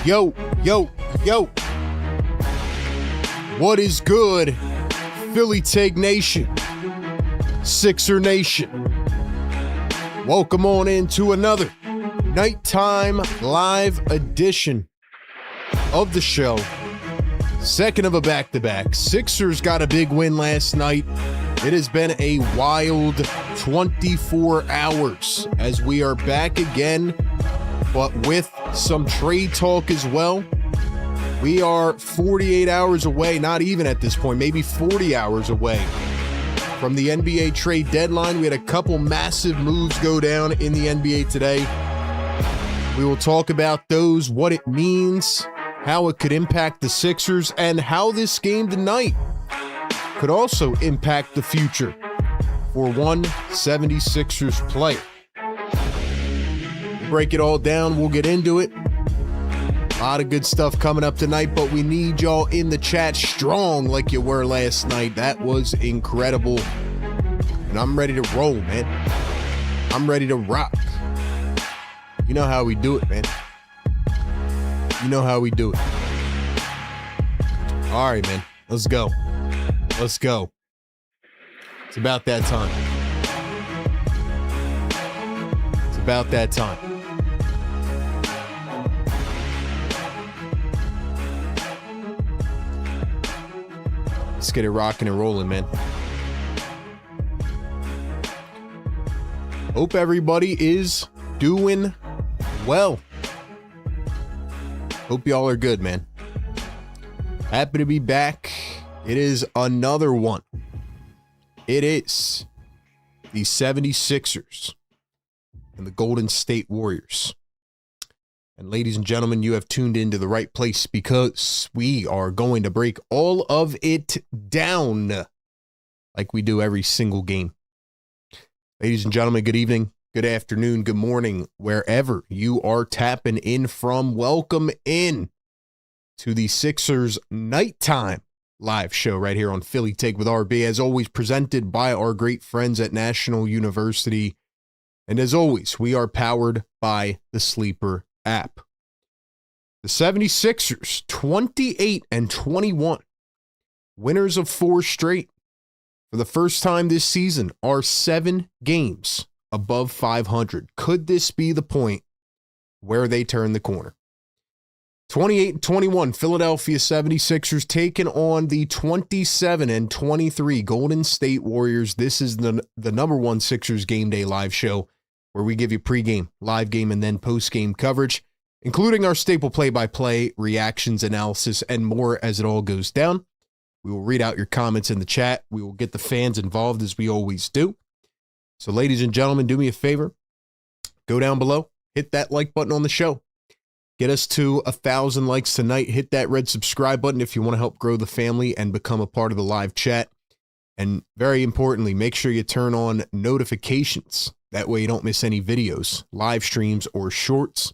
Yo, yo, yo. What is good, Philly Take Nation, Sixer Nation? Welcome on into another nighttime live edition of the show. Second of a back-to-back. Sixers got a big win last night. It has been a wild 24 hours as we are back again, but with some trade talk as well. We are 48 hours away, not even at this point, maybe 40 hours away from the NBA trade deadline. We had a couple massive moves go down in the NBA today. We will talk about those, what it means, how it could impact the Sixers, and how this game tonight could also impact the future for one 76ers player. We'll break it all down. We'll get into it. A lot of good stuff coming up tonight, but we need y'all in the chat strong like you were last night. That was incredible. And I'm ready to roll, man. I'm ready to rock. You know how we do it, man. You know how we do it. All right, man. Let's go. Let's go. It's about that time. It's about that time. Let's get it rocking and rolling, man. Hope everybody is doing well. Hope y'all are good, man. Happy to be back. It is another one. It is the 76ers and the Golden State Warriors. And ladies and gentlemen, you have tuned into the right place because we are going to break all of it down like we do every single game. Ladies and gentlemen, good evening, good afternoon, good morning, wherever you are tapping in from. Welcome in to the Sixers Nighttime live show right here on Philly Take with RB, as always presented by our great friends at National University. And as always, we are powered by the Sleeper app. The 76ers, 28-21, winners of 4 straight. For the first time this season, are 7 games above 500. Could this be the point where they turn the corner? 28-21, Philadelphia 76ers taking on the 27-23 Golden State Warriors. This is the number one Sixers game day live show where we give you pregame, live game, and then postgame coverage, including our staple play-by-play, reactions, analysis, and more as it all goes down. We will read out your comments in the chat. We will get the fans involved as we always do. So ladies and gentlemen, do me a favor. Go down below, hit that like button on the show. Get us to 1,000 likes tonight. Hit that red subscribe button if you want to help grow the family and become a part of the live chat. And very importantly, make sure you turn on notifications. That way you don't miss any videos, live streams, or shorts.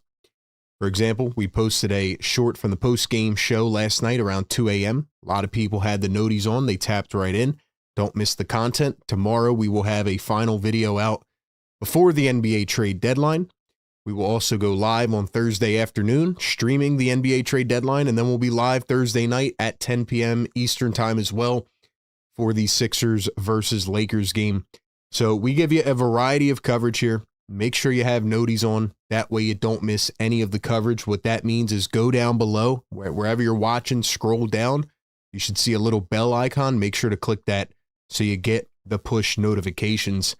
For example, we posted a short from the Postgame show last night around 2 a.m. A lot of people had the noties on. They tapped right in. Don't miss the content. Tomorrow we will have a final video out before the NBA trade deadline. We will also go live on Thursday afternoon, streaming the NBA trade deadline, and then we'll be live Thursday night at 10 p.m. Eastern time as well for the Sixers versus Lakers game. So we give you a variety of coverage here. Make sure you have noties on. That way you don't miss any of the coverage. What that means is go down below, wherever you're watching, scroll down. You should see a little bell icon. Make sure to click that so you get the push notifications.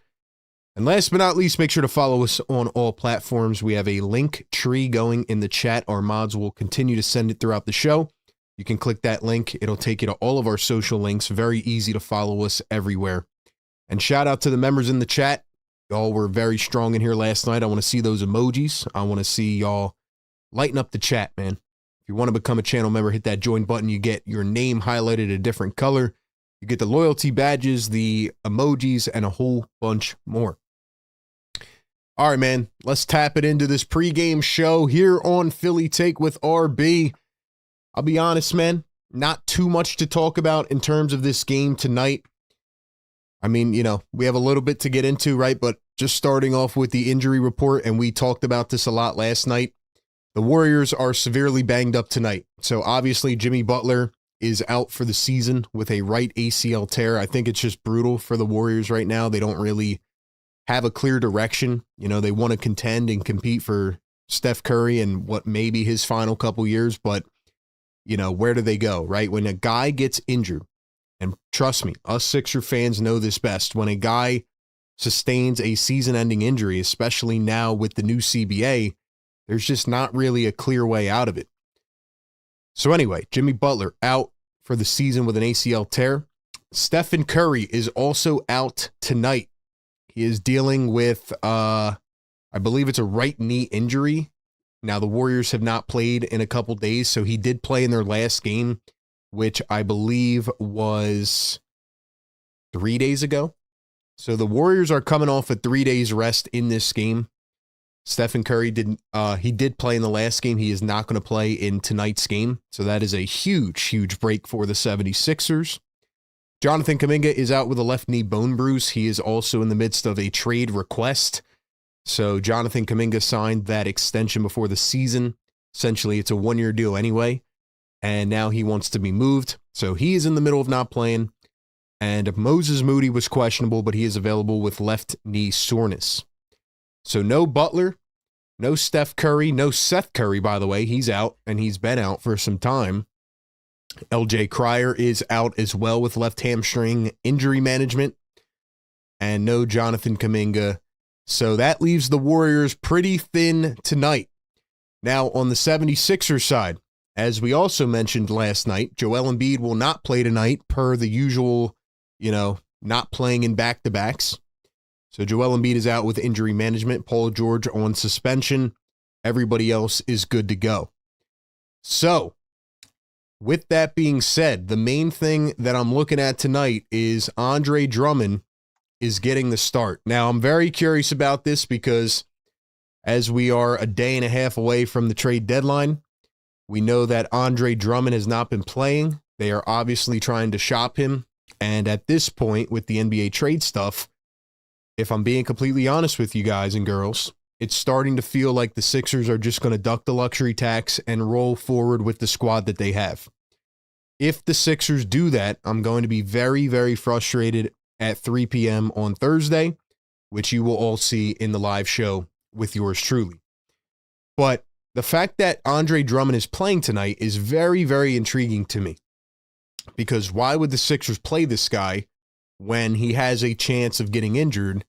And last but not least, make sure to follow us on all platforms. We have a link tree going in the chat. Our mods will continue to send it throughout the show. You can click that link. It'll take you to all of our social links. Very easy to follow us everywhere. And shout out to the members in the chat. Y'all were very strong in here last night. I want to see those emojis. I want to see y'all lighten up the chat, man. If you want to become a channel member, hit that join button. You get your name highlighted a different color. You get the loyalty badges, the emojis, and a whole bunch more. All right, man, let's tap it into this pregame show here on Philly Take with RB. I'll be honest, man, not too much to talk about in terms of this game tonight. I mean, you know, we have a little bit to get into, right? But just starting off with the injury report, and we talked about this a lot last night. The Warriors are severely banged up tonight. So obviously Jimmy Butler is out for the season with a right ACL tear. I think it's just brutal for the Warriors right now. They don't really have a clear direction. You know, they want to contend and compete for Steph Curry and what may be his final couple years, but you know, where do they go, right? When a guy gets injured, and trust me, us Sixer fans know this best, when a guy sustains a season-ending injury, especially now with the new CBA, there's just not really a clear way out of it. So anyway, Jimmy Butler out for the season with an ACL tear. Stephen Curry is also out tonight. He is dealing with, I believe it's a right knee injury. Now, the Warriors have not played in a couple days, so he did play in their last game, which I believe was 3 days ago. So the Warriors are coming off a 3 days rest in this game. Stephen Curry did play in the last game. He is not going to play in tonight's game. So that is a huge, huge break for the 76ers. Jonathan Kuminga is out with a left knee bone bruise. He is also in the midst of a trade request. So Jonathan Kuminga signed that extension before the season. Essentially, it's a one-year deal anyway. And now he wants to be moved. So he is in the middle of not playing. And Moses Moody was questionable, but he is available with left knee soreness. So no Butler, no Steph Curry, no Seth Curry, by the way. He's out, and he's been out for some time. LJ Cryer is out as well with left hamstring injury management. And no Jonathan Kuminga. So that leaves the Warriors pretty thin tonight. Now, on the 76ers side, as we also mentioned last night, Joel Embiid will not play tonight per the usual, not playing in back-to-backs. So Joel Embiid is out with injury management. Paul George on suspension. Everybody else is good to go. So, with that being said, the main thing that I'm looking at tonight is Andre Drummond is getting the start. Now, I'm very curious about this because as we are a day and a half away from the trade deadline, we know that Andre Drummond has not been playing. They are obviously trying to shop him. And at this point, with the NBA trade stuff, if I'm being completely honest with you guys and girls, it's starting to feel like the Sixers are just going to duck the luxury tax and roll forward with the squad that they have. If the Sixers do that, I'm going to be very, very frustrated at 3 p.m. on Thursday, which you will all see in the live show with yours truly. But the fact that Andre Drummond is playing tonight is very, very intriguing to me. Because why would the Sixers play this guy when he has a chance of getting injured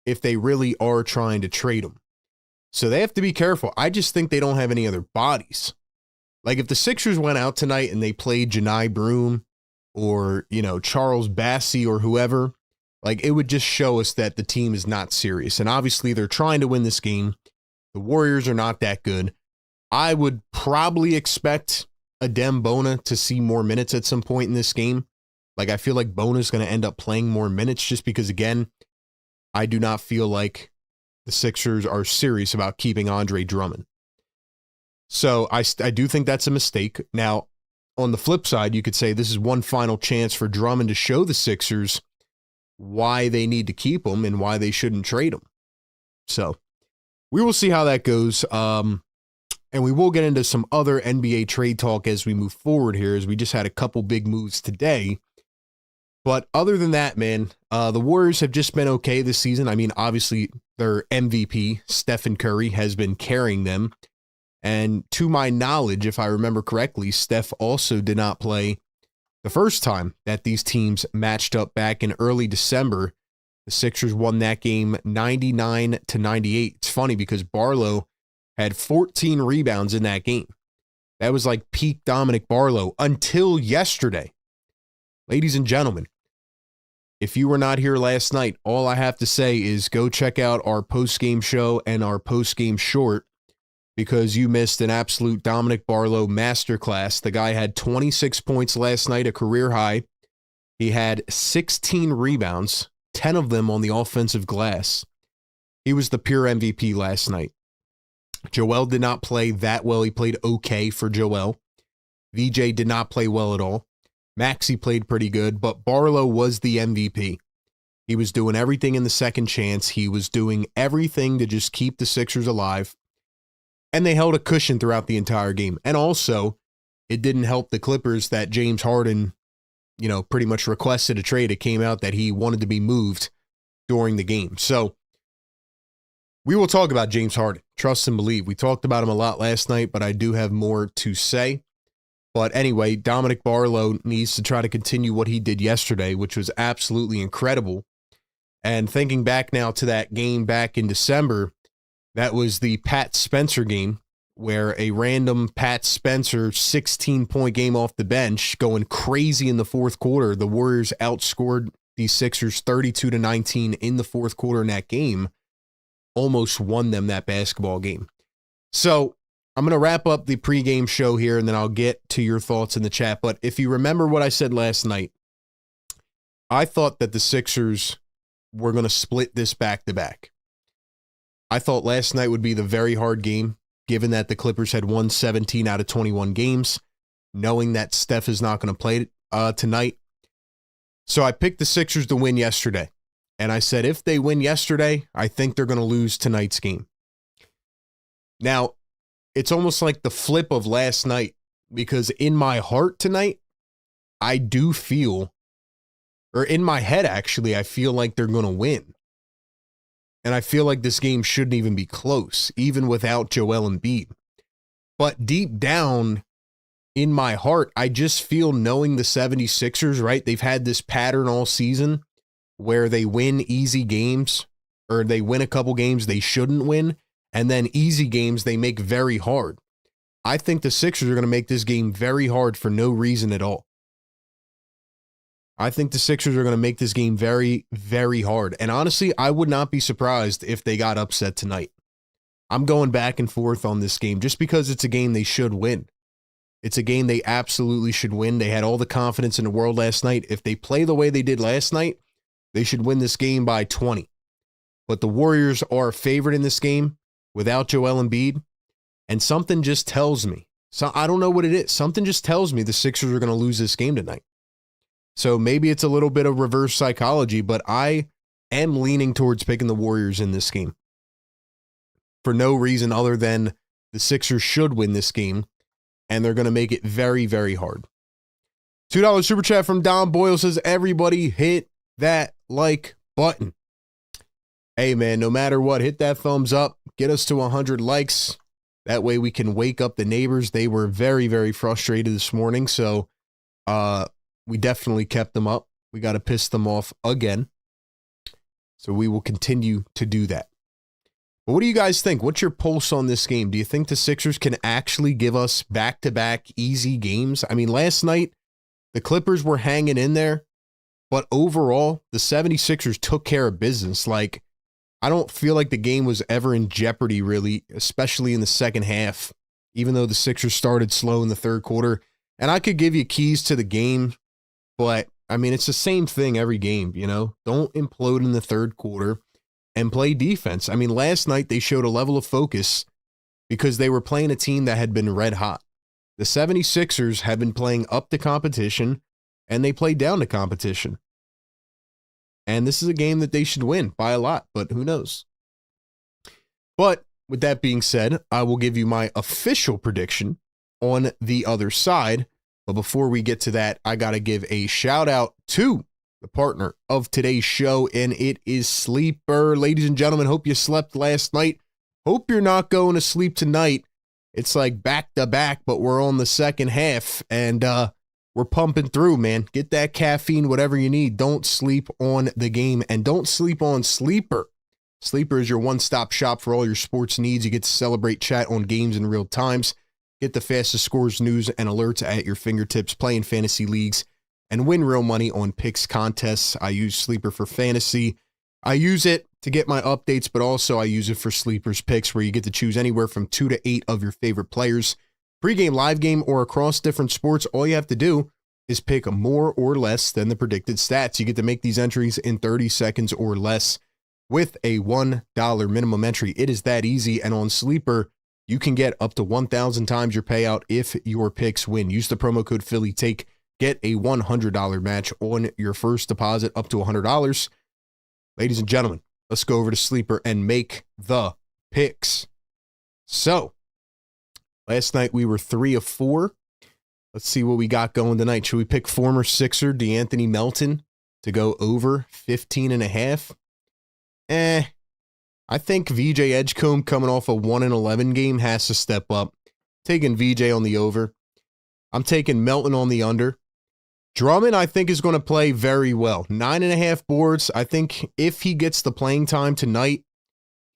if they really are trying to trade him? So they have to be careful. I just think they don't have any other bodies. Like if the Sixers went out tonight and they played Janai Broome or, Charles Bassey or whoever, like it would just show us that the team is not serious. And obviously they're trying to win this game. The Warriors are not that good. I would probably expect Adem Bona to see more minutes at some point in this game. Like I feel like Bona's going to end up playing more minutes just because, again, I do not feel like the Sixers are serious about keeping Andre Drummond. So I do think that's a mistake. Now, on the flip side, you could say this is one final chance for Drummond to show the Sixers why they need to keep him and why they shouldn't trade him. So we will see how that goes. And we will get into some other NBA trade talk as we move forward here, as we just had a couple big moves today. But other than that, man, the Warriors have just been okay this season. I mean, obviously, their MVP, Stephen Curry, has been carrying them. And to my knowledge, if I remember correctly, Steph also did not play the first time that these teams matched up back in early December. The Sixers won that game 99-98. It's funny because Barlow had 14 rebounds in that game. That was like peak Dominic Barlow until yesterday. Ladies and gentlemen, if you were not here last night, all I have to say is go check out our post-game show and our post-game short because you missed an absolute Dominic Barlow masterclass. The guy had 26 points last night, a career high. He had 16 rebounds, 10 of them on the offensive glass. He was the pure MVP last night. Joel did not play that well. He played okay for Joel. VJ did not play well at all. Maxey played pretty good, but Barlow was the MVP. He was doing everything in the second chance. He was doing everything to just keep the Sixers alive. And they held a cushion throughout the entire game. And also, it didn't help the Clippers that James Harden, pretty much requested a trade. It came out that he wanted to be moved during the game. So we will talk about James Harden. Trust and believe. We talked about him a lot last night, but I do have more to say. But anyway, Dominic Barlow needs to try to continue what he did yesterday, which was absolutely incredible. And thinking back now to that game back in December, that was the Pat Spencer game where a random Pat Spencer 16-point game off the bench going crazy in the fourth quarter. The Warriors outscored the Sixers 32-19 in the fourth quarter in that game, almost won them that basketball game. So I'm going to wrap up the pregame show here, and then I'll get to your thoughts in the chat. But if you remember what I said last night, I thought that the Sixers were going to split this back-to-back. I thought last night would be the very hard game, given that the Clippers had won 17 out of 21 games, knowing that Steph is not going to play tonight. So I picked the Sixers to win yesterday. And I said, if they win yesterday, I think they're going to lose tonight's game. Now, it's almost like the flip of last night, because in my heart tonight, I do feel, or in my head, actually, I feel like they're going to win. And I feel like this game shouldn't even be close, even without Joel Embiid. But deep down in my heart, I just feel, knowing the 76ers, right? They've had this pattern all season where they win easy games, or they win a couple games they shouldn't win, and then easy games they make very hard. I think the Sixers are going to make this game very hard for no reason at all. I think the Sixers are going to make this game very, very hard. And honestly, I would not be surprised if they got upset tonight. I'm going back and forth on this game just because it's a game they should win. It's a game they absolutely should win. They had all the confidence in the world last night. If they play the way they did last night, they should win this game by 20. But the Warriors are a favorite in this game without Joel Embiid. And something just tells me, so I don't know what it is. Something just tells me the Sixers are going to lose this game tonight. So maybe it's a little bit of reverse psychology, but I am leaning towards picking the Warriors in this game for no reason other than the Sixers should win this game, and they're going to make it very, very hard. $2 super chat from Don Boyle says, everybody hit that like button. Hey, man, no matter what, hit that thumbs up. Get us to 100 likes. That way we can wake up the neighbors. They were very, very frustrated this morning, so we definitely kept them up. We got to piss them off again. So we will continue to do that. But what do you guys think? What's your pulse on this game? Do you think the Sixers can actually give us back-to-back easy games? I mean, last night, the Clippers were hanging in there, but overall, the 76ers took care of business. Like, I don't feel like the game was ever in jeopardy, really, especially in the second half, even though the Sixers started slow in the third quarter. And I could give you keys to the game, but, I mean, it's the same thing every game, Don't implode in the third quarter and play defense. I mean, last night they showed a level of focus because they were playing a team that had been red hot. The 76ers have been playing up to competition, and they played down to competition. And this is a game that they should win by a lot, but who knows? But with that being said, I will give you my official prediction on the other side. But before we get to that, I got to give a shout out to the partner of today's show, and it is Sleeper. Ladies and gentlemen, hope you slept last night. Hope you're not going to sleep tonight. It's like back to back, but we're on the second half, and we're pumping through, man. Get that caffeine, whatever you need. Don't sleep on the game, and don't sleep on Sleeper. Sleeper is your one-stop shop for all your sports needs. You get to celebrate, chat on games in real times, get the fastest scores, news, and alerts at your fingertips, play in fantasy leagues, and win real money on picks contests. I use Sleeper for fantasy. I use it to get my updates, but also I use it for Sleeper's picks, where you get to choose anywhere from 2 to 8 of your favorite players. Pregame, live game, or across different sports, all you have to do is pick more or less than the predicted stats. You get to make these entries in 30 seconds or less with a $1 minimum entry. It is that easy, and on Sleeper, you can get up to 1,000 times your payout if your picks win. Use the promo code PhillyTake. Get a $100 match on your first deposit up to $100. Ladies and gentlemen, let's go over to Sleeper and make the picks. So, Last night we were 3 of 4. Let's see what we got going tonight. Should we pick former Sixer DeAnthony Melton to go over 15.5? I think VJ Edgecombe coming off a 1-11 game has to step up. Taking VJ on the over. I'm taking Melton on the under. Drummond, I think, is going to play very well. 9.5 boards. I think if he gets the playing time tonight,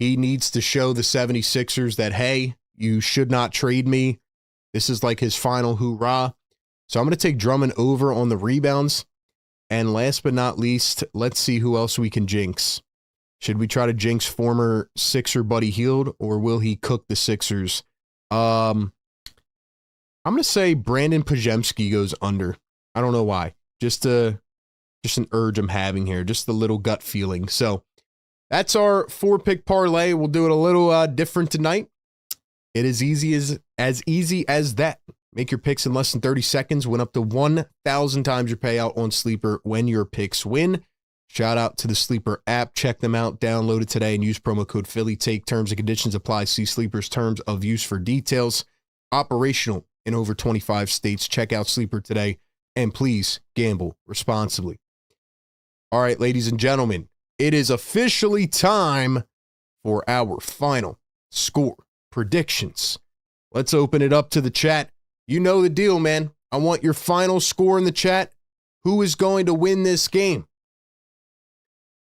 he needs to show the 76ers that, hey, you should not trade me. This is like his final hoorah. So I'm going to take Drummond over on the rebounds. And last but not least, let's see who else we can jinx. Should we try to jinx former Sixer Buddy Hield, or will he cook the Sixers? I'm going to say Brandon Pajemski goes under. I don't know why. Just an urge I'm having here. Just a little gut feeling. So that's our 4-pick parlay. We'll do it a little different tonight. It is easy as that. Make your picks in less than 30 seconds. Win up to 1,000 times your payout on Sleeper when your picks win. Shout out to the Sleeper app. Check them out. Download it today and use promo code Philly. Take terms and conditions apply. See Sleeper's terms of use for details. Operational in over 25 states. Check out Sleeper today. And please gamble responsibly. All right, ladies and gentlemen, it is officially time for our final score predictions. Let's open it up to the chat. You know the deal, man. I want your final score in the chat. Who is going to win this game?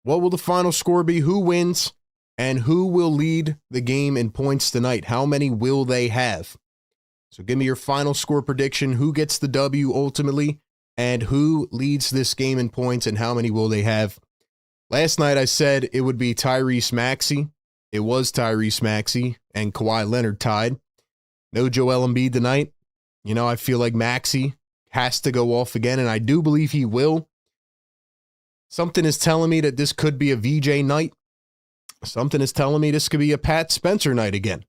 What will the final score be? Who wins? And who will lead the game in points tonight? How many will they have? So give me your final score prediction. Who gets the W ultimately? And who leads this game in points? And how many will they have? Last night I said it would be Tyrese Maxey. It was Tyrese Maxey and Kawhi Leonard tied. No Joel Embiid tonight. You know, I feel like Maxey has to go off again, and I do believe he will. Something is telling me that this could be a VJ night. Something is telling me this could be a Pat Spencer night again.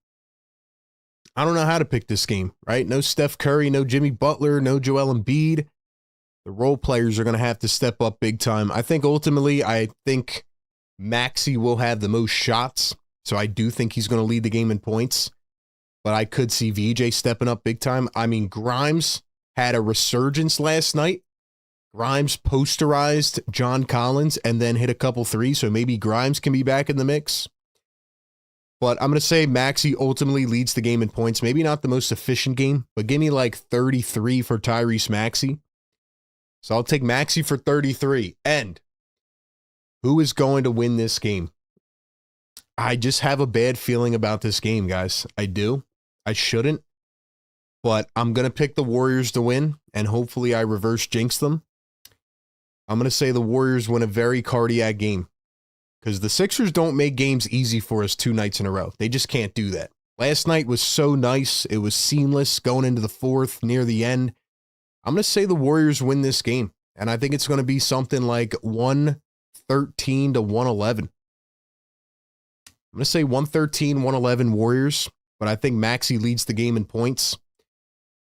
I don't know how to pick this game, right? No Steph Curry, no Jimmy Butler, no Joel Embiid. The role players are going to have to step up big time. I think ultimately, Maxey will have the most shots. So I do think he's going to lead the game in points. But I could see VJ stepping up big time. I mean, Grimes had a resurgence last night. Grimes posterized John Collins and then hit a couple threes. So maybe Grimes can be back in the mix. But I'm going to say Maxey ultimately leads the game in points. Maybe not the most efficient game, but give me like 33 for Tyrese Maxey. So I'll take Maxey for 33. And who is going to win this game? I just have a bad feeling about this game, guys. I do. I shouldn't. But I'm going to pick the Warriors to win, and hopefully I reverse jinx them. I'm going to say the Warriors win a very cardiac game because the Sixers don't make games easy for us 2 nights in a row. They just can't do that. Last night was so nice. It was seamless going into the fourth, near the end. I'm going to say the Warriors win this game, and I think it's going to be something like 113 to 111. I'm going to say 113-111 Warriors, but I think Maxey leads the game in points.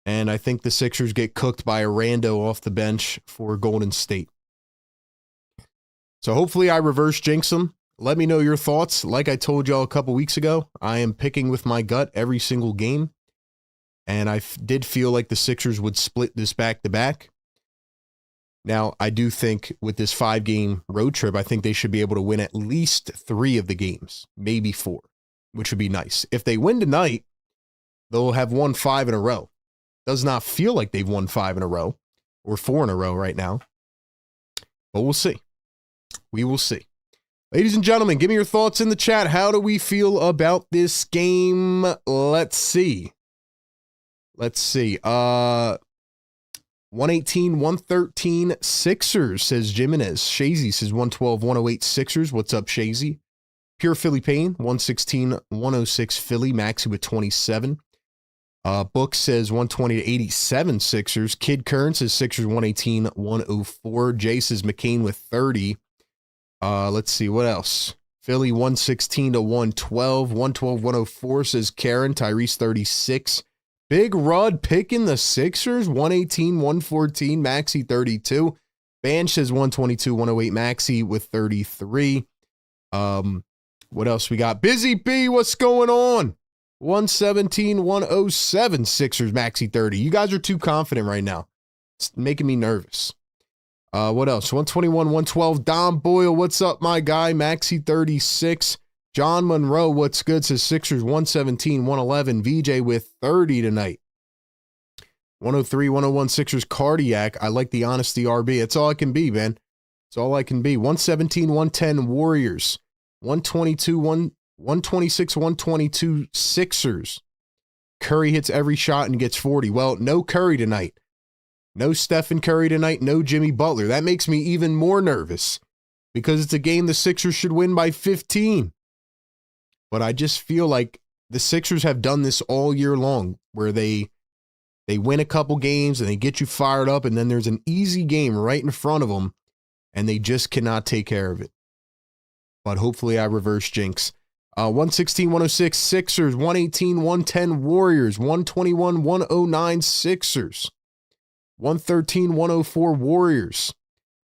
And I think the Sixers get cooked by a rando off the bench for Golden State. So hopefully I reverse jinx them. Let me know your thoughts. Like I told y'all a couple weeks ago, I am picking with my gut every single game. And I did feel like the Sixers would split this back-to-back. Now, I do think with this 5-game road trip, I think they should be able to win at least 3 of the games, maybe 4, which would be nice. If they win tonight, they'll have won 5 in a row. Does not feel like they've won 5 in a row or 4 in a row right now, but we'll see. We will see. Ladies and gentlemen, give me your thoughts in the chat. How do we feel about this game? Let's see. 118-113 Sixers, says Jimenez. Shazy says 112-108 Sixers. What's up, Shazy? Pure Philly Pain, 116-106 Philly. Maxey with 27. Book says 120-87 Sixers. Kid Kern says Sixers 118-104. Jay says McCain with 30. Let's see, what else? Philly 116-112. 112-104 says Karen. Tyrese 36. Big Rod picking the Sixers, 118-114, Maxey 32. Banch says 122-108, Maxey with 33. What else we got? Busy B, what's going on? 117, 107 Sixers, Maxi 30. You guys are too confident right now. It's making me nervous. What else? 121, 112. Dom Boyle, what's up, my guy? Maxi 36. John Monroe, what's good? Says Sixers 117, 111. VJ with 30 tonight. 103, 101 Sixers Cardiac. I like the honesty, RB. That's all I can be, man. That's all I can be. 117, 110 Warriors. 122, 126, 122 Sixers. Curry hits every shot and gets 40. Well, no Curry tonight. No Stephen Curry tonight. No Jimmy Butler. That makes me even more nervous because it's a game the Sixers should win by 15. But I just feel like the Sixers have done this all year long where they win a couple games and they get you fired up, and then there's an easy game right in front of them, and they just cannot take care of it. But hopefully I reverse jinx. 116, 106 Sixers, 118, 110 Warriors, 121, 109 Sixers, 113, 104 Warriors.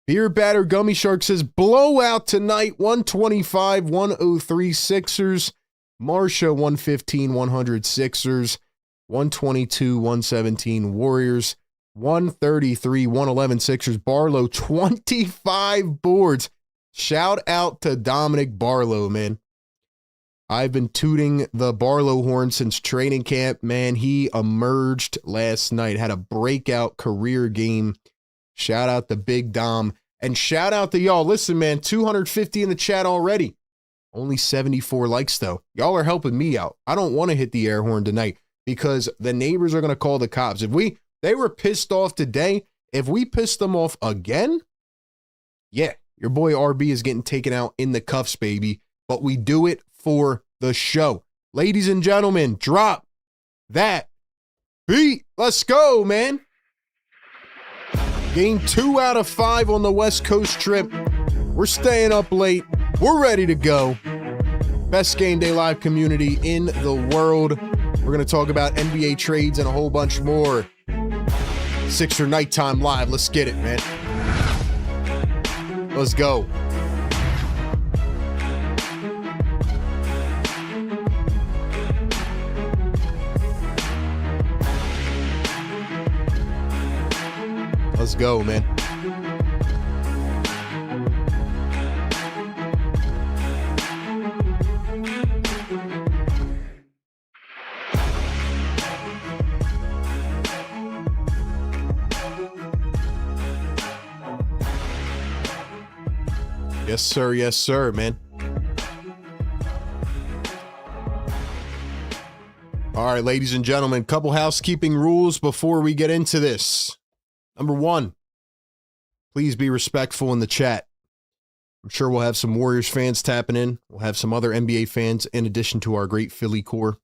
Beer Batter Gummy Shark says blowout tonight, 125, 103 Sixers. Marsha, 115, 100 Sixers. 122, 117 Warriors, 133, 111 Sixers. Barlow, 25 boards. Shout out to Dominic Barlow, man. I've been tooting the Barlow horn since training camp, man. He emerged last night, had a breakout career game. Shout out to Big Dom. And shout out to y'all. Listen, man, 250 in the chat already. Only 74 likes, though. Y'all are helping me out. I don't want to hit the air horn tonight, because the neighbors are going to call the cops. They were pissed off today. If we piss them off again, yeah, your boy RB is getting taken out in the cuffs, baby. But we do it for the show. Ladies and gentlemen, drop that beat. Let's go, man. Game 2 out of 5 on the West Coast trip. We're staying up late. We're ready to go. Best game day live community in the world. We're going to talk about NBA trades and a whole bunch more. Sixer Nighttime Live. Let's get it, man. Let's go. Let's go, man. Yes, sir, man. All right, ladies and gentlemen, couple housekeeping rules before we get into this. Number 1, please be respectful in the chat. I'm sure we'll have some Warriors fans tapping in. We'll have some other NBA fans in addition to our great Philly core.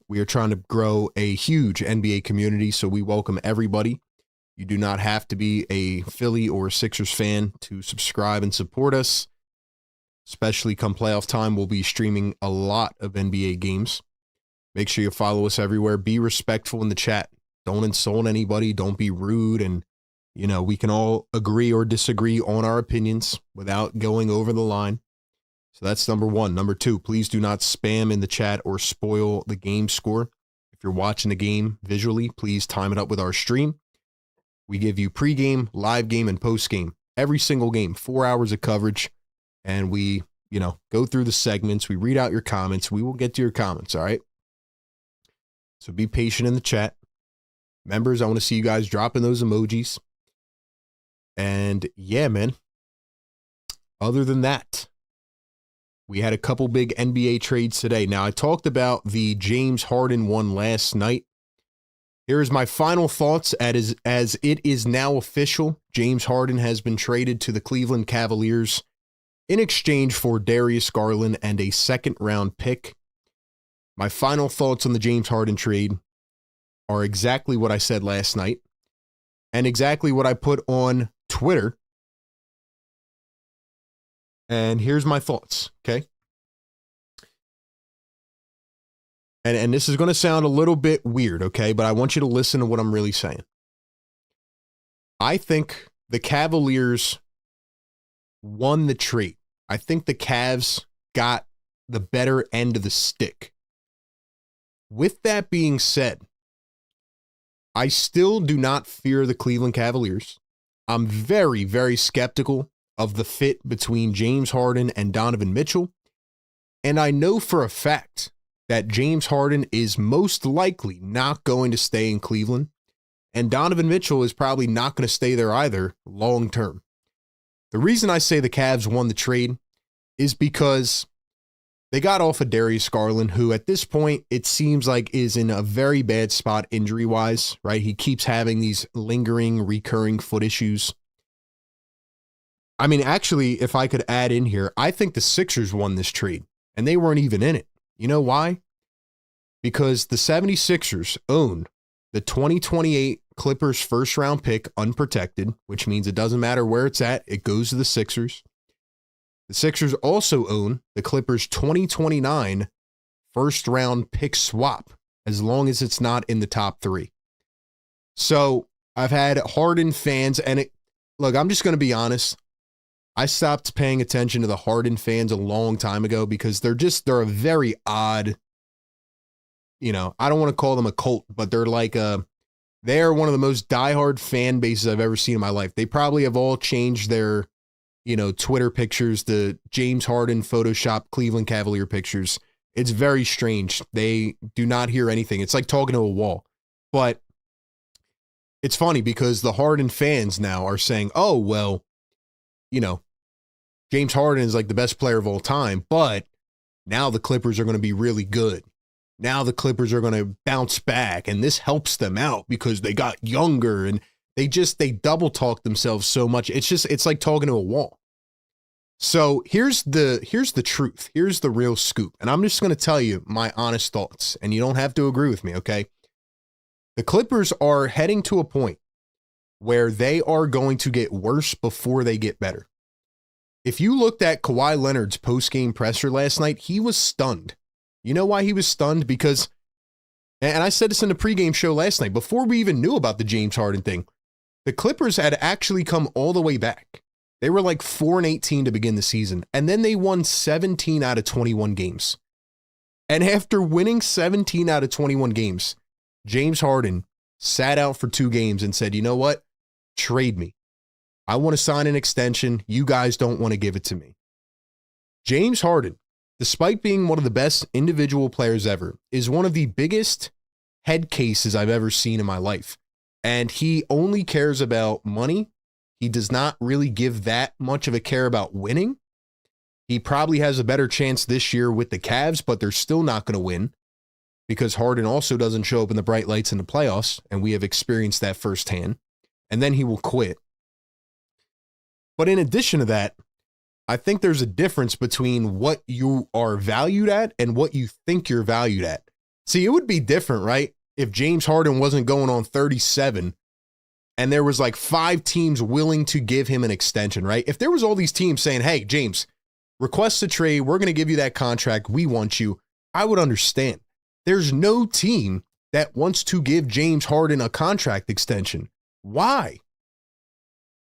We are trying to grow a huge NBA community, so we welcome everybody. You do not have to be a Philly or Sixers fan to subscribe and support us. Especially come playoff time, we'll be streaming a lot of NBA games. Make sure you follow us everywhere. Be respectful in the chat. Don't insult anybody. Don't be rude. And, you know, we can all agree or disagree on our opinions without going over the line. So that's number 1. Number 2, please do not spam in the chat or spoil the game score. If you're watching the game visually, please time it up with our stream. We give you pregame, live game, and postgame. Every single game, 4 hours of coverage. And we, go through the segments. We read out your comments. We will get to your comments, all right? So be patient in the chat. Members, I want to see you guys dropping those emojis. And yeah, man. Other than that, we had a couple big NBA trades today. Now, I talked about the James Harden one last night. Here is my final thoughts as it is now official. James Harden has been traded to the Cleveland Cavaliers in exchange for Darius Garland and a second-round pick. My final thoughts on the James Harden trade are exactly what I said last night and exactly what I put on Twitter. And here's my thoughts, okay? And this is going to sound a little bit weird, okay? But I want you to listen to what I'm really saying. I think the Cavaliers won the trade. I think the Cavs got the better end of the stick. With that being said, I still do not fear the Cleveland Cavaliers. I'm very, very skeptical of the fit between James Harden and Donovan Mitchell. And I know for a fact that James Harden is most likely not going to stay in Cleveland. And Donovan Mitchell is probably not going to stay there either long term. The reason I say the Cavs won the trade is because they got off of Darius Garland, who at this point, it seems like is in a very bad spot injury-wise, right? He keeps having these lingering, recurring foot issues. I mean, actually, if I could add in here, I think the Sixers won this trade, and they weren't even in it. You know why? Because the 76ers own the 2028 Clippers first-round pick unprotected, which means it doesn't matter where it's at, it goes to the Sixers. The Sixers also own the Clippers 2029 first-round pick swap, as long as it's not in the top three. So I've had Harden fans, and look, I'm just going to be honest. I stopped paying attention to the Harden fans a long time ago because they're a very odd, I don't want to call them a cult, but they're they're one of the most diehard fan bases I've ever seen in my life. They probably have all changed their, Twitter pictures, the James Harden Photoshop Cleveland Cavalier pictures. It's very strange. They do not hear anything. It's like talking to a wall. But it's funny because the Harden fans now are saying, oh, well, James Harden is like the best player of all time, but now the Clippers are going to be really good. Now the Clippers are going to bounce back, and this helps them out because they got younger, and they double talk themselves so much. It's like talking to a wall. So here's the truth. Here's the real scoop. And I'm just going to tell you my honest thoughts, and you don't have to agree with me, okay? The Clippers are heading to a point where they are going to get worse before they get better. If you looked at Kawhi Leonard's post-game presser last night, he was stunned. You know why he was stunned? Because, and I said this in the pregame show last night, before we even knew about the James Harden thing, the Clippers had actually come all the way back. They were like 4-18 to begin the season, and then they won 17 out of 21 games. And after winning 17 out of 21 games, James Harden sat out for 2 games and said, you know what? Trade me. I want to sign an extension. You guys don't want to give it to me. James Harden, despite being one of the best individual players ever, is one of the biggest head cases I've ever seen in my life. And he only cares about money. He does not really give that much of a care about winning. He probably has a better chance this year with the Cavs, but they're still not going to win because Harden also doesn't show up in the bright lights in the playoffs, and we have experienced that firsthand. And then he will quit. But in addition to that, I think there's a difference between what you are valued at and what you think you're valued at. See, it would be different, right? If James Harden wasn't going on 37 and there was like 5 teams willing to give him an extension, right? If there was all these teams saying, hey, James, request a trade, we're going to give you that contract, we want you, I would understand. There's no team that wants to give James Harden a contract extension. Why?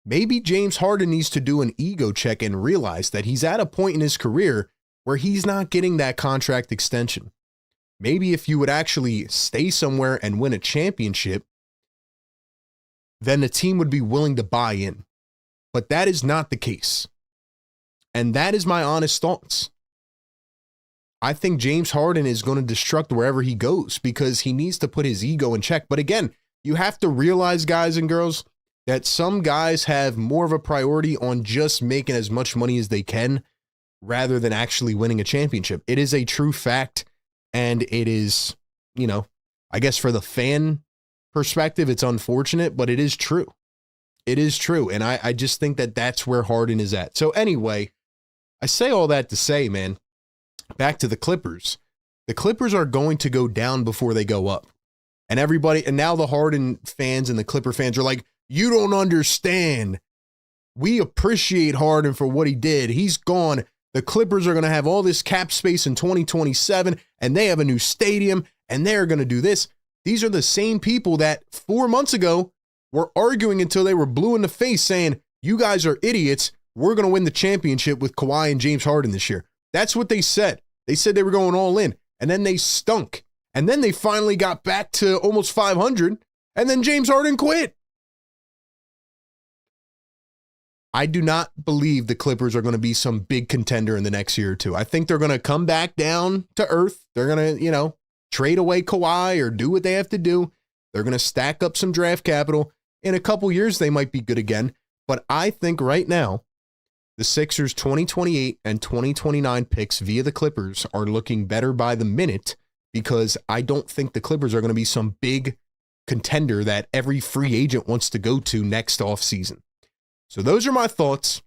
Maybe James Harden needs to do an ego check and realize that he's at a point in his career where he's not getting that contract extension. Maybe if you would actually stay somewhere and win a championship, then the team would be willing to buy in. But that is not the case. And that is my honest thoughts. I think James Harden is going to destruct wherever he goes because he needs to put his ego in check. But again, you have to realize, guys and girls, that some guys have more of a priority on just making as much money as they can rather than actually winning a championship. It is a true fact, and it is, I guess for the fan perspective, it's unfortunate, but it is true. It is true, and I just think that that's where Harden is at. So anyway, I say all that to say, man, back to the Clippers. The Clippers are going to go down before they go up. And now the Harden fans and the Clipper fans are like, you don't understand. We appreciate Harden for what he did. He's gone. The Clippers are going to have all this cap space in 2027, and they have a new stadium, and they're going to do this. These are the same people that 4 months ago were arguing until they were blue in the face saying, you guys are idiots. We're going to win the championship with Kawhi and James Harden this year. That's what they said. They said they were going all in, and then they stunk. And then they finally got back to almost 500, and then James Harden quit. I do not believe the Clippers are going to be some big contender in the next year or two. I think they're going to come back down to earth. They're going to, trade away Kawhi or do what they have to do. They're going to stack up some draft capital. In a couple years, they might be good again. But I think right now, the Sixers 2028 and 2029 picks via the Clippers are looking better by the minute, because I don't think the Clippers are going to be some big contender that every free agent wants to go to next offseason. So those are my thoughts.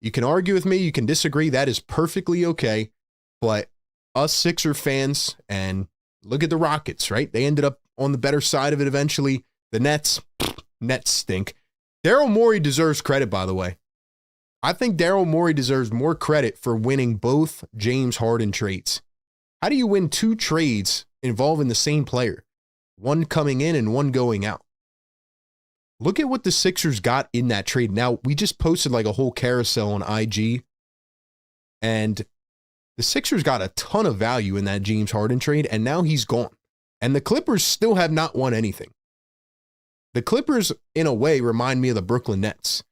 You can argue with me. You can disagree. That is perfectly okay. But us Sixer fans, and look at the Rockets, right? They ended up on the better side of it eventually. The Nets stink. Daryl Morey deserves credit, by the way. I think Daryl Morey deserves more credit for winning both James Harden trades. How do you win two trades involving the same player? One coming in and one going out. Look at what the Sixers got in that trade. Now, we just posted like a whole carousel on IG, and the Sixers got a ton of value in that James Harden trade, and now he's gone. And the Clippers still have not won anything. The Clippers, in a way, remind me of the Brooklyn Nets.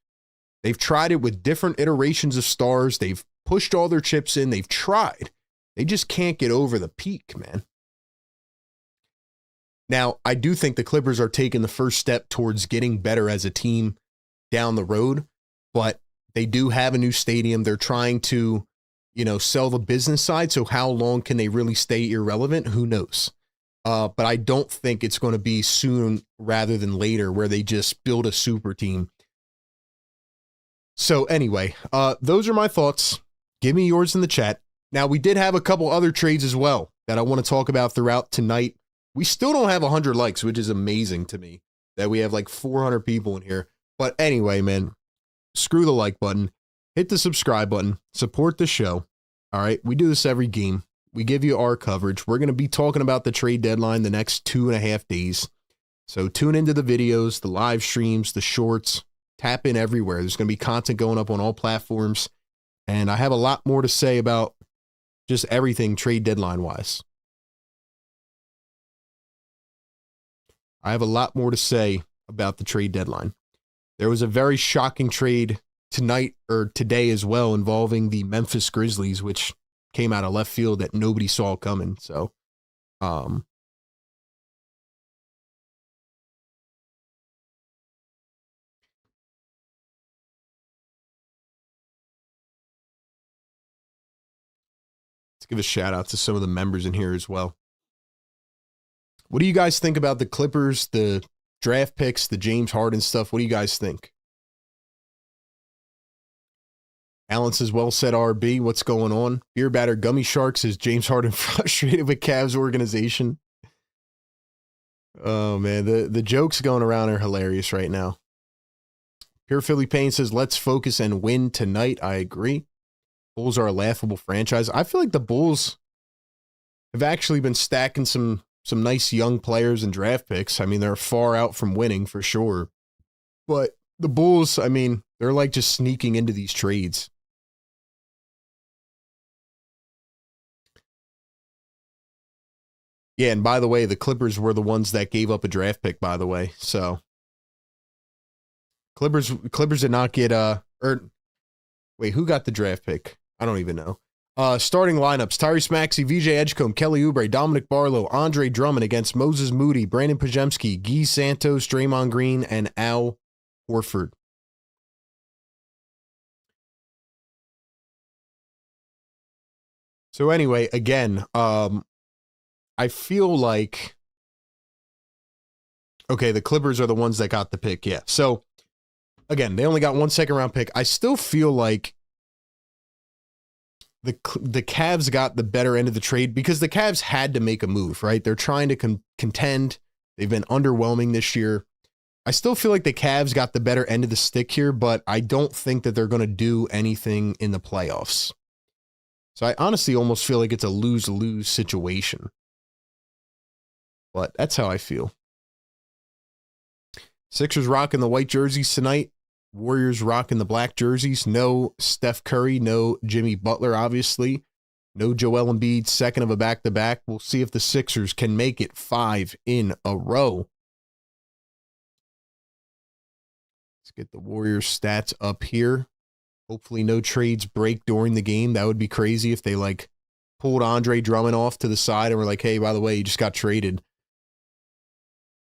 They've tried it with different iterations of stars. They've pushed all their chips in. They've tried. They just can't get over the peak, man. Now, I do think the Clippers are taking the first step towards getting better as a team down the road, but they do have a new stadium. They're trying to, sell the business side. So how long can they really stay irrelevant? Who knows? But I don't think it's going to be soon rather than later where they just build a super team. So anyway, those are my thoughts. Give me yours in the chat. Now, we did have a couple other trades as well that I want to talk about throughout tonight. We still don't have 100 likes, which is amazing to me that we have like 400 people in here. But anyway, man, screw the like button. Hit the subscribe button. Support the show. All right, we do this every game. We give you our coverage. We're going to be talking about the trade deadline the next 2.5 days. So tune into the videos, the live streams, the shorts. Tap in everywhere. There's going to be content going up on all platforms. And I have a lot more to say about just everything trade deadline wise. I have a lot more to say about the trade deadline. There was a very shocking trade tonight or today as well involving the Memphis Grizzlies, which came out of left field that nobody saw coming. So, let's give a shout out to some of the members in here as well. What do you guys think about the Clippers, the draft picks, the James Harden stuff? What do you guys think? Alan says, well said, RB. What's going on? Beer Batter Gummy Sharks says, James Harden frustrated with Cavs organization. Oh, man. The jokes going around are hilarious right now. Pure Philly Payne says, let's focus and win tonight. I agree. Bulls are a laughable franchise. I feel like the Bulls have actually been stacking some nice young players and draft picks. I mean, they're far out from winning for sure. But the Bulls, I mean, they're like just sneaking into these trades. Yeah, and by the way, the Clippers were the ones that gave up a draft pick, by the way. So Clippers did not get wait, who got the draft pick? I don't even know. Starting lineups: Tyrese Maxey, VJ Edgecombe, Kelly Oubre, Dominic Barlow, Andre Drummond against Moses Moody, Brandon Pajemski, Guy Santos, Draymond Green, and Al Horford. So anyway, again, I feel like, okay, the Clippers are the ones that got the pick. Yeah. So again, they only got 1 second round pick. I still feel like the Cavs got the better end of the trade because the Cavs had to make a move, right? They're trying to contend. They've been underwhelming this year. I still feel like the Cavs got the better end of the stick here, but I don't think that they're going to do anything in the playoffs. So I honestly almost feel like it's a lose-lose situation. But that's how I feel. Sixers rocking the white jerseys tonight. Warriors rocking the black jerseys. No Steph Curry, no Jimmy Butler, obviously. No Joel Embiid, second of a back-to-back. We'll see if the Sixers can make it 5 in a row. Let's get the Warriors stats up here. Hopefully no trades break during the game. That would be crazy if they, like, pulled Andre Drummond off to the side and were like, hey, by the way, you just got traded.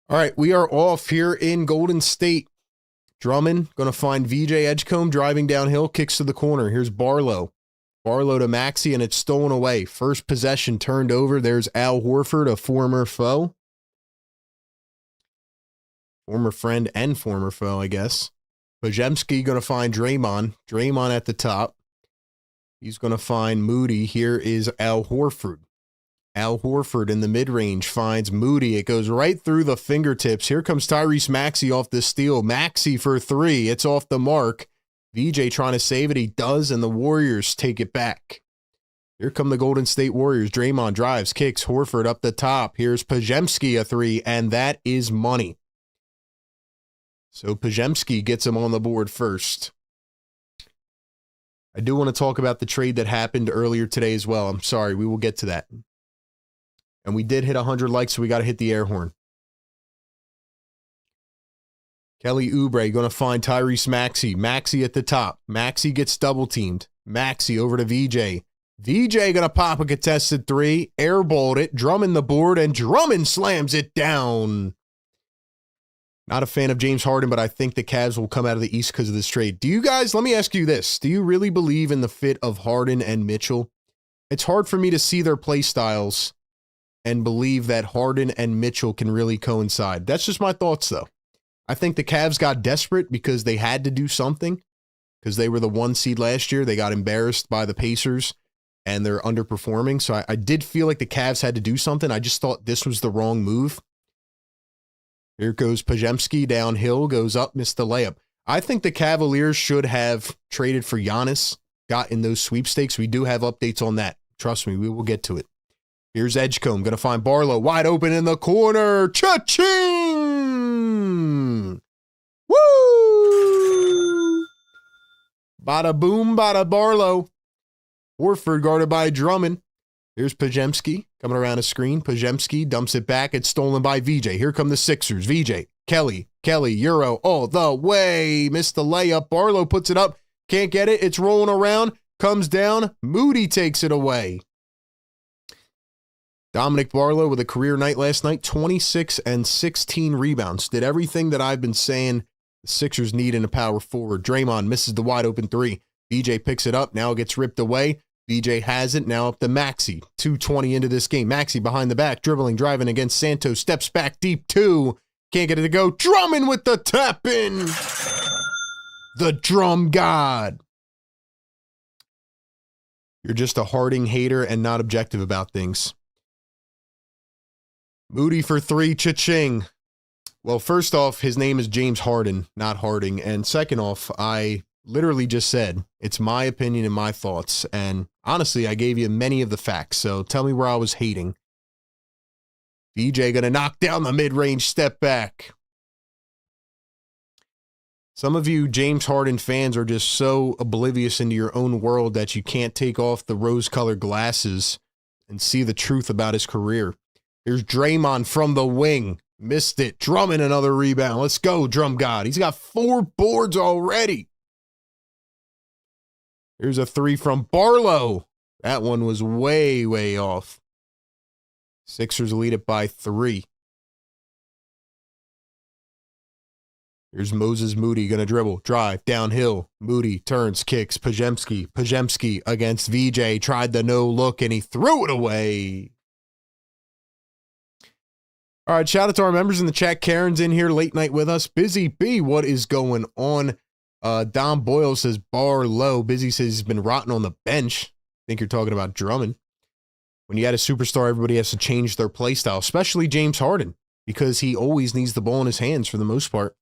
All right, we are off here in Golden State. Drummond going to find VJ Edgecombe driving downhill, kicks to the corner. Here's Barlow. Barlow to Maxey, and it's stolen away. First possession turned over. There's Al Horford, a former foe. Former friend and former foe, I guess. Pajemski going to find Draymond. Draymond at the top. He's going to find Moody. Here is Al Horford. Al Horford in the mid-range finds Moody. It goes right through the fingertips. Here comes Tyrese Maxey off the steal. Maxey for three. It's off the mark. VJ trying to save it. He does, and the Warriors take it back. Here come the Golden State Warriors. Draymond drives, kicks Horford up the top. Here's Pajemski a three, and that is money. So Pajemski gets him on the board first. I do want to talk about the trade that happened earlier today as well. I'm sorry, we will get to that. And we did hit 100 likes, so we got to hit the air horn. Kelly Oubre going to find Tyrese Maxey. Maxey at the top. Maxey gets double teamed. Maxey over to VJ. VJ going to pop a contested three. Airballed it. Drummond the board, and Drummond slams it down. Not a fan of James Harden, but I think the Cavs will come out of the East because of this trade. Do you guys, let me ask you this. Do you really believe in the fit of Harden and Mitchell? It's hard for me to see their play styles and believe that Harden and Mitchell can really coincide. That's just my thoughts, though. I think the Cavs got desperate because they had to do something because they were the 1 seed last year. They got embarrassed by the Pacers, and they're underperforming. So I did feel like the Cavs had to do something. I just thought this was the wrong move. Here goes Pajemski downhill, goes up, missed the layup. I think the Cavaliers should have traded for Giannis, got in those sweepstakes. We do have updates on that. Trust me, we will get to it. Here's Edgecombe, going to find Barlow wide open in the corner. Cha-ching! Woo! Bada boom, bada Barlow. Horford guarded by Drummond. Here's Pajemski coming around a screen. Pajemski dumps it back. It's stolen by VJ. Here come the Sixers. VJ, Kelly, Euro all the way. Missed the layup. Barlow puts it up. Can't get it. It's rolling around. Comes down. Moody takes it away. Dominic Barlow with a career night last night. 26 and 16 rebounds. Did everything that I've been saying the Sixers need in a power forward. Draymond misses the wide open three. VJ picks it up. Now it gets ripped away. VJ has it, now up to Maxey. 2:20 into this game. Maxey behind the back, dribbling, driving against Santos. Steps back deep, two. Can't get it to go. Drummond with the tap in. The drum god. You're just a Harding hater and not objective about things. Moody for three, cha-ching. Well, first off, his name is James Harden, not Harding. And second off, I literally just said, it's my opinion and my thoughts. And honestly, I gave you many of the facts. So tell me where I was hating. VJ going to knock down the mid-range step back. Some of you James Harden fans are just so oblivious into your own world that you can't take off the rose-colored glasses and see the truth about his career. Here's Draymond from the wing. Missed it. Drummond another rebound. Let's go, Drum God. He's got 4 boards already. Here's a three from Barlow. That one was way, way off. Sixers lead it by 3. Here's Moses Moody going to dribble, drive, downhill. Moody turns, kicks, Pajemski. Pajemski against VJ. Tried the no look, and he threw it away. All right, shout out to our members in the chat. Karen's in here late night with us. Busy B, what is going on? Dom Boyle says bar low. Busy says he's been rotting on the bench. I think you're talking about Drummond. When you add a superstar, everybody has to change their play style, especially James Harden, because he always needs the ball in his hands for the most part.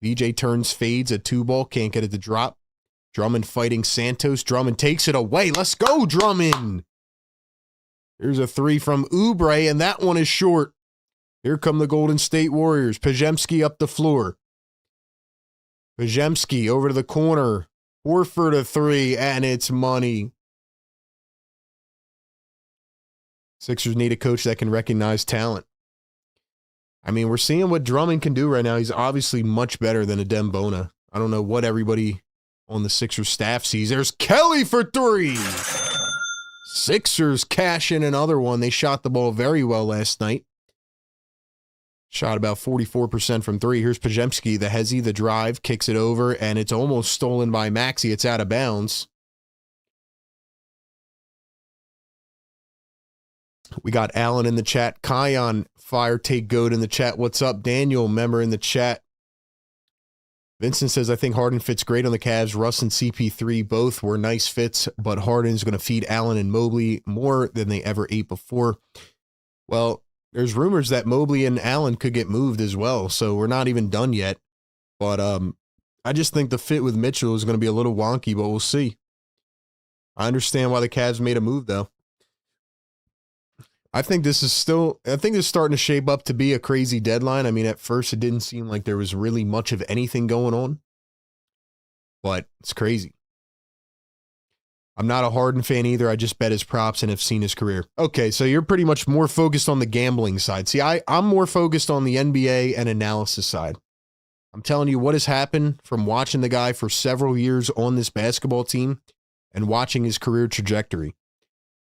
VJ turns, fades, a 2-ball, can't get it to drop. Drummond fighting Santos. Drummond takes it away. Let's go, Drummond. Here's a 3 from Oubre, and that one is short. Here come the Golden State Warriors. Pajemski up the floor. Pajemski over to the corner. Horford a 3, and it's money. Sixers need a coach that can recognize talent. I mean, we're seeing what Drummond can do right now. He's obviously much better than Adem Bona. I don't know what everybody on the Sixers staff sees. There's Kelly for three. Sixers cash in another one. They shot the ball very well last night. Shot about 44% from three. Here's Pajemski, the hezzy, the drive, kicks it over, and it's almost stolen by Maxey. It's out of bounds. We got Alan in the chat. Kion, fire, take goat in the chat. What's up, Daniel? Member in the chat. Vincent says, I think Harden fits great on the Cavs. Russ and CP3 both were nice fits, but Harden's going to feed Allen and Mobley more than they ever ate before. Well, there's rumors that Mobley and Allen could get moved as well, so we're not even done yet. But I just think the fit with Mitchell is going to be a little wonky, but we'll see. I understand why the Cavs made a move, though. I think this is starting to shape up to be a crazy deadline. I mean, at first it didn't seem like there was really much of anything going on, but it's crazy. I'm not a Harden fan either. I just bet his props and have seen his career. Okay, so you're pretty much more focused on the gambling side. See, I'm more focused on the NBA and analysis side. I'm telling you what has happened from watching the guy for several years on this basketball team and watching his career trajectory.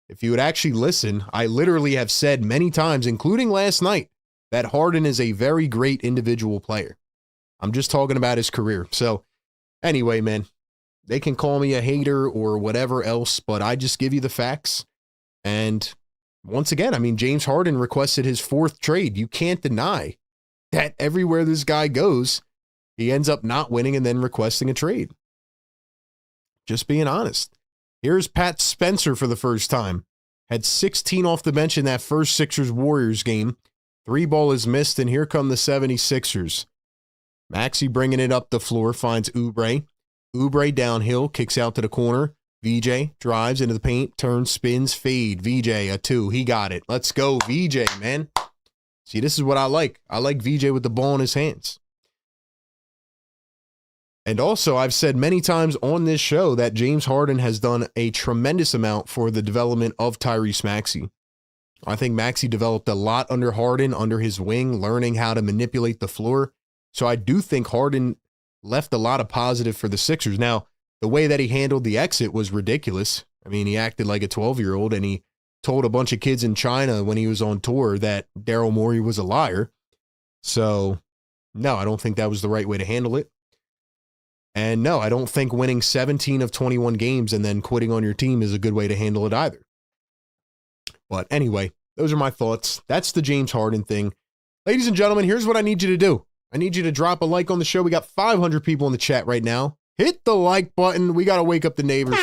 If you would actually listen, I literally have said many times, including last night, that Harden is a very great individual player. I'm just talking about his career. So anyway, man, they can call me a hater or whatever else, but I just give you the facts. And once again, I mean, James Harden requested his 4th trade. You can't deny that everywhere this guy goes, he ends up not winning and then requesting a trade. Just being honest. Here's Pat Spencer for the first time. Had 16 off the bench in that first Sixers-Warriors game. 3 ball is missed, and here come the 76ers. Maxey bringing it up the floor, finds Oubre. Oubre downhill, kicks out to the corner. VJ drives into the paint, turns, spins, fade. VJ, a 2. He got it. Let's go, VJ, man. See, this is what I like. I like VJ with the ball in his hands. And also, I've said many times on this show that James Harden has done a tremendous amount for the development of Tyrese Maxey. I think Maxey developed a lot under Harden, under his wing, learning how to manipulate the floor. So I do think Harden left a lot of positive for the Sixers. Now, the way that he handled the exit was ridiculous. I mean, he acted like a 12-year-old, and he told a bunch of kids in China when he was on tour that Daryl Morey was a liar. So, no, I don't think that was the right way to handle it. And no, I don't think winning 17 of 21 games and then quitting on your team is a good way to handle it either. But anyway, those are my thoughts. That's the James Harden thing. Ladies and gentlemen, here's what I need you to do. I need you to drop a like on the show. We got 500 people in the chat right now. Hit the like button. We got to wake up the neighbors.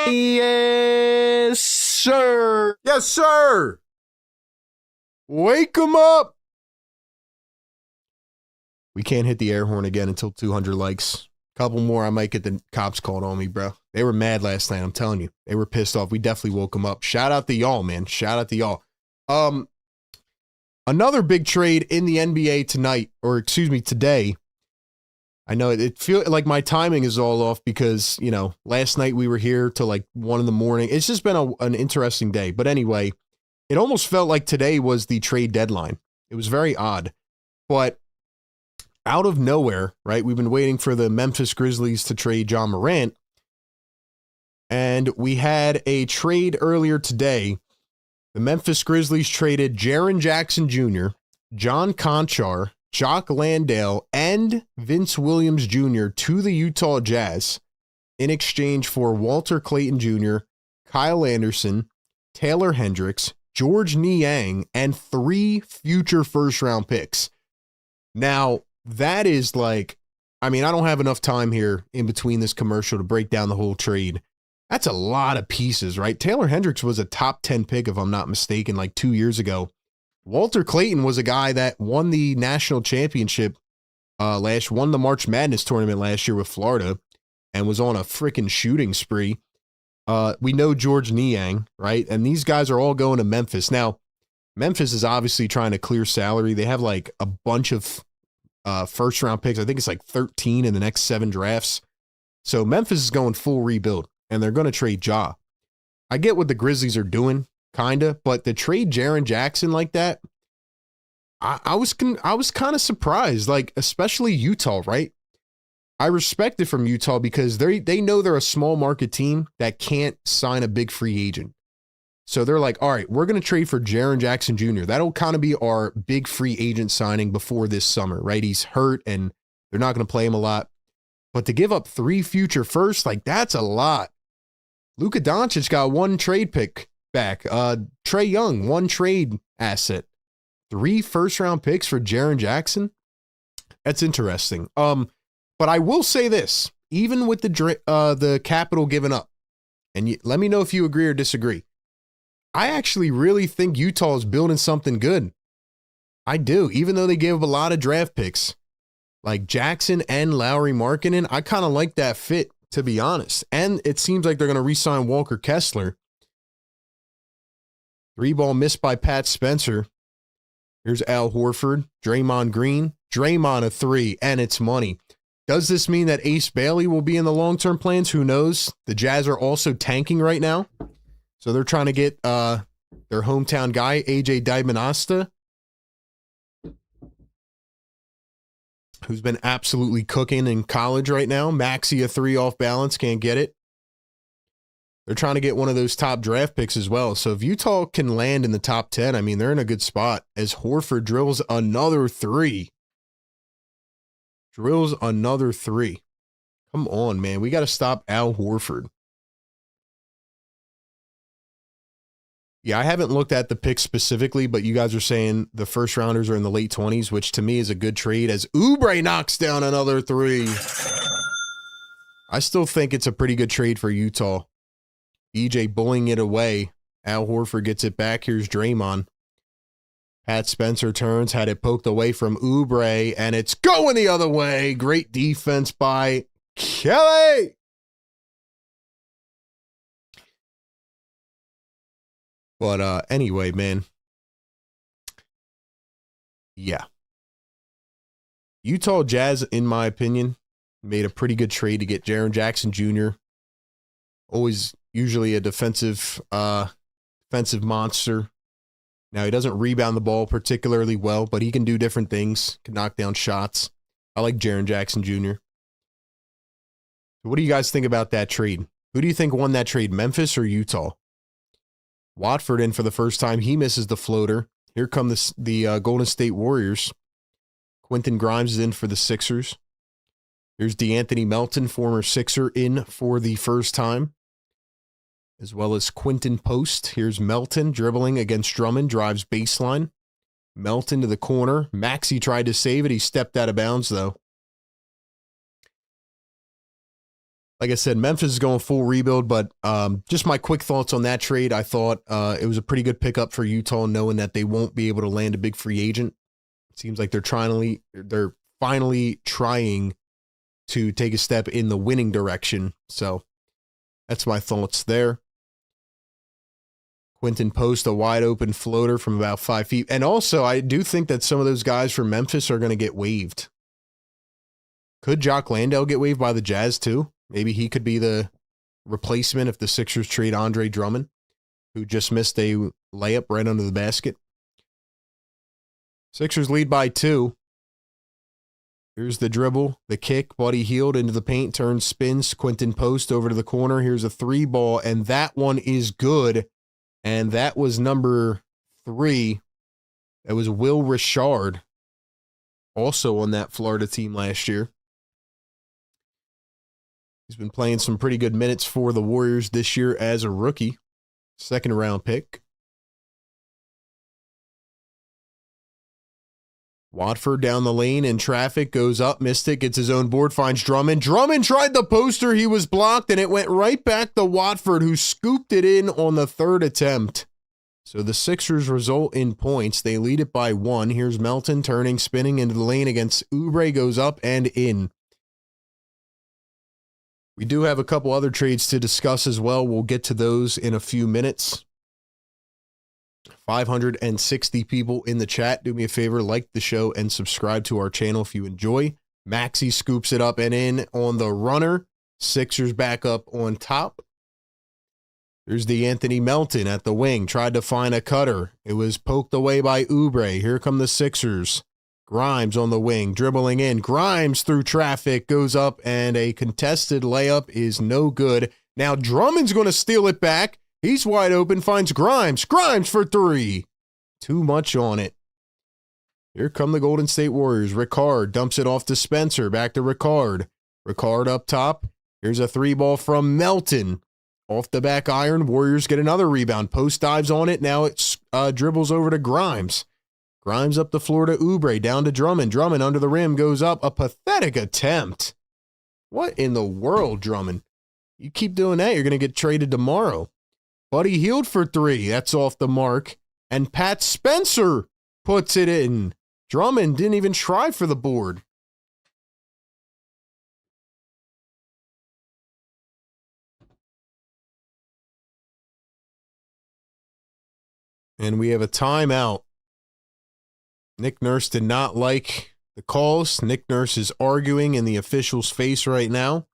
Yes, sir. Yes, sir. Wake them up. We can't hit the air horn again until 200 likes. Couple more, I might get the cops called on me, bro. They were mad last night, I'm telling you. They were pissed off. We definitely woke them up. Shout out to y'all, man. Shout out to y'all. Another big trade in the NBA tonight, or excuse me, today. I know it feels like my timing is all off because, you know, last night we were here till like 1 a.m. It's just been an interesting day. But anyway, it almost felt like today was the trade deadline. It was very odd. But out of nowhere, right? We've been waiting for the Memphis Grizzlies to trade John Morant. And we had a trade earlier today. The Memphis Grizzlies traded Jaren Jackson Jr., John Conchar, Jock Landale, and Vince Williams Jr. to the Utah Jazz in exchange for Walter Clayton Jr., Kyle Anderson, Taylor Hendricks, George Niang, and 3 future first-round picks. Now, that is like, I mean, I don't have enough time here in between this commercial to break down the whole trade. That's a lot of pieces, right? Taylor Hendricks was a top 10 pick, if I'm not mistaken, like 2 years ago. Walter Clayton was a guy that won the national championship won the March Madness tournament last year with Florida and was on a freaking shooting spree. We know George Niang, right? And these guys are all going to Memphis. Now, Memphis is obviously trying to clear salary. They have like a bunch of first round picks. I think it's like 13 in the next 7 drafts. So Memphis is going full rebuild. and they're going to trade Ja. I get what the Grizzlies are doing, kind of, but to trade Jaren Jackson like that, I was kind of surprised, like, especially Utah, right? I respect it from Utah because they know they're a small market team that can't sign a big free agent. So they're like, all right, we're going to trade for Jaren Jackson Jr. That'll kind of be our big free agent signing before this summer, right? He's hurt and they're not going to play him a lot. But to give up 3 future firsts, like, that's a lot. Luka Doncic got 1 trade pick back. Trae Young, 1 trade asset. 3 first-round picks for Jaren Jackson? That's interesting. But I will say this, even with the capital given up, and let me know if you agree or disagree, I actually really think Utah is building something good. I do, even though they gave up a lot of draft picks. Like Jackson and Lauri Markkanen, I kind of like that fit, to be honest. And it seems like they're going to re-sign Walker Kessler. 3-ball missed by Pat Spencer. Here's Al Horford, Draymond Green, Draymond a 3, and it's money. Does this mean that Ace Bailey will be in the long-term plans? Who knows? The Jazz are also tanking right now. So they're trying to get their hometown guy, AJ Diamondasta, who's been absolutely cooking in college right now. Maxey a 3 off balance, can't get it. They're trying to get one of those top draft picks as well. So if Utah can land in the top 10, I mean, they're in a good spot as Horford drills another 3. Drills another 3. Come on, man. We got to stop Al Horford. Yeah, I haven't looked at the picks specifically, but you guys are saying the first rounders are in the late 20s, which to me is a good trade as Oubre knocks down another 3. I still think it's a pretty good trade for Utah. EJ bullying it away. Al Horford gets it back. Here's Draymond. Pat Spencer turns, had it poked away from Oubre, and it's going the other way. Great defense by Kelly. But anyway, man. Yeah. Utah Jazz, in my opinion, made a pretty good trade to get Jaren Jackson Jr. Usually a defensive monster. Now, he doesn't rebound the ball particularly well, but he can do different things, can knock down shots. I like Jaren Jackson Jr. What do you guys think about that trade? Who do you think won that trade, Memphis or Utah? Watford in for the first time. He misses the floater. Here come the Golden State Warriors. Quentin Grimes is in for the Sixers. Here's DeAnthony Melton, former Sixer, in for the first time, as well as Quentin Post. Here's Melton dribbling against Drummond, drives baseline. Melton to the corner. Maxey tried to save it. He stepped out of bounds, though. Like I said, Memphis is going full rebuild, but just my quick thoughts on that trade. I thought it was a pretty good pickup for Utah, knowing that they won't be able to land a big free agent. It seems like they're finally trying to take a step in the winning direction. So that's my thoughts there. Quentin Post, a wide open floater from about 5 feet. And also, I do think that some of those guys from Memphis are going to get waived. Could Jock Landale get waived by the Jazz too? Maybe he could be the replacement if the Sixers trade Andre Drummond, who just missed a layup right under the basket. Sixers lead by 2. Here's the dribble, the kick. Buddy Hield into the paint, turns, spins. Quentin Post over to the corner. Here's a 3-ball, and that one is good. And that was number 3. That was Will Richard, also on that Florida team last year. He's been playing some pretty good minutes for the Warriors this year as a rookie. 2nd-round pick. Watford down the lane in traffic, goes up, missed it, gets his own board, finds Drummond. Drummond tried the poster, he was blocked, and it went right back to Watford, who scooped it in on the 3rd attempt. So the Sixers result in points. They lead it by 1. Here's Melton turning, spinning into the lane against Oubre, goes up and in. We do have a couple other trades to discuss as well. We'll get to those in a few minutes. 560 people in the chat. Do me a favor, like the show and subscribe to our channel if you enjoy. Maxey scoops it up and in on the runner. Sixers back up on top. There's the Anthony Melton at the wing. Tried to find a cutter. It was poked away by Oubre. Here come the Sixers. Grimes on the wing, dribbling in. Grimes through traffic, goes up, and a contested layup is no good. Now Drummond's going to steal it back. He's wide open, finds Grimes. Grimes for three. Too much on it. Here come the Golden State Warriors. Ricard dumps it off to Spencer. Back to Ricard. Ricard up top. Here's a three ball from Melton. Off the back iron. Warriors get another rebound. Post dives on it. Now it dribbles over to Grimes. Grimes up the floor to Oubre. Down to Drummond. Drummond under the rim goes up. A pathetic attempt. What in the world, Drummond? You keep doing that, you're going to get traded tomorrow. Buddy Hield for three. That's off the mark. And Pat Spencer puts it in. Drummond didn't even try for the board. And we have a timeout. Nick Nurse did not like the calls. Nick Nurse is arguing in the official's face right now.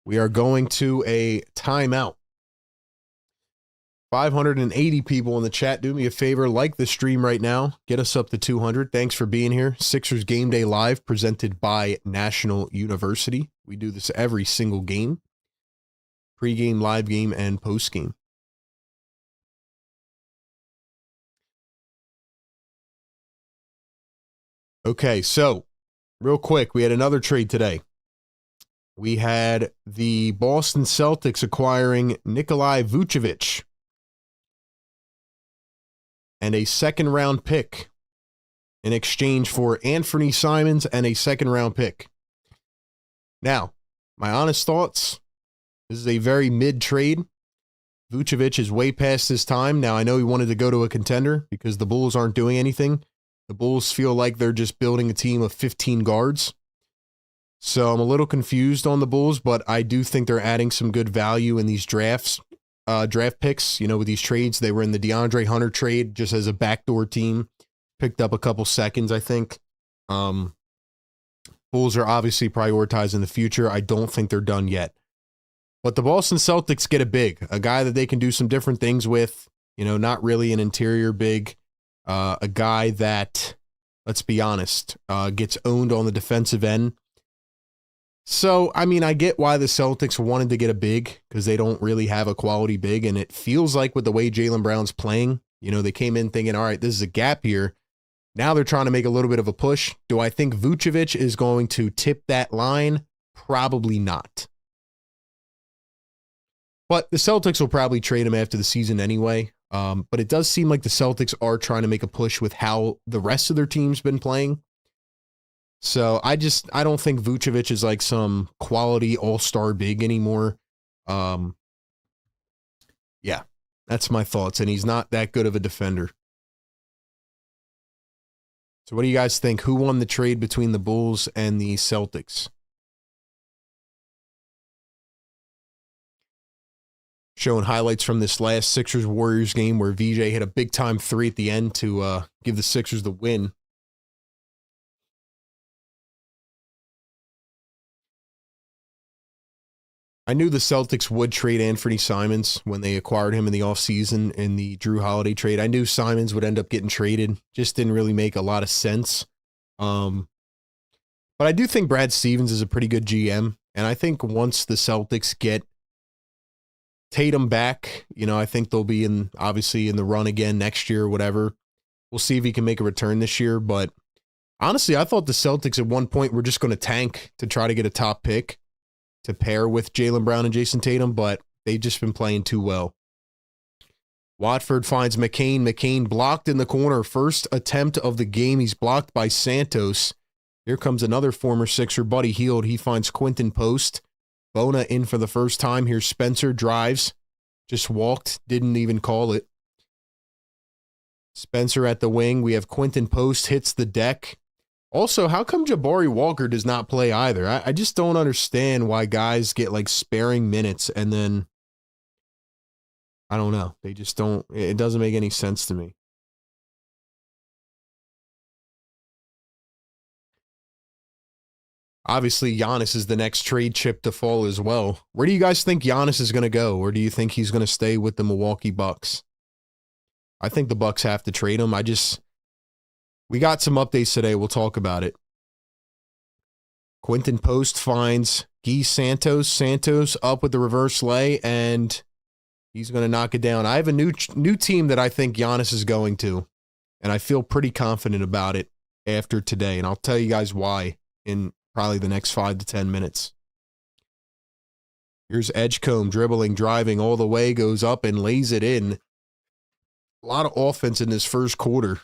We are going to a timeout. 580 people in the chat. Do me a favor, like the stream right now. Get us up to 200. Thanks for being here. Sixers Game Day Live presented by National University. We do this every single game. Pre-game, live game, and post-game. Okay, so real quick, we had another trade today. We had the Boston Celtics acquiring Nikolai Vucevic and a second-round pick in exchange for Anthony Simons and a second-round pick. Now, my honest thoughts, this is a very mid-trade. Vucevic is way past his time. Now, I know he wanted to go to a contender because the Bulls aren't doing anything. The Bulls feel like they're just building a team of 15 guards. So I'm a little confused on the Bulls, but I do think they're adding some good value in these draft picks. You know, with these trades, they were in the DeAndre Hunter trade just as a backdoor team. Picked up a couple seconds, I think. Bulls are obviously prioritizing the future. I don't think they're done yet. But the Boston Celtics get a guy that they can do some different things with. You know, not really an interior big. A guy that, let's be honest, gets owned on the defensive end. So, I mean, I get why the Celtics wanted to get a big because they don't really have a quality big. And it feels like with the way Jaylen Brown's playing, you know, they came in thinking, all right, this is a gap here. Now they're trying to make a little bit of a push. Do I think Vucevic is going to tip that line? Probably not. But the Celtics will probably trade him after the season anyway. But it does seem like the Celtics are trying to make a push with how the rest of their team's been playing. So I don't think Vucevic is like some quality all-star big anymore. Yeah, that's my thoughts. And he's not that good of a defender. So what do you guys think? Who won the trade between the Bulls and the Celtics? Showing highlights from this last Sixers-Warriors game where VJ hit a big-time three at the end to give the Sixers the win. I knew the Celtics would trade Anthony Simons when they acquired him in the offseason in the Drew Holiday trade. I knew Simons would end up getting traded. Just didn't really make a lot of sense. But I do think Brad Stevens is a pretty good GM. And I think once the Celtics get Tatum back, you know, I think they'll be obviously in the run again next year or whatever. We'll see if he can make a return this year. But honestly, I thought the Celtics at one point were just going to tank to try to get a top pick to pair with Jaylen Brown and Jason Tatum, but they've just been playing too well. Watford finds McCain. McCain blocked in the corner. First attempt of the game. He's blocked by Santos. Here comes another former Sixer, Buddy Hield. He finds Quinton Post. Bona in for the first time. Here's Spencer, drives. Just walked. Didn't even call it. Spencer at the wing. We have Quinton Post hits the deck. Also, how come Jabari Walker does not play either? I just don't understand why guys get like sparing minutes and then, I don't know. They just don't, it doesn't make any sense to me. Obviously, Giannis is the next trade chip to fall as well. Where do you guys think Giannis is going to go? Or do you think he's going to stay with the Milwaukee Bucks? I think the Bucks have to trade him. We got some updates today. We'll talk about it. Quentin Post finds Guy Santos. Santos up with the reverse lay, and he's going to knock it down. I have a new team that I think Giannis is going to, and I feel pretty confident about it after today, and I'll tell you guys why in probably the next 5 to 10 minutes. Here's Edgecombe dribbling, driving all the way, goes up and lays it in. A lot of offense in this first quarter.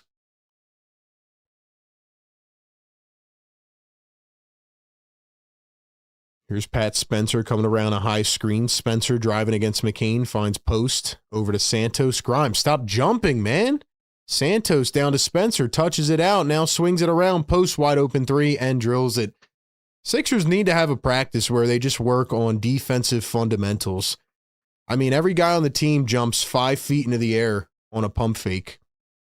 Here's Pat Spencer coming around a high screen. Spencer driving against McCain, finds Post over to Santos. Grimes, stop jumping, man. Santos down to Spencer, touches it out, now swings it around. Post wide open three and drills it. Sixers need to have a practice where they just work on defensive fundamentals. I mean, every guy on the team jumps 5 feet into the air on a pump fake.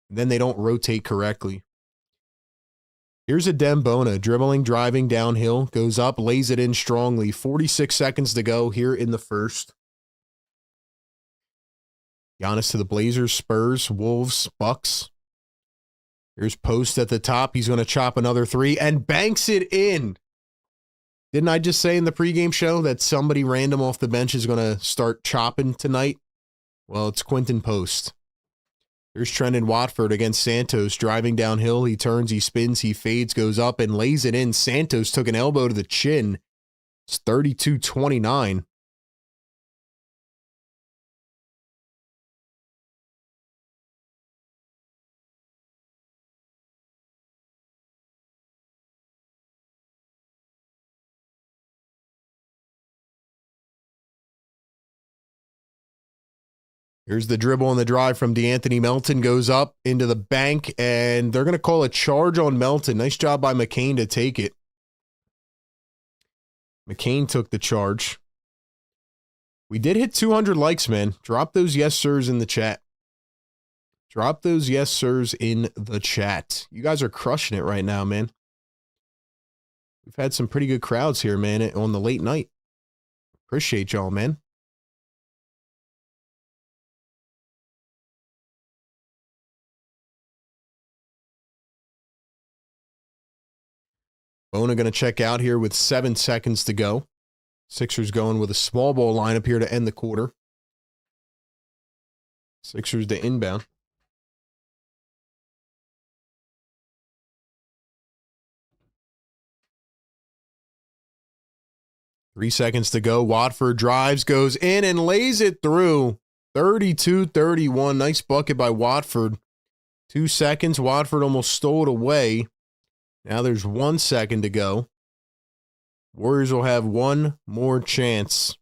Then they don't rotate correctly. Here's a Dembona dribbling, driving downhill, goes up, lays it in strongly. 46 seconds to go here in the first. Giannis to the Blazers, Spurs, Wolves, Bucks. Here's Post at the top. He's going to chop another three and banks it in. Didn't I just say in the pregame show that somebody random off the bench is going to start chopping tonight? Well, it's Quentin Post. Here's Trendon Watford against Santos, driving downhill. He turns, he spins, he fades, goes up and lays it in. Santos took an elbow to the chin. It's 32-29. Here's the dribble and the drive from DeAnthony Melton. Goes up into the bank, and they're going to call a charge on Melton. Nice job by McCain to take it. McCain took the charge. We did hit 200 likes, man. Drop those yes sirs in the chat. Drop those yes sirs in the chat. You guys are crushing it right now, man. We've had some pretty good crowds here, man, on the late night. Appreciate y'all, man. Bona going to check out here with 7 seconds to go. Sixers going with a small ball lineup here to end the quarter. Sixers to inbound. Three seconds to go. Watford drives, goes in and lays it through. 32-31. Nice bucket by Watford. 2 seconds. Watford almost stole it away. Now there's 1 second to go. Warriors will have one more chance.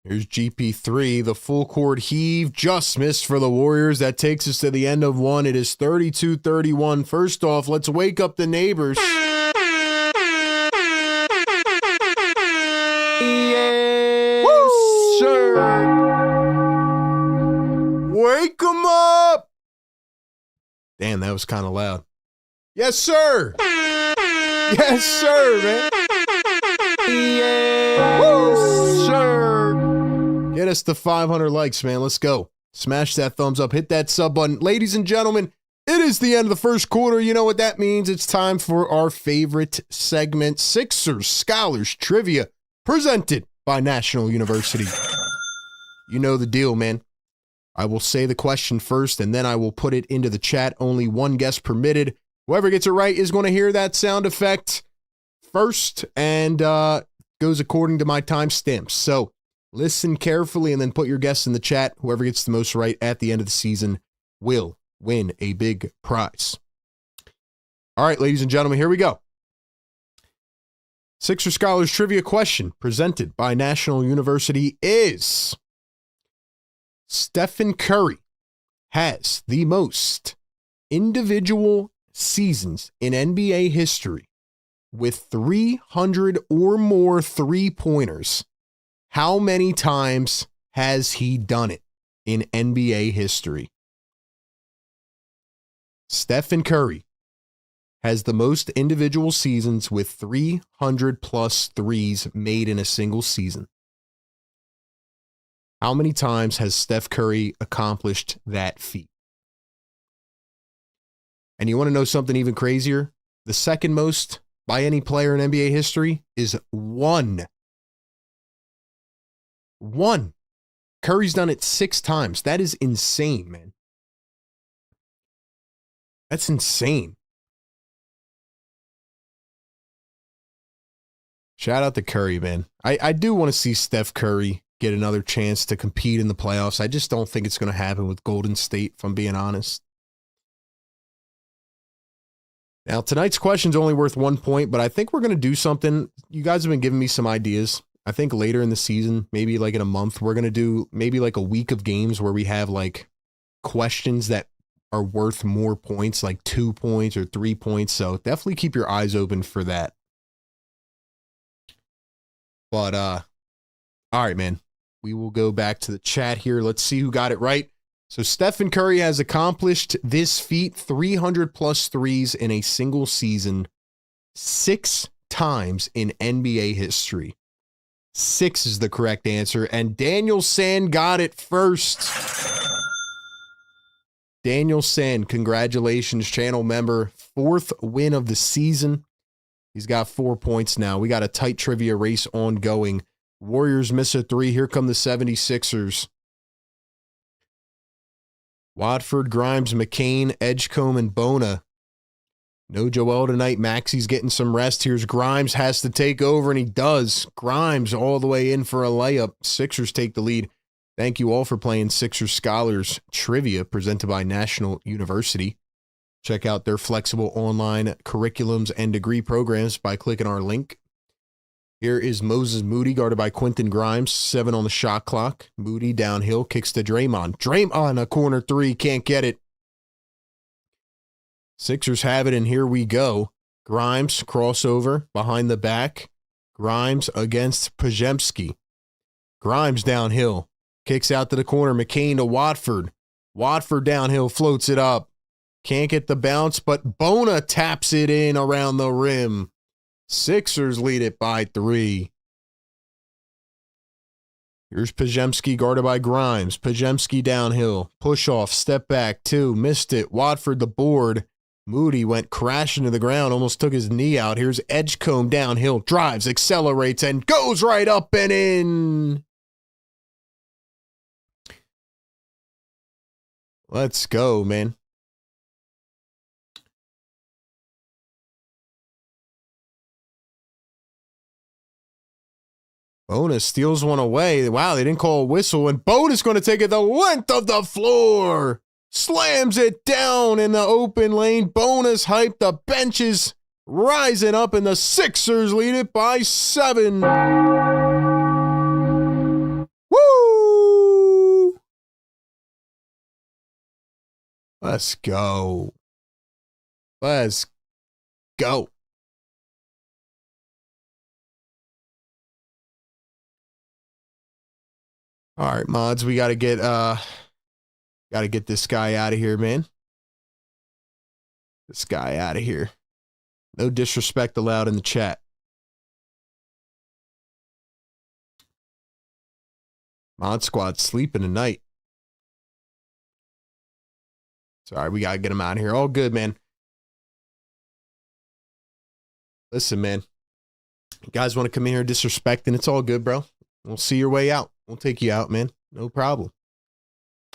Here's GP3, the full court heave, just missed for the Warriors. That takes us to the end of one. It is 32-31. First off, let's wake up the neighbors. Yes, woo! Sir. Wake them up! Damn, that was kind of loud. Yes, sir! Yes, sir, man! Yes, sir! Get us to 500 likes, man. Let's go. Smash that thumbs up. Hit that sub button. Ladies and gentlemen, it is the end of the first quarter. You know what that means. It's time for our favorite segment, Sixers Scholars Trivia, presented by National University. You know the deal, man. I will say the question first, and then I will put it into the chat. Only one guess permitted. Whoever gets it right is going to hear that sound effect first, and goes according to my timestamps. So listen carefully and then put your guess in the chat. Whoever gets the most right at the end of the season will win a big prize. All right, ladies and gentlemen, here we go. Sixer Scholars Trivia question presented by National University is... Stephen Curry has the most individual seasons in NBA history with 300 or more three-pointers. How many times has he done it in NBA history? Stephen Curry has the most individual seasons with 300 plus threes made in a single season. How many times has Steph Curry accomplished that feat? And you want to know something even crazier? The second most by any player in NBA history is one. One. Curry's done it 6 times. That is insane, man. That's insane. Shout out to Curry, man. I do want to see Steph Curry get another chance to compete in the playoffs. I just don't think it's going to happen with Golden State, if I'm being honest. Now, tonight's question's only worth 1 point, but I think we're going to do something. You guys have been giving me some ideas. I think later in the season, maybe like in a month, we're going to do maybe like a week of games where we have like questions that are worth more points, like 2 points or 3 points. So definitely keep your eyes open for that. But, all right, man. We will go back to the chat here. Let's see who got it right. So Stephen Curry has accomplished this feat, 300 plus threes in a single season, 6 times in NBA history. 6 is the correct answer. And Daniel Sand got it first. Daniel Sand, congratulations, channel member. 4th win of the season. He's got 4 points now. We got a tight trivia race ongoing. Warriors miss a 3. Here come the 76ers. Watford, Grimes, McCain, Edgecombe, and Bona. No Joel tonight. Maxi's getting some rest. Here's Grimes, has to take over, and he does. Grimes all the way in for a layup. Sixers take the lead. Thank you all for playing Sixers Scholars Trivia, presented by National University. Check out their flexible online curriculums and degree programs by clicking our link. Here is Moses Moody, guarded by Quentin Grimes. 7 on the shot clock. Moody downhill, kicks to Draymond. Draymond, a corner 3, can't get it. Sixers have it, and here we go. Grimes, crossover, behind the back. Grimes against Pajemski. Grimes downhill, kicks out to the corner. McCain to Watford. Watford downhill, floats it up. Can't get the bounce, but Bona taps it in around the rim. Sixers lead it by 3. Here's Pajemski, guarded by Grimes. Pajemski downhill. Push off, step back, 2. Missed it. Watford the board. Moody went crashing to the ground, almost took his knee out. Here's Edgecombe downhill. Drives, accelerates, and goes right up and in. Let's go, man. Bona steals one away. Wow, they didn't call a whistle, and Bona's going to take it the length of the floor. Slams it down in the open lane. Bona's hyped. The benches rising up, and the Sixers lead it by 7. Woo! Let's go. Let's go. All right, mods, we got to get this guy out of here, man. This guy out of here. No disrespect allowed in the chat. Mod squad sleeping tonight. Sorry, we got to get him out of here. All good, man. Listen, man. You guys want to come in here disrespecting? It's all good, bro. We'll see your way out. We'll take you out, man. No problem.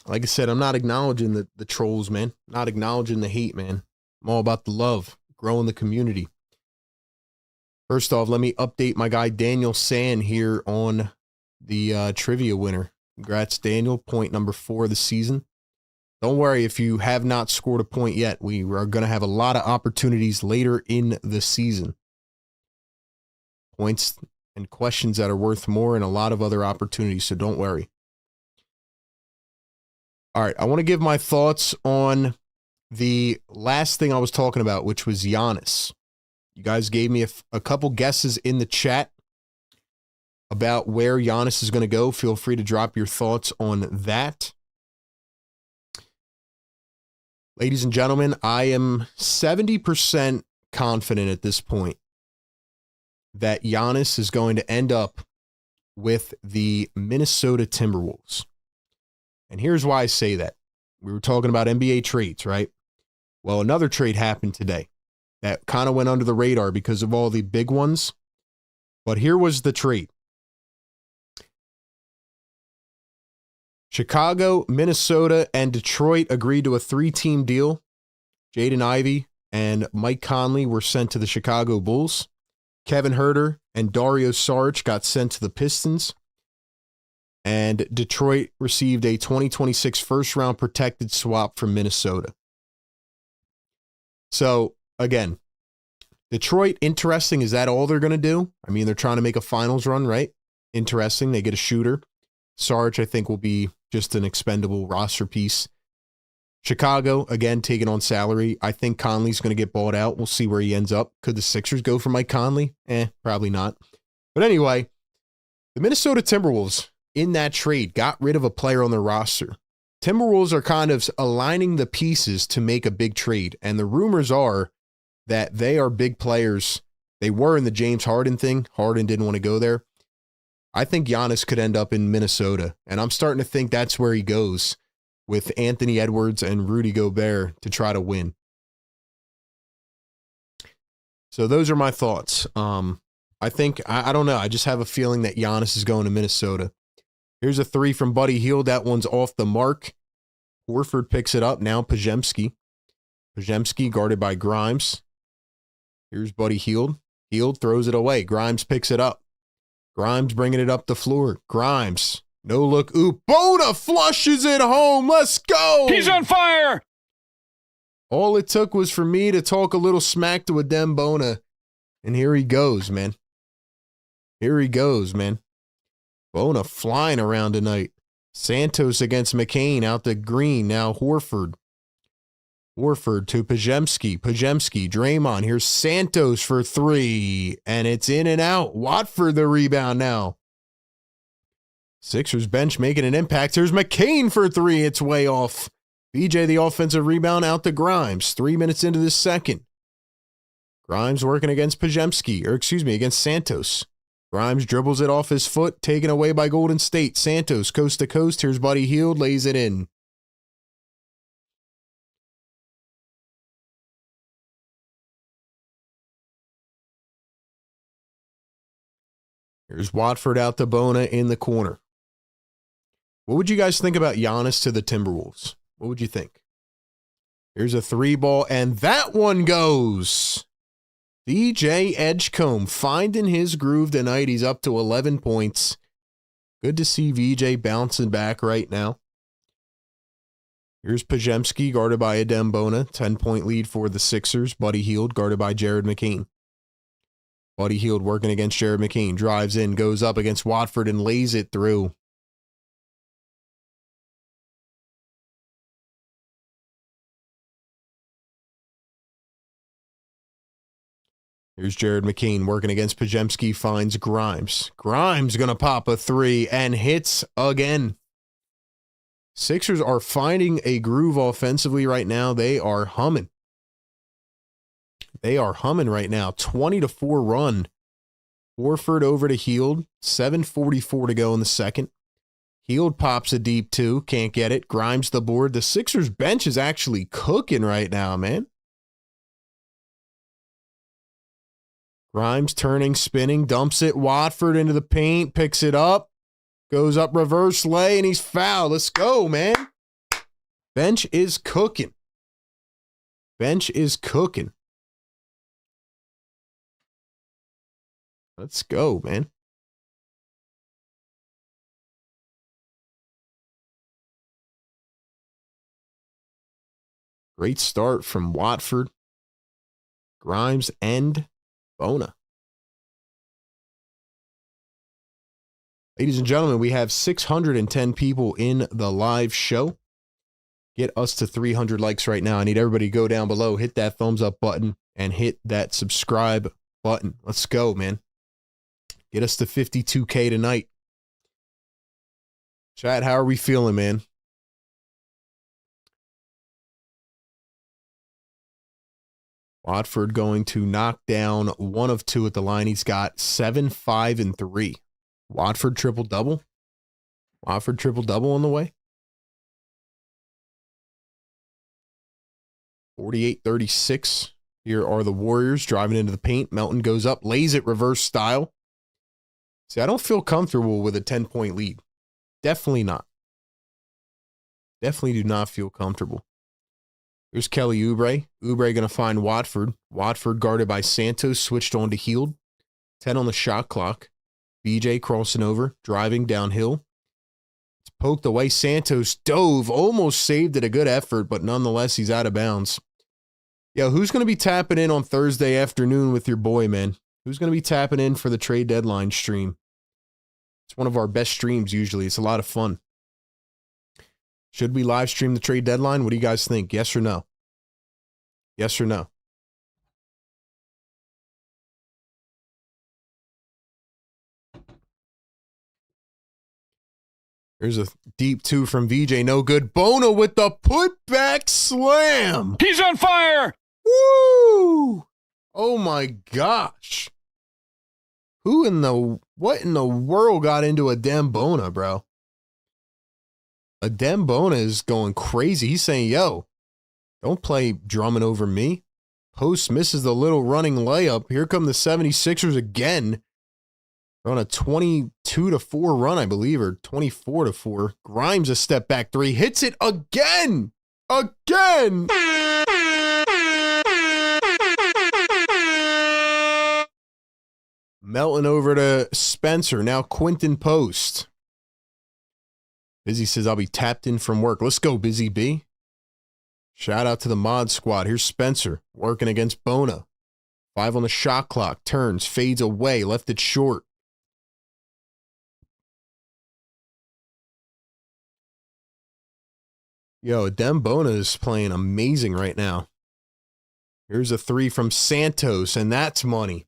Like I said, I'm not acknowledging the trolls, man. Not acknowledging the hate, man. I'm all about the love, growing the community. First off, let me update my guy Daniel Sand here on the trivia winner. Congrats, Daniel. Point number 4 of the season. Don't worry if you have not scored a point yet. We are going to have a lot of opportunities later in the season. Points and questions that are worth more and a lot of other opportunities, so don't worry. All right, I want to give my thoughts on the last thing I was talking about, which was Giannis. You guys gave me a couple guesses in the chat about where Giannis is going to go. Feel free to drop your thoughts on that. Ladies and gentlemen, I am 70% confident at this point that Giannis is going to end up with the Minnesota Timberwolves. And here's why I say that. We were talking about NBA trades, right? Well, another trade happened today that kind of went under the radar because of all the big ones. But here was the trade. Chicago, Minnesota, and Detroit agreed to a 3-team deal. Jaden Ivey and Mike Conley were sent to the Chicago Bulls. Kevin Huerter and Dario Saric got sent to the Pistons. And Detroit received a 2026 first-round protected swap from Minnesota. So, again, Detroit, interesting. Is that all they're going to do? I mean, they're trying to make a finals run, right? Interesting. They get a shooter. Saric, I think, will be just an expendable roster piece. Chicago, again, taking on salary. I think Conley's going to get bought out. We'll see where he ends up. Could the Sixers go for Mike Conley? Probably not. But anyway, the Minnesota Timberwolves in that trade got rid of a player on their roster. Timberwolves are kind of aligning the pieces to make a big trade. And the rumors are that they are big players. They were in the James Harden thing. Harden didn't want to go there. I think Giannis could end up in Minnesota. And I'm starting to think that's where he goes with Anthony Edwards and Rudy Gobert to try to win. So those are my thoughts. I think, I don't know. I just have a feeling that Giannis is going to Minnesota. Here's a 3 from Buddy Hield. That one's off the mark. Horford picks it up. Now Pajemski. Pajemski guarded by Grimes. Here's Buddy Hield. Hield throws it away. Grimes picks it up. Grimes bringing it up the floor. Grimes. No look. Ooh, Bona flushes it home. Let's go. He's on fire. All it took was for me to talk a little smack to Adem Bona. And here he goes, man. Here he goes, man. Bona flying around tonight. Santos against McCain out to Green. Now Horford. Horford to Pajemski. Pajemski, Draymond. Here's Santos for 3. And it's in and out. Watford the rebound now. Sixers bench making an impact. Here's McCain for 3. It's way off. BJ the offensive rebound out to Grimes. 3 minutes into the second. Grimes working against Pajemski. Against Santos. Grimes dribbles it off his foot. Taken away by Golden State. Santos coast to coast. Here's Buddy Hield. Lays it in. Here's Watford out to Bona in the corner. What would you guys think about Giannis to the Timberwolves? What would you think? Here's a 3-ball, and that one goes. DJ Edgecombe finding his groove tonight. He's up to 11 points. Good to see VJ bouncing back right now. Here's Pajemski guarded by Adem Bona. 10-point lead for the Sixers. Buddy Hield guarded by Jared McCain. Buddy Hield working against Jared McCain. Drives in, goes up against Watford, and lays it through. Here's Jared McCain working against Pajemski, finds Grimes. Grimes going to pop a 3 and hits again. Sixers are finding a groove offensively right now. They are humming. They are humming right now. 20-4 run. Horford over to Hield. 7:44 to go in the second. Hield pops a deep 2. Can't get it. Grimes the board. The Sixers bench is actually cooking right now, man. Grimes turning, spinning, dumps it. Watford into the paint, picks it up. Goes up reverse lay, and he's fouled. Let's go, man. Bench is cooking. Bench is cooking. Let's go, man. Great start from Watford, Grimes, and Bona. Ladies and gentlemen, we have 610 people in the live show. Get us to 300 likes right now. I need everybody to go down below, hit that thumbs up button, and hit that subscribe button. Let's go, man. Get us to 52K tonight. Chat, how are we feeling, man? Watford going to knock down 1 of 2 at the line. He's got 7, 5, and 3. Watford triple-double. Watford triple-double on the way. 48-36. Here are the Warriors driving into the paint. Melton goes up, lays it reverse style. See, I don't feel comfortable with a 10-point lead. Definitely not. Definitely do not feel comfortable. Here's Kelly Oubre. Oubre going to find Watford. Watford guarded by Santos, switched on to Heald. 10 on the shot clock. BJ crossing over, driving downhill. It's poked away. Santos dove, almost saved it. A good effort, but nonetheless, he's out of bounds. Yo, who's going to be tapping in on Thursday afternoon with your boy, man? Who's going to be tapping in for the trade deadline stream? It's one of our best streams usually. It's a lot of fun. Should we live stream the trade deadline? What do you guys think? Yes or no? Yes or no? There's a deep 2 from VJ. No good. Bona with the putback slam. He's on fire. Woo! Oh my gosh. What in the world got into a Bona, bro? A Bona is going crazy. He's saying, yo, don't play drumming over me. Post misses the little running layup. Here come the 76ers again. They're on a 22-4 run, I believe, or 24-4. Grimes a step back 3. Hits it again. Again. Melton over to Spencer. Now Quentin Post. Busy says, I'll be tapped in from work. Let's go, Busy B. Shout out to the mod squad. Here's Spencer working against Bona. 5 on the shot clock. Turns, fades away, left it short. Yo, Bona is playing amazing right now. Here's a 3 from Santos, and that's money.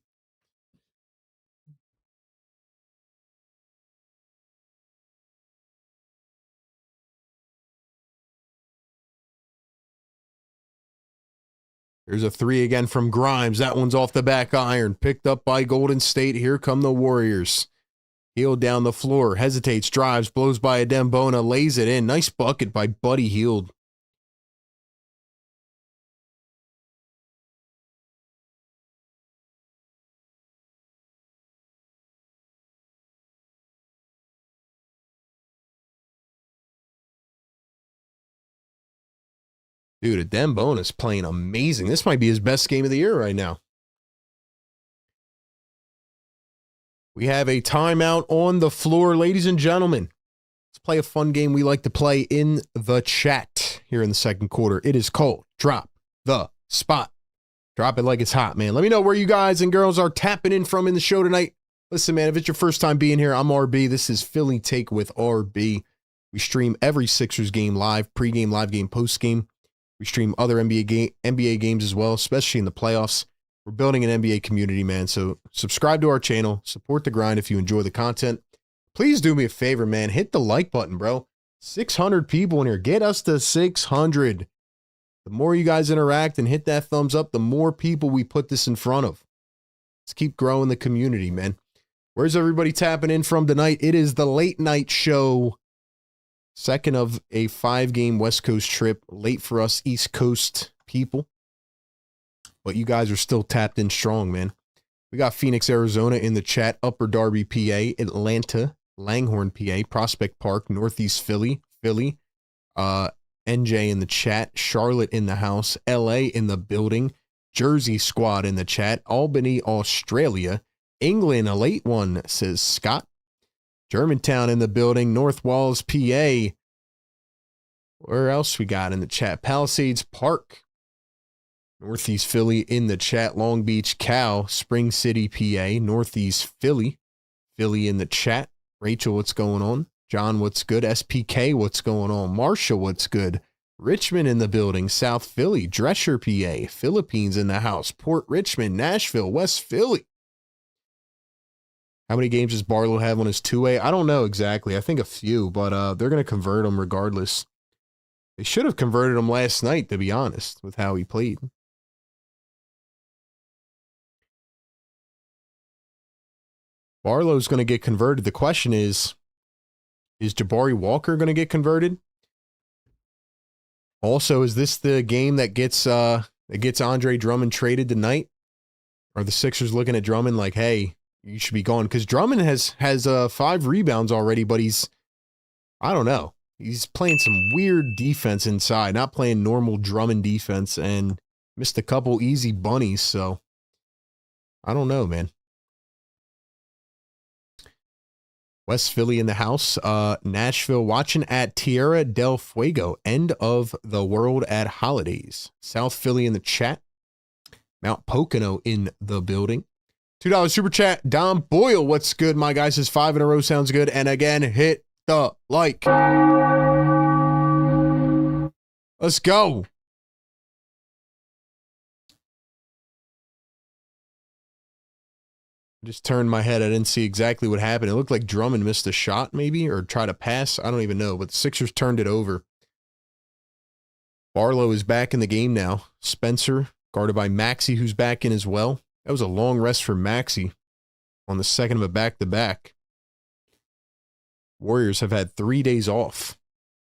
Here's a 3 again from Grimes. That one's off the back iron. Picked up by Golden State. Here come the Warriors. Heald down the floor. Hesitates, drives, blows by a Bona, lays it in. Nice bucket by Buddy Heald. Dude, a Bona is playing amazing. This might be his best game of the year right now. We have a timeout on the floor, ladies and gentlemen. Let's play a fun game we like to play in the chat here in the second quarter. It is called Drop the Spot. Drop it like it's hot, man. Let me know where you guys and girls are tapping in from in the show tonight. Listen, man, if it's your first time being here, I'm RB. This is Philly Take with RB. We stream every Sixers game live, pregame, live game, postgame. We stream other NBA games as well, especially in the playoffs. We're building an NBA community, man. So subscribe to our channel. Support the grind if you enjoy the content. Please do me a favor, man. Hit the like button, bro. 600 people in here. Get us to 600. The more you guys interact and hit that thumbs up, the more people we put this in front of. Let's keep growing the community, man. Where's everybody tapping in from tonight? It is the late night show. Second of a 5-game West Coast trip. Late for us East Coast people. But you guys are still tapped in strong, man. We got Phoenix, Arizona in the chat. Upper Darby, PA. Atlanta, Langhorne, PA. Prospect Park, Northeast Philly. NJ in the chat. Charlotte in the house. LA in the building. Jersey squad in the chat. Albany, Australia. England, a late one, says Scott. Germantown in the building. North Walls, PA. Where else we got in the chat? Palisades Park. Northeast Philly in the chat. Long Beach, Cal. Spring City, PA. Northeast Philly. Philly in the chat. Rachel, what's going on? John, what's good? SPK, what's going on? Marsha, what's good? Richmond in the building. South Philly. Drescher, PA. Philippines in the house. Port Richmond. Nashville. West Philly. How many games does Barlow have on his 2A? I don't know exactly. I think a few, but they're going to convert him regardless. They should have converted him last night, to be honest, with how he played. Barlow's going to get converted. The question is Jabari Walker going to get converted? Also, is this the game that gets Andre Drummond traded tonight? Are the Sixers looking at Drummond like, hey, you should be gone? Because Drummond has 5 rebounds already, but I don't know. He's playing some weird defense inside, not playing normal Drummond defense, and missed a couple easy bunnies, so I don't know, man. West Philly in the house. Nashville watching at Tierra del Fuego. End of the world at holidays. South Philly in the chat. Mount Pocono in the building. $2 super chat. Don Boyle, what's good, my guy? Says 5 in a row sounds good. And again, hit the like. Let's go. Just turned my head. I didn't see exactly what happened. It looked like Drummond missed a shot maybe, or tried to pass. I don't even know, but the Sixers turned it over. Barlow is back in the game now. Spencer, guarded by Maxey, who's back in as well. That was a long rest for Maxey on the second of a back-to-back. Warriors have had 3 days off.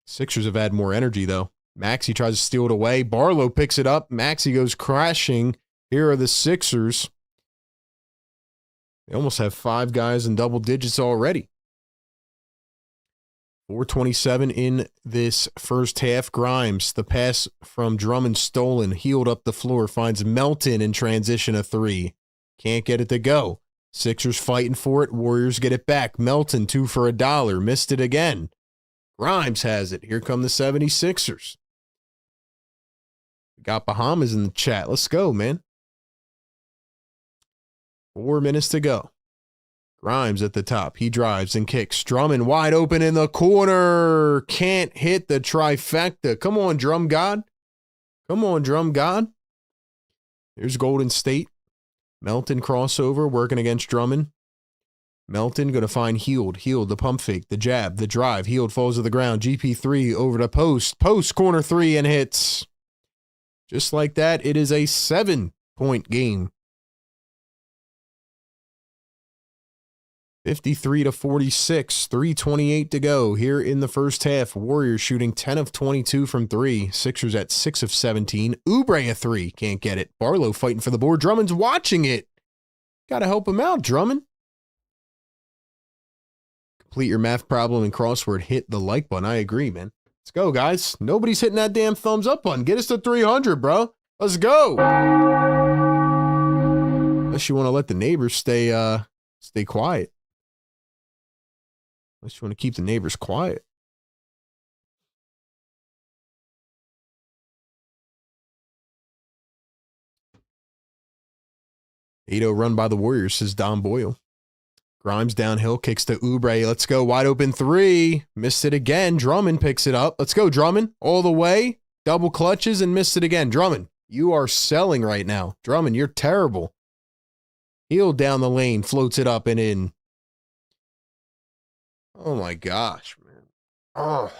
Sixers have had more energy, though. Maxey tries to steal it away. Barlow picks it up. Maxey goes crashing. Here are the Sixers. They almost have 5 guys in double digits already. 4:27 in this first half. Grimes, the pass from Drummond stolen, healed up the floor, finds Melton in transition, a 3. Can't get it to go. Sixers fighting for it. Warriors get it back. Melton, 2 for $1. Missed it again. Grimes has it. Here come the 76ers. We got Bahamas in the chat. Let's go, man. 4 minutes to go. Grimes at the top. He drives and kicks. Drummond wide open in the corner. Can't hit the trifecta. Come on, Drum God. Come on, Drum God. Here's Golden State. Melton crossover, working against Drummond. Melton going to find Heald. Heald, the pump fake, the jab, the drive. Heald falls to the ground. GP3 over to post. Post, corner 3, and hits. Just like that, it is a 7-point game. 53-46, 3:28 to go here in the first half. Warriors shooting 10 of 22 from 3. Sixers at 6 of 17. Oubre a 3, can't get it. Barlow fighting for the board. Drummond's watching it. Got to help him out, Drummond. Complete your math problem and crossword. Hit the like button. I agree, man. Let's go, guys. Nobody's hitting that damn thumbs up button. Get us to 300, bro. Let's go. Unless you want to let the neighbors stay quiet. Unless you want to keep the neighbors quiet. Ado run by the Warriors, says Don Boyle. Grimes downhill, kicks to Oubre. Let's go. Wide open 3. Missed it again. Drummond picks it up. Let's go, Drummond. All the way. Double clutches and missed it again. Drummond, you are selling right now. Drummond, you're terrible. Heald down the lane, floats it up and in. Oh my gosh, man. Oh.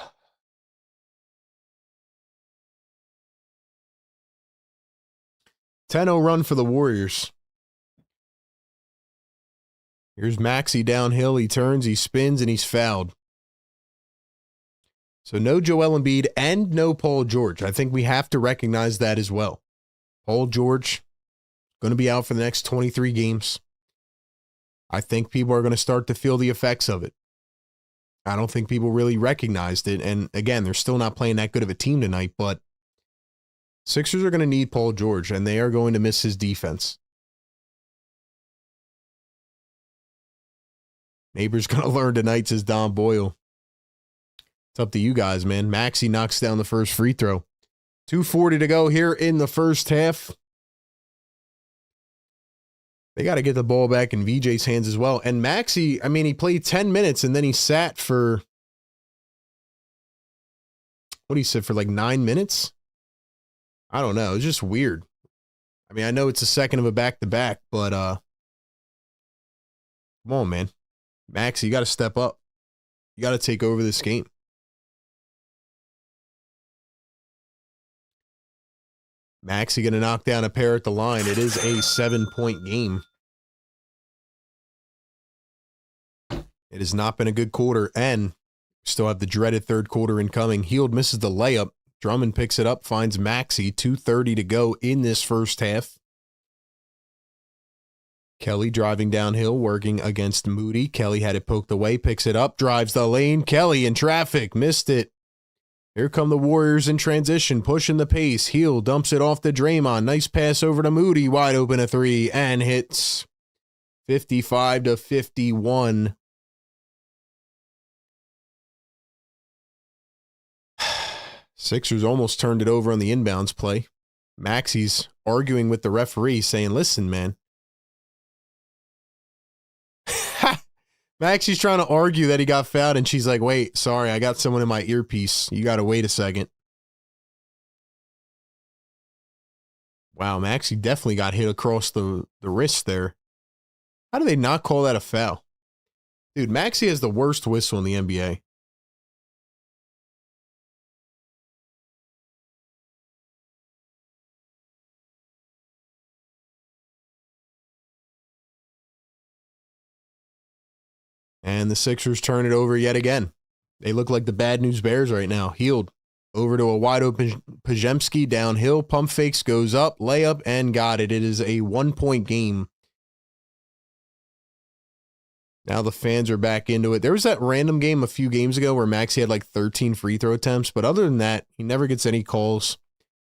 .10 run for the Warriors. Here's Maxey downhill. He turns, he spins, and he's fouled. So no Joel Embiid and no Paul George. I think we have to recognize that as well. Paul George going to be out for the next 23 games. I think people are going to start to feel the effects of it. I don't think people really recognized it. And again, they're still not playing that good of a team tonight, but Sixers are going to need Paul George, and they are going to miss his defense. Neighbors going to learn tonight, says Don Boyle. It's up to you guys, man. Maxey knocks down the first free throw. 2:40 to go here in the first half. They got to get the ball back in VJ's hands as well. And Maxey, I mean, he played 10 minutes and then he sat for, what he said, for like 9 minutes? I don't know. It's just weird. I mean, I know it's a second of a back-to-back, but come on, man. Maxey, you got to step up. You got to take over this game. Maxey going to knock down a pair at the line. It is a 7-point game. It has not been a good quarter, and still have the dreaded third quarter incoming. Hield misses the layup. Drummond picks it up, finds Maxey. 2:30 to go in this first half. Kelly driving downhill, working against Moody. Kelly had it poked away, picks it up, drives the lane. Kelly in traffic, missed it. Here come the Warriors in transition, pushing the pace. Hield dumps it off to Draymond. Nice pass over to Moody, wide open a three, and hits. 55-51. Sixers almost turned it over on the inbounds play. Maxey's arguing with the referee, saying, listen, man. Maxey's trying to argue that he got fouled, and she's like, wait, sorry, I got someone in my earpiece. You got to wait a second. Wow, Maxey definitely got hit across the wrist there. How do they not call that a foul? Dude, Maxey has the worst whistle in the NBA. And the Sixers turn it over yet again. They look like the bad news Bears right now. Hield over to a wide open Pajemski downhill. Pump fakes, goes up, layup, and got it. It is a 1-point game. Now the fans are back into it. There was that random game a few games ago where Maxey had like 13 free throw attempts. But other than that, he never gets any calls.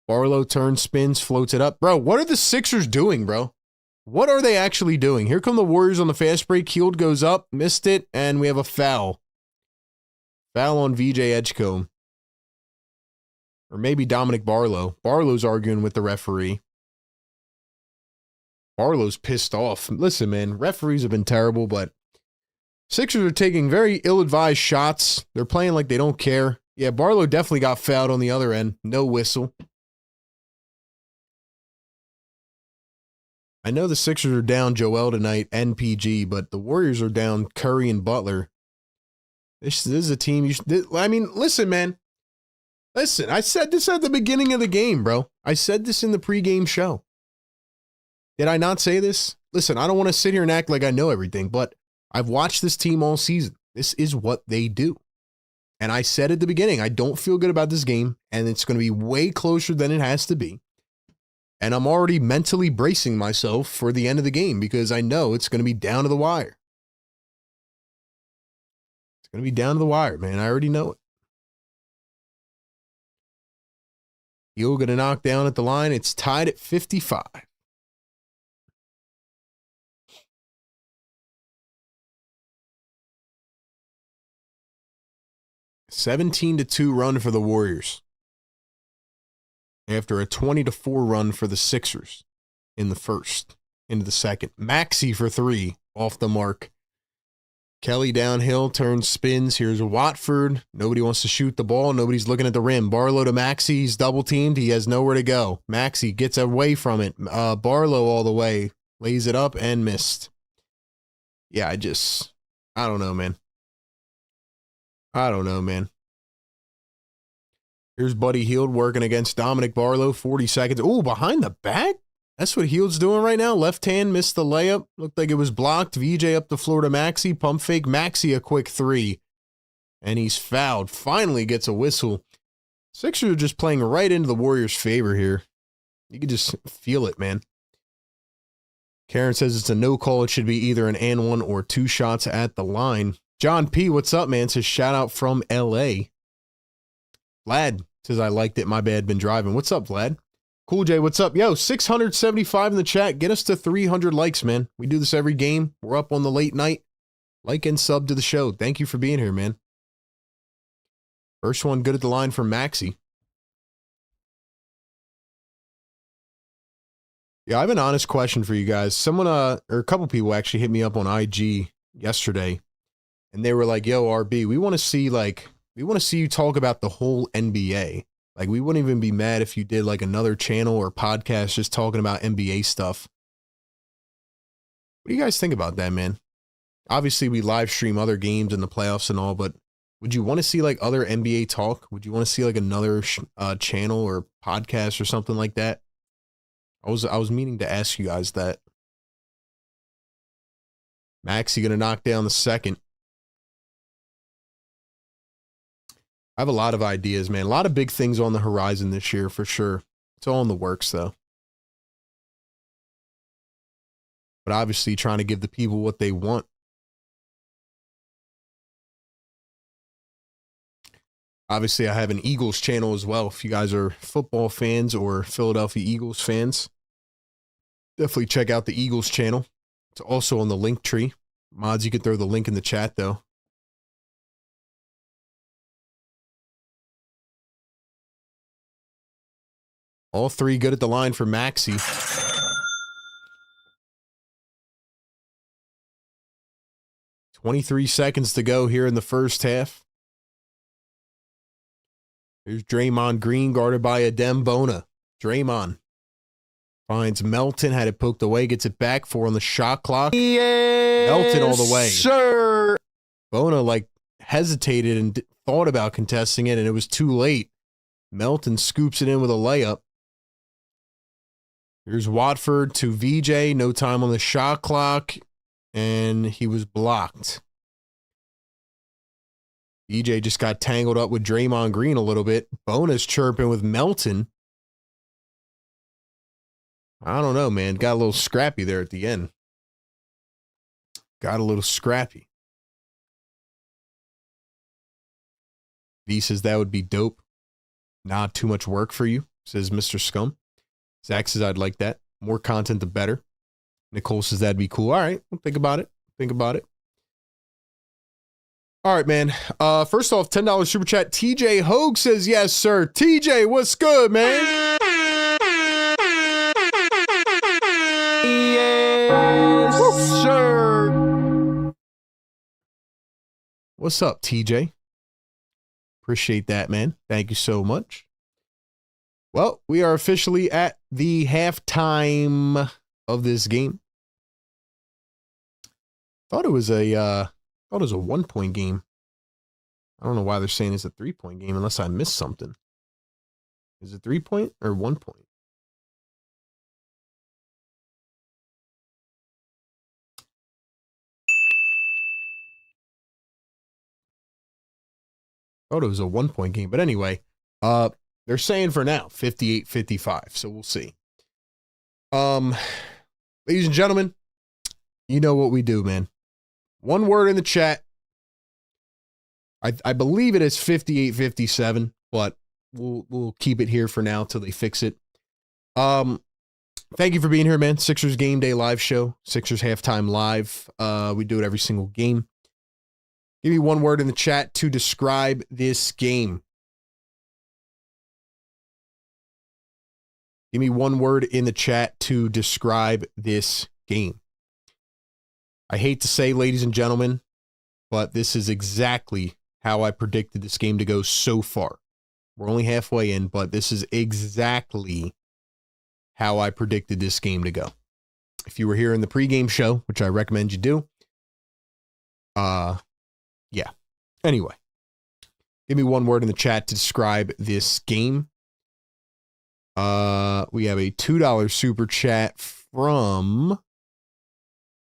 Barlow turns, spins, floats it up. Bro, what are the Sixers doing, bro? What are they actually doing? Here come the Warriors on the fast break. Hield goes up, missed it, and we have a foul. Foul on VJ Edgecombe. Or maybe Dominic Barlow. Barlow's arguing with the referee. Barlow's pissed off. Listen, man, referees have been terrible, but Sixers are taking very ill-advised shots. They're playing like they don't care. Yeah, Barlow definitely got fouled on the other end. No whistle. I know the Sixers are down Joel tonight and PG, but the Warriors are down Curry and Butler. This is a team you should... I mean, listen, man. Listen, I said this at the beginning of the game, bro. I said this in the pregame show. Did I not say this? Listen, I don't want to sit here and act like I know everything, but I've watched this team all season. This is what they do. And I said at the beginning, I don't feel good about this game, and it's going to be way closer than it has to be. And I'm already mentally bracing myself for the end of the game because I know it's going to be down to the wire. It's going to be down to the wire, man. I already know it. Hield going to knock down at the line. It's tied at 55. (17-2) run for the Warriors after a 20-4 run for the Sixers in the first, into the second. Maxey for three, off the mark. Kelly downhill, turns, spins. Here's Watford. Nobody wants to shoot the ball. Nobody's looking at the rim. Barlow to Maxey. He's double-teamed. He has nowhere to go. Maxey gets away from it. Barlow all the way. Lays it up and missed. Yeah, I don't know, man. I don't know, man. Here's Buddy Hield working against Dominic Barlow. 40 seconds. Oh, behind the back? That's what Hield's doing right now. Left hand, missed the layup. Looked like it was blocked. VJ up the floor to Maxey. Pump fake. Maxey a quick three. And he's fouled. Finally gets a whistle. Sixers are just playing right into the Warriors' favor here. You can just feel it, man. Karen says it's a no call. It should be either an and one or two shots at the line. John P., what's up, man? Says shout out from LA. Vlad says I liked it. My bad, been driving. What's up, Vlad? Cool J, what's up? Yo, 675 in the chat. Get us to 300 likes, man. We do this every game. We're up on the late night. Like and sub to the show. Thank you for being here, man. First one good at the line from Maxey. Yeah, I have an honest question for you guys. Someone, or a couple people actually hit me up on IG yesterday. And they were like, yo, RB, we want to see you talk about the whole NBA. Like, we wouldn't even be mad if you did like another channel or podcast just talking about NBA stuff. What do you guys think about that, man? Obviously, we live stream other games in the playoffs and all, but would you want to see like other NBA talk? Would you want to see like another channel or podcast or something like that? I was meaning to ask you guys that. Maxey gonna knock down the second. I have a lot of ideas, man. A lot of big things on the horizon this year for sure. It's all in the works, though. But obviously trying to give the people what they want. Obviously, I have an Eagles channel as well. If you guys are football fans or Philadelphia Eagles fans, definitely check out the Eagles channel. It's also on the link tree. Mods, you can throw the link in the chat, though. All three good at the line for Maxey. 23 seconds to go here in the first half. Here's Draymond Green guarded by Adem Bona. Draymond finds Melton, had it poked away, gets it back, 4 on the shot clock. Yes, Melton all the way. Sir. Bona like hesitated and thought about contesting it, and it was too late. Melton scoops it in with a layup. Here's Watford to VJ, no time on the shot clock, and he was blocked. VJ just got tangled up with Draymond Green a little bit. Bona's chirping with Melton. I don't know, man. Got a little scrappy there at the end. Got a little scrappy. V says that would be dope. Not too much work for you, says Mr. Scum. Zach says I'd like that. More content, the better. Nicole says that'd be cool. All right, well, think about it. Think about it. All right, man. First off, $10 super chat. TJ Hogue says yes, sir. TJ, what's good, man? Yes, sir. What's up, TJ? Appreciate that, man. Thank you so much. Well, we are officially at the halftime of this game. Thought it was a 1-point game. I don't know why they're saying it's a 3-point game unless I missed something. Is it 3-point or 1 point? Thought it was a 1-point game, but anyway, they're saying for now 58-55, so we'll see. Ladies and gentlemen, you know what we do, man. One word in the chat. I believe it is 58-57, but we'll keep it here for now till they fix it. Thank you for being here, man. Sixers Game Day live show. Sixers Halftime Live. We do it every single game. Give me one word in the chat to describe this game. Give me one word in the chat to describe this game. I hate to say, ladies and gentlemen, but this is exactly how I predicted this game to go so far. We're only halfway in, but this is exactly how I predicted this game to go. If you were here in the pregame show, which I recommend you do, yeah. Anyway, give me one word in the chat to describe this game. We have a $2 super chat from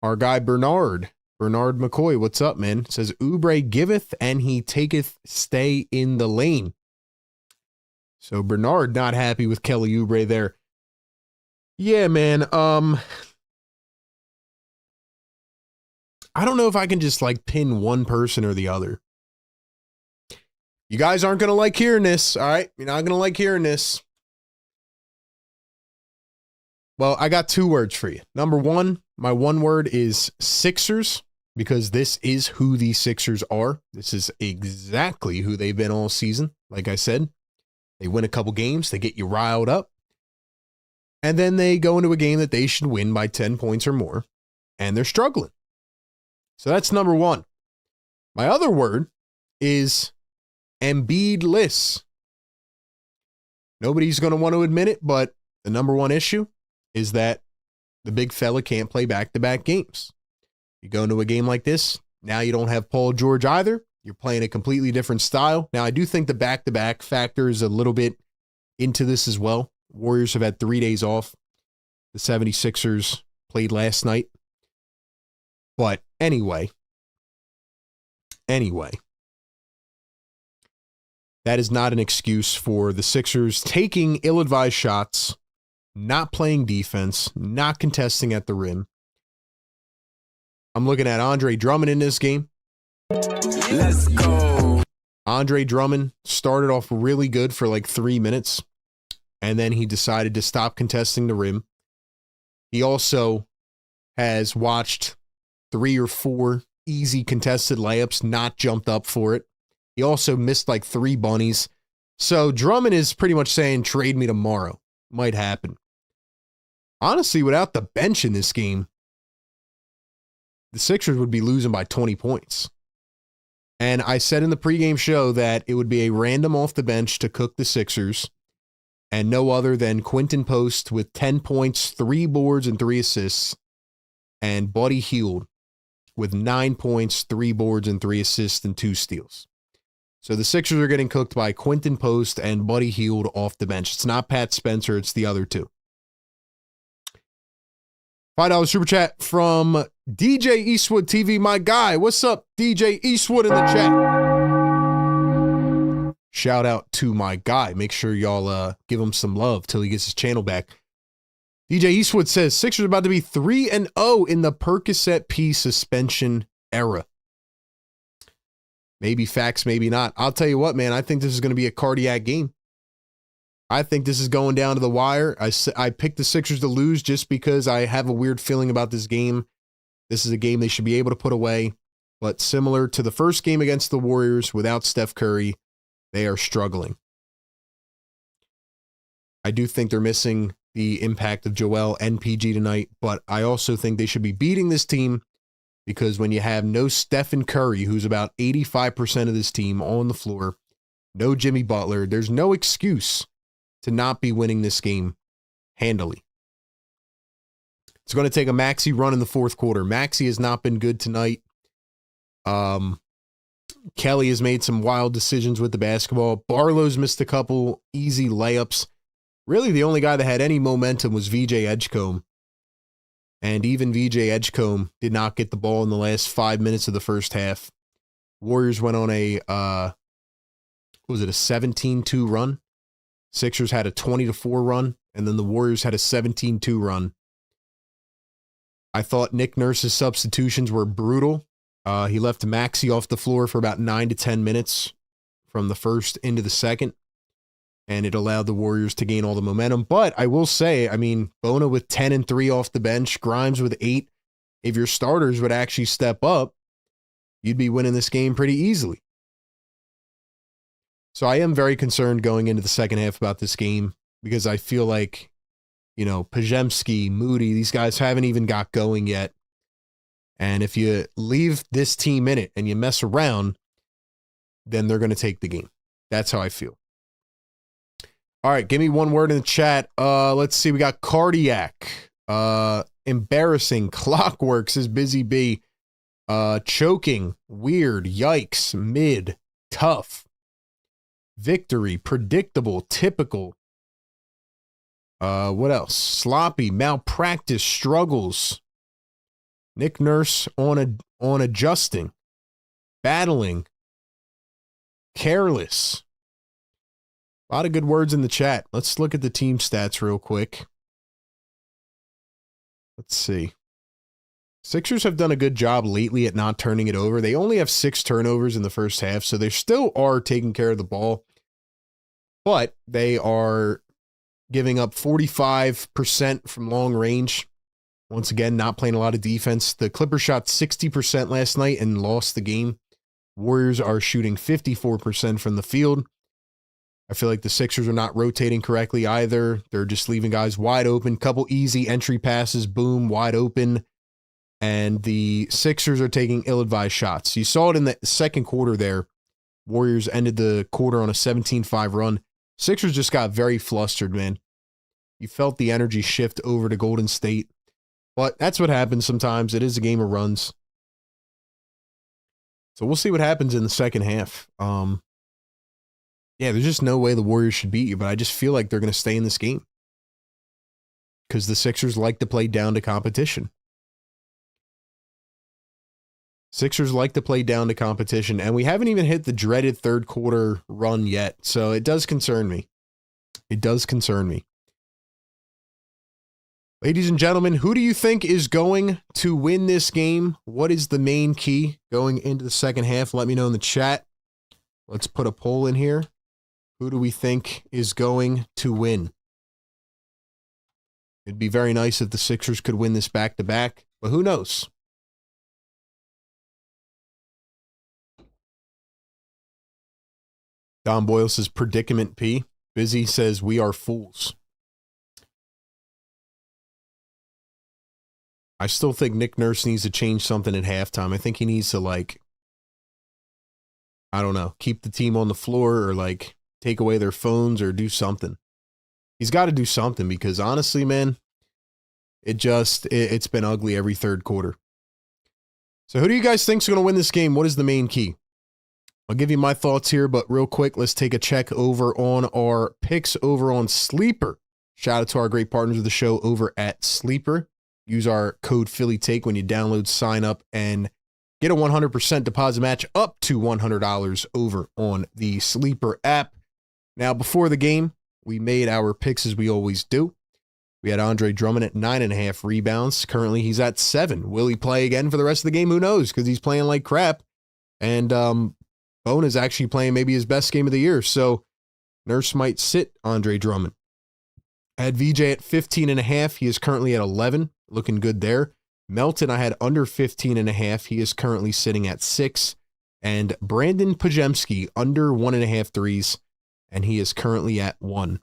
our guy Bernard McCoy. What's up, man? It says Oubre giveth and he taketh, stay in the lane. So Bernard not happy with Kelly Oubre there. Yeah, man. I don't know if I can just like pin one person or the other. You guys aren't going to like hearing this. All right. You're not going to like hearing this. Well, I got 2 words for you. Number 1, my one word is Sixers, because this is who the Sixers are. This is exactly who they've been all season. Like I said, they win a couple games, they get you riled up, and then they go into a game that they should win by 10 points or more, and they're struggling. So that's number 1. My other word is Embiid-less. Nobody's going to want to admit it, but the number 1 issue is that the big fella can't play back-to-back games. You go into a game like this, now you don't have Paul George either. You're playing a completely different style. Now, I do think the back-to-back factor is a little bit into this as well. Warriors have had 3 days off. The 76ers played last night. But anyway. that is not an excuse for the Sixers taking ill-advised shots, not playing defense, not contesting at the rim. I'm looking at Andre Drummond in this game. Let's go. Andre Drummond started off really good for like 3 minutes, and then he decided to stop contesting the rim. He also has watched 3 or 4 easy contested layups, not jumped up for it. He also missed like 3 bunnies. So Drummond is pretty much saying, trade me tomorrow. Might happen. Honestly, without the bench in this game, the Sixers would be losing by 20 points. And I said in the pregame show that it would be a random off the bench to cook the Sixers, and no other than Quinton Post with 10 points, 3 boards, and 3 assists, and Buddy Hield with 9 points, 3 boards, and 3 assists, and 2 steals. So the Sixers are getting cooked by Quinton Post and Buddy Hield off the bench. It's not Pat Spencer, it's the other two. $5 super chat from DJ Eastwood TV, my guy. What's up, DJ Eastwood in the chat? Shout out to my guy. Make sure y'all give him some love till he gets his channel back. DJ Eastwood says, Sixers about to be 3-0 in the Percocet P suspension era. Maybe facts, maybe not. I'll tell you what, man. I think this is going to be a cardiac game. I think this is going down to the wire. I picked the Sixers to lose just because I have a weird feeling about this game. This is a game they should be able to put away. But similar to the first game against the Warriors, without Steph Curry, they are struggling. I do think they're missing the impact of Joel and PG tonight, but I also think they should be beating this team because when you have no Stephen Curry, who's about 85% of this team on the floor, no Jimmy Butler, there's no excuse to not be winning this game handily. It's going to take a Maxey run in the fourth quarter. Maxey has not been good tonight. Kelly has made some wild decisions with the basketball. Barlow's missed a couple easy layups. Really, the only guy that had any momentum was VJ Edgecombe. And even VJ Edgecombe did not get the ball in the last 5 minutes of the first half. Warriors went on a, was it a 17-2 run? Sixers had a 20-4 run, and then the Warriors had a 17-2 run. I thought Nick Nurse's substitutions were brutal. He left Maxey off the floor for about 9 to 10 minutes from the first into the second, and it allowed the Warriors to gain all the momentum. But I will say, I mean, Bona with 10 and 3 off the bench, Grimes with 8. If your starters would actually step up, you'd be winning this game pretty easily. So I am very concerned going into the second half about this game because I feel like, you know, Pajemski, Moody, these guys haven't even got going yet. And if you leave this team in it and you mess around, then they're going to take the game. That's how I feel. All right, give me one word in the chat. Let's see. We got cardiac. Embarrassing. Clockworks is Busy B. Choking. Weird. Yikes. Mid. Tough. Victory. Predictable. Typical. What else? Sloppy. Malpractice. Struggles. Nick Nurse on adjusting. Battling. Careless. A lot of good words in the chat. Let's look at the team stats real quick. Let's see. Sixers have done a good job lately at not turning it over. They only have 6 turnovers in the first half, so they still are taking care of the ball. But they are giving up 45% from long range. Once again, not playing a lot of defense. The Clippers shot 60% last night and lost the game. Warriors are shooting 54% from the field. I feel like the Sixers are not rotating correctly either. They're just leaving guys wide open. Couple easy entry passes, boom, wide open. And the Sixers are taking ill-advised shots. You saw it in the second quarter there. Warriors ended the quarter on a 17-5 run. Sixers just got very flustered, man. You felt the energy shift over to Golden State. But that's what happens sometimes. It is a game of runs. So we'll see what happens in the second half. Yeah, there's just no way the Warriors should beat you, but I just feel like they're going to stay in this game because the Sixers like to play down to competition. Sixers like to play down to competition, and we haven't even hit the dreaded third quarter run yet, so it does concern me. It does concern me. Ladies and gentlemen, who do you think is going to win this game? What is the main key going into the second half? Let me know in the chat. Let's put a poll in here. Who do we think is going to win? It'd be very nice if the Sixers could win this back-to-back, but who knows? Don Boyle says, predicament P. Busy says, we are fools. I still think Nick Nurse needs to change something at halftime. I think he needs to, like, I don't know, keep the team on the floor or, like, take away their phones or do something. He's got to do something because, honestly, man, it's been ugly every third quarter. So who do you guys think is going to win this game? What is the main key? I'll give you my thoughts here, but real quick, let's take a check over on our picks over on Sleeper. Shout out to our great partners of the show over at Sleeper. Use our code PhillyTake when you download, sign up, and get a 100% deposit match up to $100 over on the Sleeper app. Now, before the game, we made our picks as we always do. We had Andre Drummond at 9.5 rebounds. Currently, he's at 7. Will he play again for the rest of the game? Who knows? Because he's playing like crap. And Bone is actually playing maybe his best game of the year. So Nurse might sit Andre Drummond. I had VJ at 15.5. He is currently at 11. Looking good there. Melton, I had under 15.5. He is currently sitting at 6. And Brandon Pajemski under 1.5 threes. And he is currently at 1.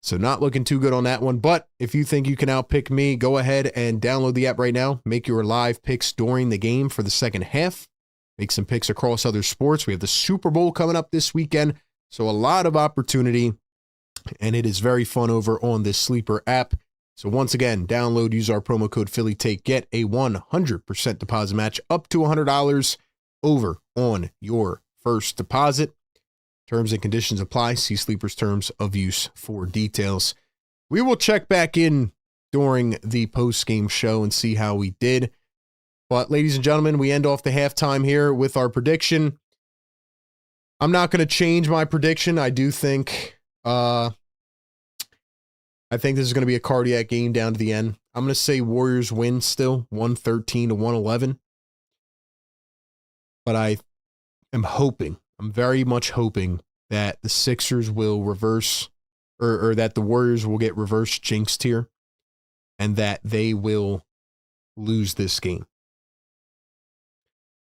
So not looking too good on that one. But if you think you can outpick me, go ahead and download the app right now. Make your live picks during the game for the second half. Make some picks across other sports. We have the Super Bowl coming up this weekend. So a lot of opportunity. And it is very fun over on this Sleeper app. So once again, download, use our promo code PhillyTake. Get a 100% deposit match up to $100 over on your first deposit. Terms and conditions apply. See Sleeper's terms of use for details. We will check back in during the post-game show and see how we did. But ladies and gentlemen, we end off the halftime here with our prediction. I'm not going to change my prediction. I do think, I think this is going to be a cardiac game down to the end. I'm going to say Warriors win still, 113-111. But I am hoping, I'm very much hoping that the Sixers will reverse, or that the Warriors will get reverse jinxed here, and that they will lose this game.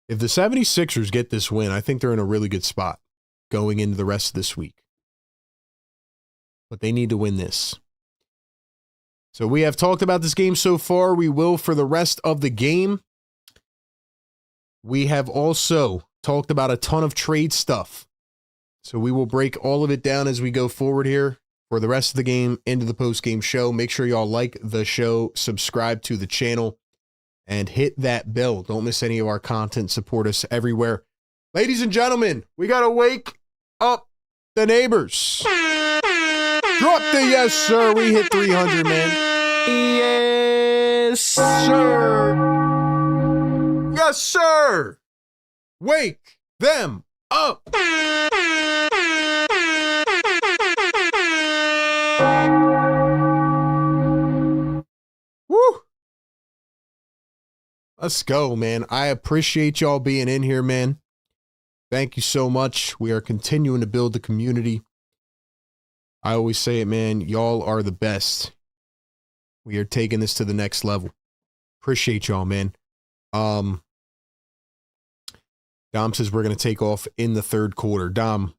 If the 76ers get this win, I think they're in a really good spot going into the rest of this week. But they need to win this. So we have talked about this game so far. We will for the rest of the game. We have also talked about a ton of trade stuff. So we will break all of it down as we go forward here for the rest of the game into the post-game show. Make sure y'all like the show, subscribe to the channel, and hit that bell. Don't miss any of our content. Support us everywhere. Ladies and gentlemen, we got to wake up the neighbors. Drop the yes, sir. We hit 300, man. Yes, sir. Yes, sir. Wake them up. Woo. Let's go, man. I appreciate y'all being in here, man. Thank you so much. We are continuing to build the community. I always say it, man. Y'all are the best. We are taking this to the next level. Appreciate y'all, man. Dom says we're going to take off in the third quarter. Dom,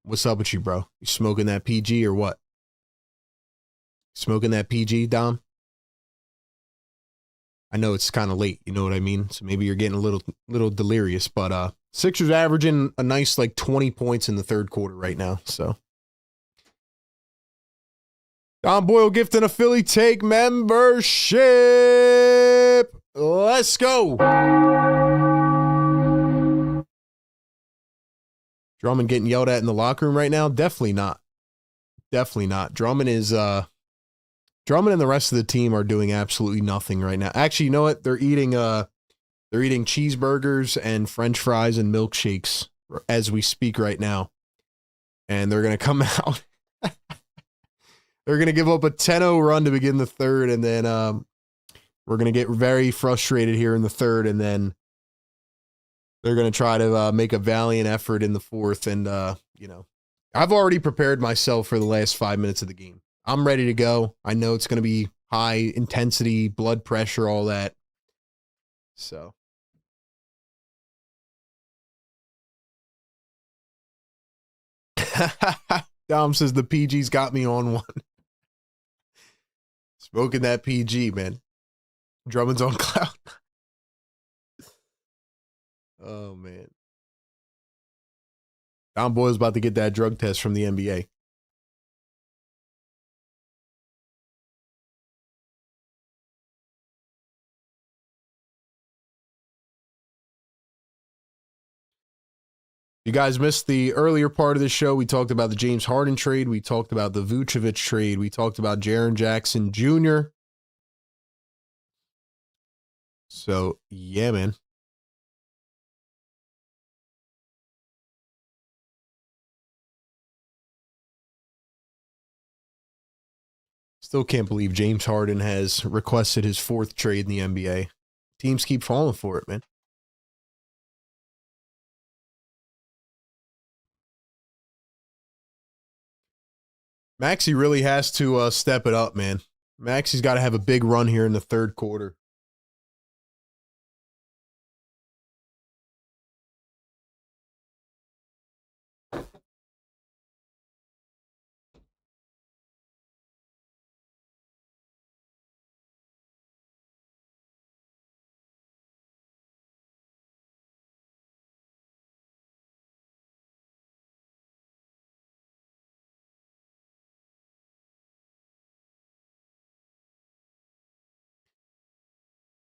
what's up with you, bro? You smoking that PG or what? Smoking that PG, Dom? I know it's kind of late, you know what I mean? So maybe you're getting a little delirious, but Sixers averaging a nice like 20 points in the third quarter right now, so. Don Boyle gifting a Philly Take membership. Let's go. Drummond getting yelled at in the locker room right now? Definitely not. Definitely not. Drummond and the rest of the team are doing absolutely nothing right now. Actually, you know what? They're eating They're eating cheeseburgers and French fries and milkshakes as we speak right now. And they're going to come out. They're going to give up a 10-0 run to begin the third, and then we're going to get very frustrated here in the third, and then they're going to try to make a valiant effort in the fourth. And, I've already prepared myself for the last 5 minutes of the game. I'm ready to go. I know it's going to be high intensity, blood pressure, all that. So. Dom says the PG's got me on one. Smoking that PG, man. Drummond's on cloud. Oh, man. Don Boyle's about to get that drug test from the NBA. You guys missed the earlier part of the show. We talked about the James Harden trade. We talked about the Vucevic trade. We talked about Jaren Jackson Jr. So, yeah, man. Still can't believe James Harden has requested his fourth trade in the NBA. Teams keep falling for it, man. Maxey really has to step it up, man. Maxey's got to have a big run here in the third quarter.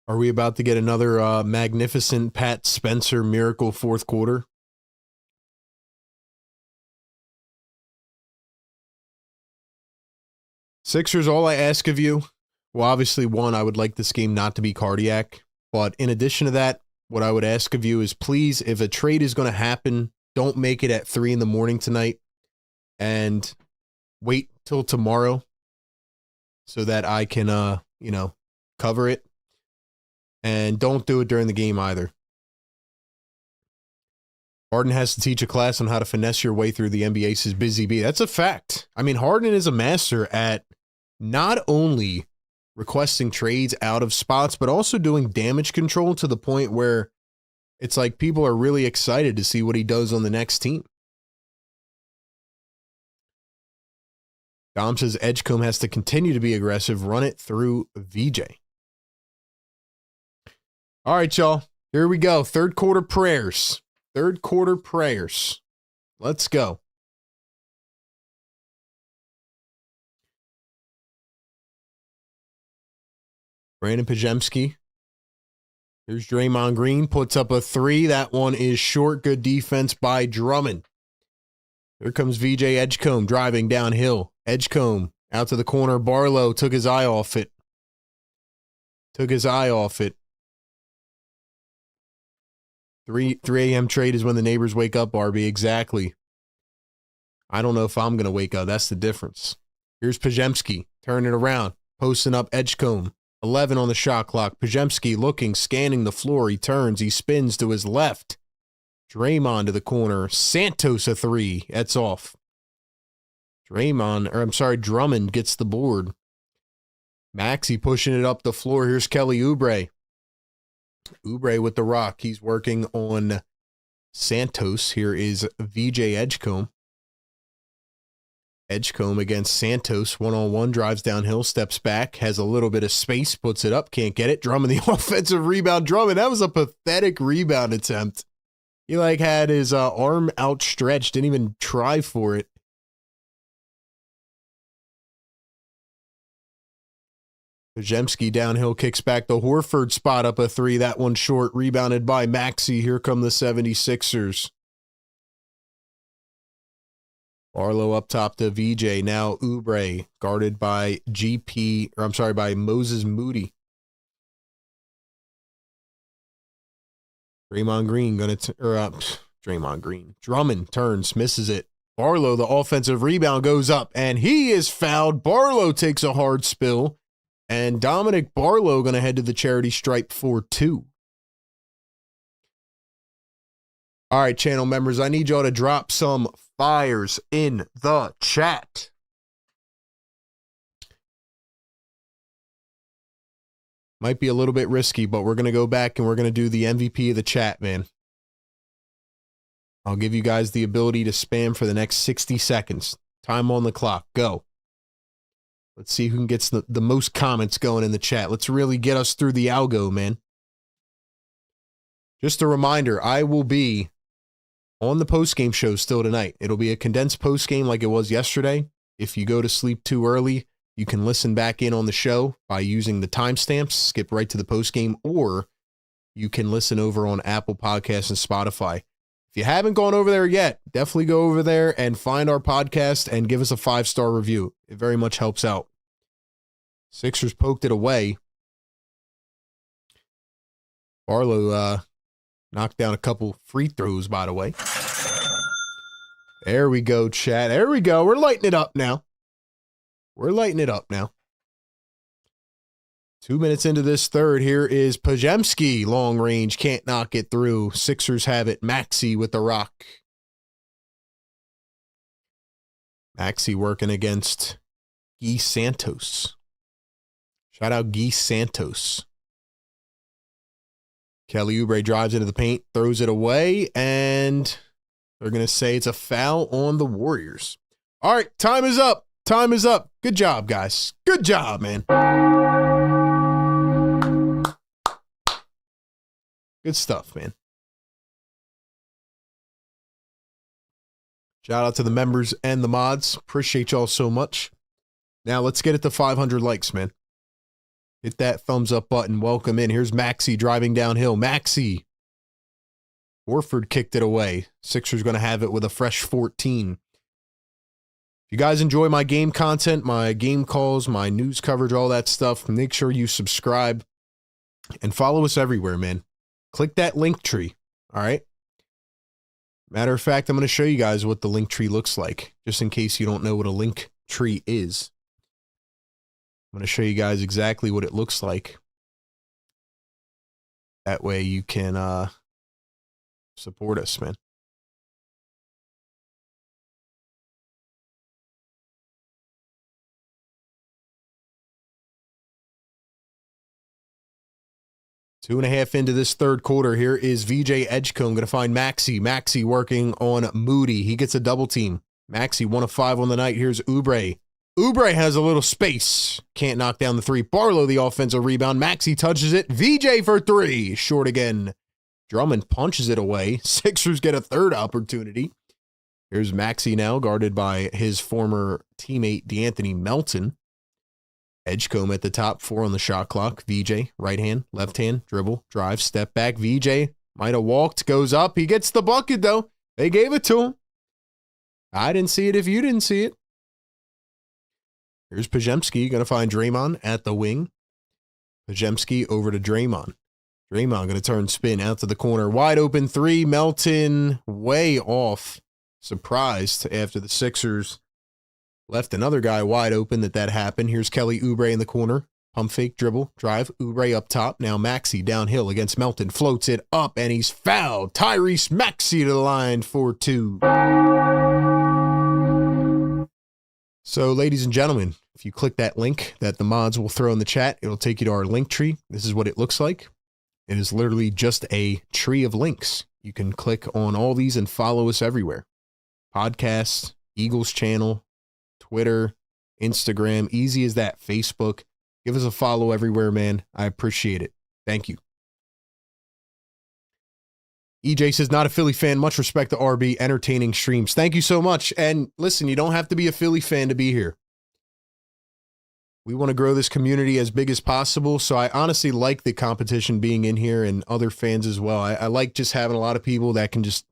Are we about to get another magnificent Pat Spencer miracle fourth quarter? Sixers, all I ask of you, well, obviously, one, I would like this game not to be cardiac. But in addition to that, what I would ask of you is please, if a trade is going to happen, don't make it at 3 a.m. tonight and wait till tomorrow so that I can, cover it. And don't do it during the game either. Harden has to teach a class on how to finesse your way through the NBA's busy bee. That's a fact. I mean, Harden is a master at not only requesting trades out of spots, but also doing damage control to the point where it's like people are really excited to see what he does on the next team. Dom says Edgecombe has to continue to be aggressive, run it through VJ. All right, y'all. Here we go. Third quarter prayers. Third quarter prayers. Let's go. Brandon Pajemski. Here's Draymond Green. Puts up a 3. That one is short. Good defense by Drummond. Here comes VJ Edgecombe driving downhill. Edgecombe out to the corner. Barlow took his eye off it. 3 a.m. trade is when the neighbors wake up, RB. Exactly. I don't know if I'm going to wake up. That's the difference. Here's Pajemski. Turning it around. Posting up Edgecombe. 11 on the shot clock. Pajemski looking, scanning the floor. He turns. He spins to his left. Drummond to the corner. Santos a 3. That's off. Drummond gets the board. Maxey pushing it up the floor. Here's Kelly Oubre. Oubre with the rock. He's working on Santos. Here is VJ Edgecombe. Edgecombe against Santos. One-on-one, drives downhill, steps back, has a little bit of space, puts it up, can't get it. Drummond the offensive rebound. Drummond, that was a pathetic rebound attempt. He had his arm outstretched, didn't even try for it. Pajemski downhill, kicks back the Horford spot up a 3. That one short, rebounded by Maxey. Here come the 76ers. Barlow up top to VJ. Now Oubre guarded by by Moses Moody. Draymond Green Draymond Green. Drummond turns, misses it. Barlow, the offensive rebound, goes up, and he is fouled. Barlow takes a hard spill, and Dominic Barlow going to head to the charity stripe for 2. All right, channel members, I need y'all to drop some fires in the chat. Might be a little bit risky, but we're going to go back and we're going to do the MVP of the chat, man. I'll give you guys the ability to spam for the next 60 seconds. Time on the clock. Go. Let's see who gets the most comments going in the chat. Let's really get us through the algo, man. Just a reminder, I will be on the postgame show still tonight. It'll be a condensed postgame like it was yesterday. If you go to sleep too early, you can listen back in on the show by using the timestamps, skip right to the postgame, or you can listen over on Apple Podcasts and Spotify. If you haven't gone over there yet, definitely go over there and find our podcast and give us a 5-star review. It very much helps out. Sixers poked it away. Barlow knocked down a couple free throws, by the way. There we go, chat. There we go. We're lighting it up now. 2 minutes into this third, here is Pajemski. Long range, can't knock it through. Sixers have it. Maxey with the rock. Maxey working against Guy Santos. Shout out Guy Santos. Kelly Oubre drives into the paint, throws it away, and they're going to say it's a foul on the Warriors. All right, time is up. Time is up. Good job, guys. Good job, man. Good stuff, man. Shout out to the members and the mods. Appreciate y'all so much. Now let's get it to 500 likes, man. Hit that thumbs up button. Welcome in. Here's Maxey driving downhill. Maxey. Horford kicked it away. Sixers going to have it with a fresh 14. If you guys enjoy my game content, my game calls, my news coverage, all that stuff, make sure you subscribe and follow us everywhere, man. Click that link tree, all right? Matter of fact, I'm going to show you guys what the link tree looks like, just in case you don't know what a link tree is. I'm going to show you guys exactly what it looks like. That way you can support us, man. Two and a half into this third quarter. Here is VJ Edgecombe going to find Maxey. Maxey working on Moody. He gets a double team. Maxey 1 of 5 on the night. Here's Oubre. Oubre has a little space. Can't knock down the three. Barlow the offensive rebound. Maxey touches it. VJ for 3. Short again. Drummond punches it away. Sixers get a third opportunity. Here's Maxey now guarded by his former teammate DeAnthony Melton. Edgecombe at the top, 4 on the shot clock. VJ, right hand, left hand, dribble, drive, step back. VJ might have walked, goes up. He gets the bucket, though. They gave it to him. I didn't see it if you didn't see it. Here's Pajemski, going to find Draymond at the wing. Pajemski over to Draymond. Draymond going to turn spin out to the corner. Wide open 3. Melton way off. Surprised after the Sixers left another guy wide open that happened. Here's Kelly Oubre in the corner. Pump fake, dribble, drive. Oubre up top. Now Maxey downhill against Melton. Floats it up, and he's fouled. Tyrese Maxey to the line for 2. So, ladies and gentlemen, if you click that link that the mods will throw in the chat, it'll take you to our link tree. This is what it looks like. It is literally just a tree of links. You can click on all these and follow us everywhere. Podcasts, Eagles channel, Twitter, Instagram, easy as that. Facebook. Give us a follow everywhere, man. I appreciate it. Thank you. EJ says, not a Philly fan. Much respect to RB. Entertaining streams. Thank you so much. And listen, you don't have to be a Philly fan to be here. We want to grow this community as big as possible. So I honestly like the competition being in here and other fans as well. I like just having a lot of people that can just,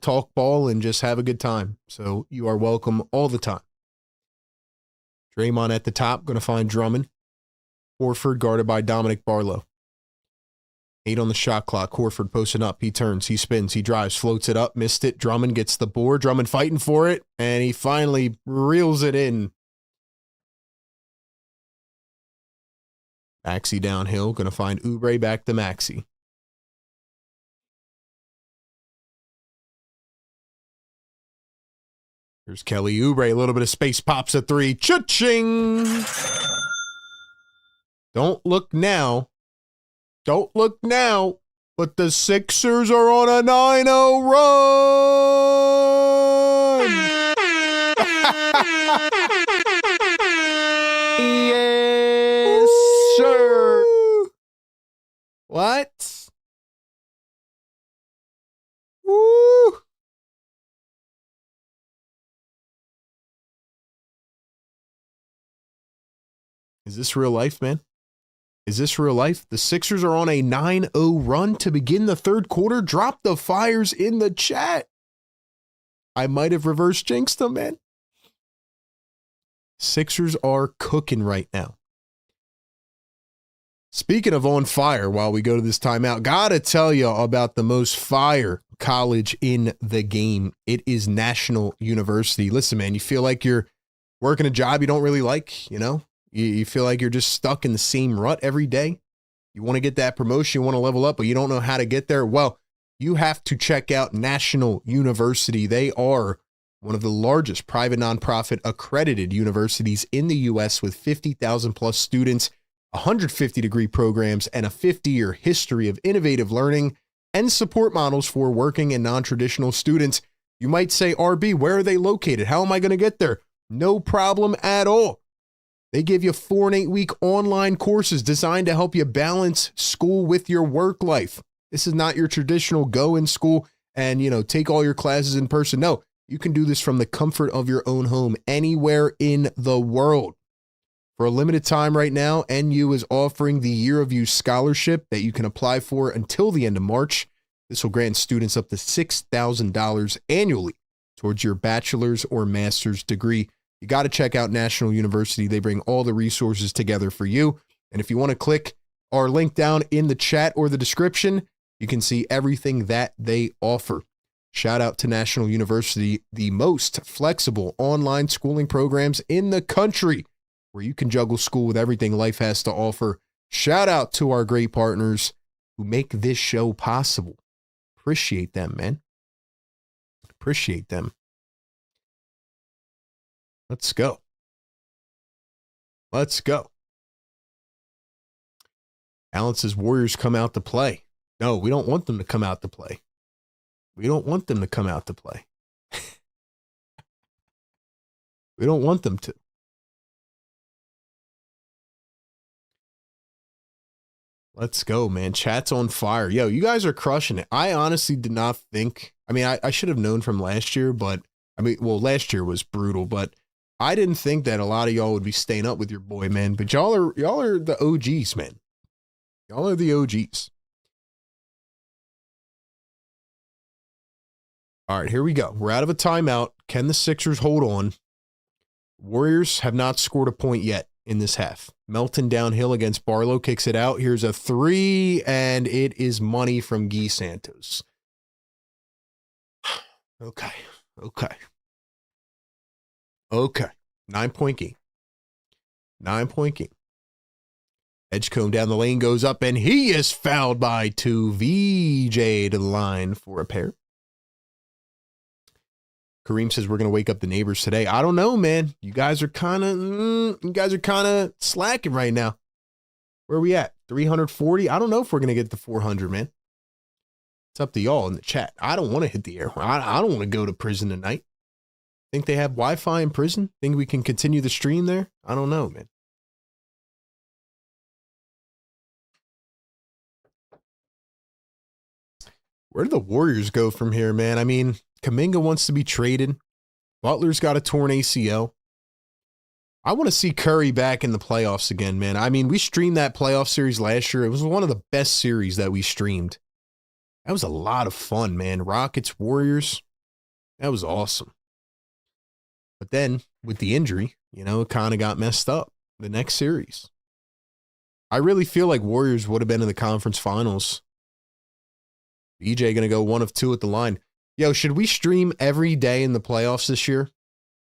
talk ball and just have a good time. So you are welcome all the time. Draymond at the top, going to find Drummond. Horford guarded by Dominic Barlow. 8 on the shot clock. Horford posting up. He turns, he spins, he drives, floats it up, missed it. Drummond gets the board. Drummond fighting for it, and he finally reels it in. Maxey downhill, going to find Oubre, back to Maxey. Here's Kelly Oubre, a little bit of space, pops a three. Cha-ching! Don't look now. Don't look now. But the Sixers are on a 9-0 run! Yes, sir. What? Woo! Is this real life, man? Is this real life? The Sixers are on a 9-0 run to begin the third quarter. Drop the fires in the chat. I might have reverse jinxed them, man. Sixers are cooking right now. Speaking of on fire, while we go to this timeout, gotta tell you about the most fire college in the game. It is National University. Listen, man, you feel like you're working a job you don't really like, you know? You feel like you're just stuck in the same rut every day. You want to get that promotion, you want to level up, but you don't know how to get there. Well, you have to check out National University. They are one of the largest private nonprofit accredited universities in the U.S. with 50,000 plus students, 150-degree programs, and a 50-year history of innovative learning and support models for working and non-traditional students. You might say, RB, where are they located? How am I going to get there? No problem at all. They give you 4 and 8 week online courses designed to help you balance school with your work life. This is not your traditional go in school and, take all your classes in person. No, you can do this from the comfort of your own home anywhere in the world. For a limited time right now, NU is offering the Year of You scholarship that you can apply for until the end of March. This will grant students up to $6,000 annually towards your bachelor's or master's degree. You got to check out National University. They bring all the resources together for you. And if you want to click our link down in the chat or the description, you can see everything that they offer. Shout out to National University, the most flexible online schooling programs in the country, where you can juggle school with everything life has to offer. Shout out to our great partners who make this show possible. Appreciate them, man. Appreciate them. Let's go. Let's go. Alan says Warriors come out to play. No, we don't want them to come out to play. We don't want them to come out to play. We don't want them to. Let's go, man. Chat's on fire. Yo, you guys are crushing it. I honestly did not think, I should have known from last year, but last year was brutal, but I didn't think that a lot of y'all would be staying up with your boy, man. But y'all are the OGs, man. Y'all are the OGs. All right, here we go. We're out of a timeout. Can the Sixers hold on? Warriors have not scored a point yet in this half. Melton downhill against Barlow, kicks it out. Here's a 3, and it is money from Guy Santos. Okay. 9-point game. 9-point game. Edgecombe down the lane goes up, and he is fouled by 2. VJ to the line for a pair. Kareem says we're going to wake up the neighbors today. I don't know, man. You guys are kind of slacking right now. Where are we at? 340? I don't know if we're going to get to 400, man. It's up to y'all in the chat. I don't want to hit the air. I don't want to go to prison tonight. Think they have Wi-Fi in prison? Think we can continue the stream there? I don't know, man. Where do the Warriors go from here, man? Kuminga wants to be traded. Butler's got a torn ACL. I want to see Curry back in the playoffs again, man. We streamed that playoff series last year. It was one of the best series that we streamed. That was a lot of fun, man. Rockets, Warriors. That was awesome. But then with the injury, it kind of got messed up the next series. I really feel like Warriors would have been in the conference finals VJ going to go 1 of 2 at the line. Yo, should we stream every day in the playoffs this year?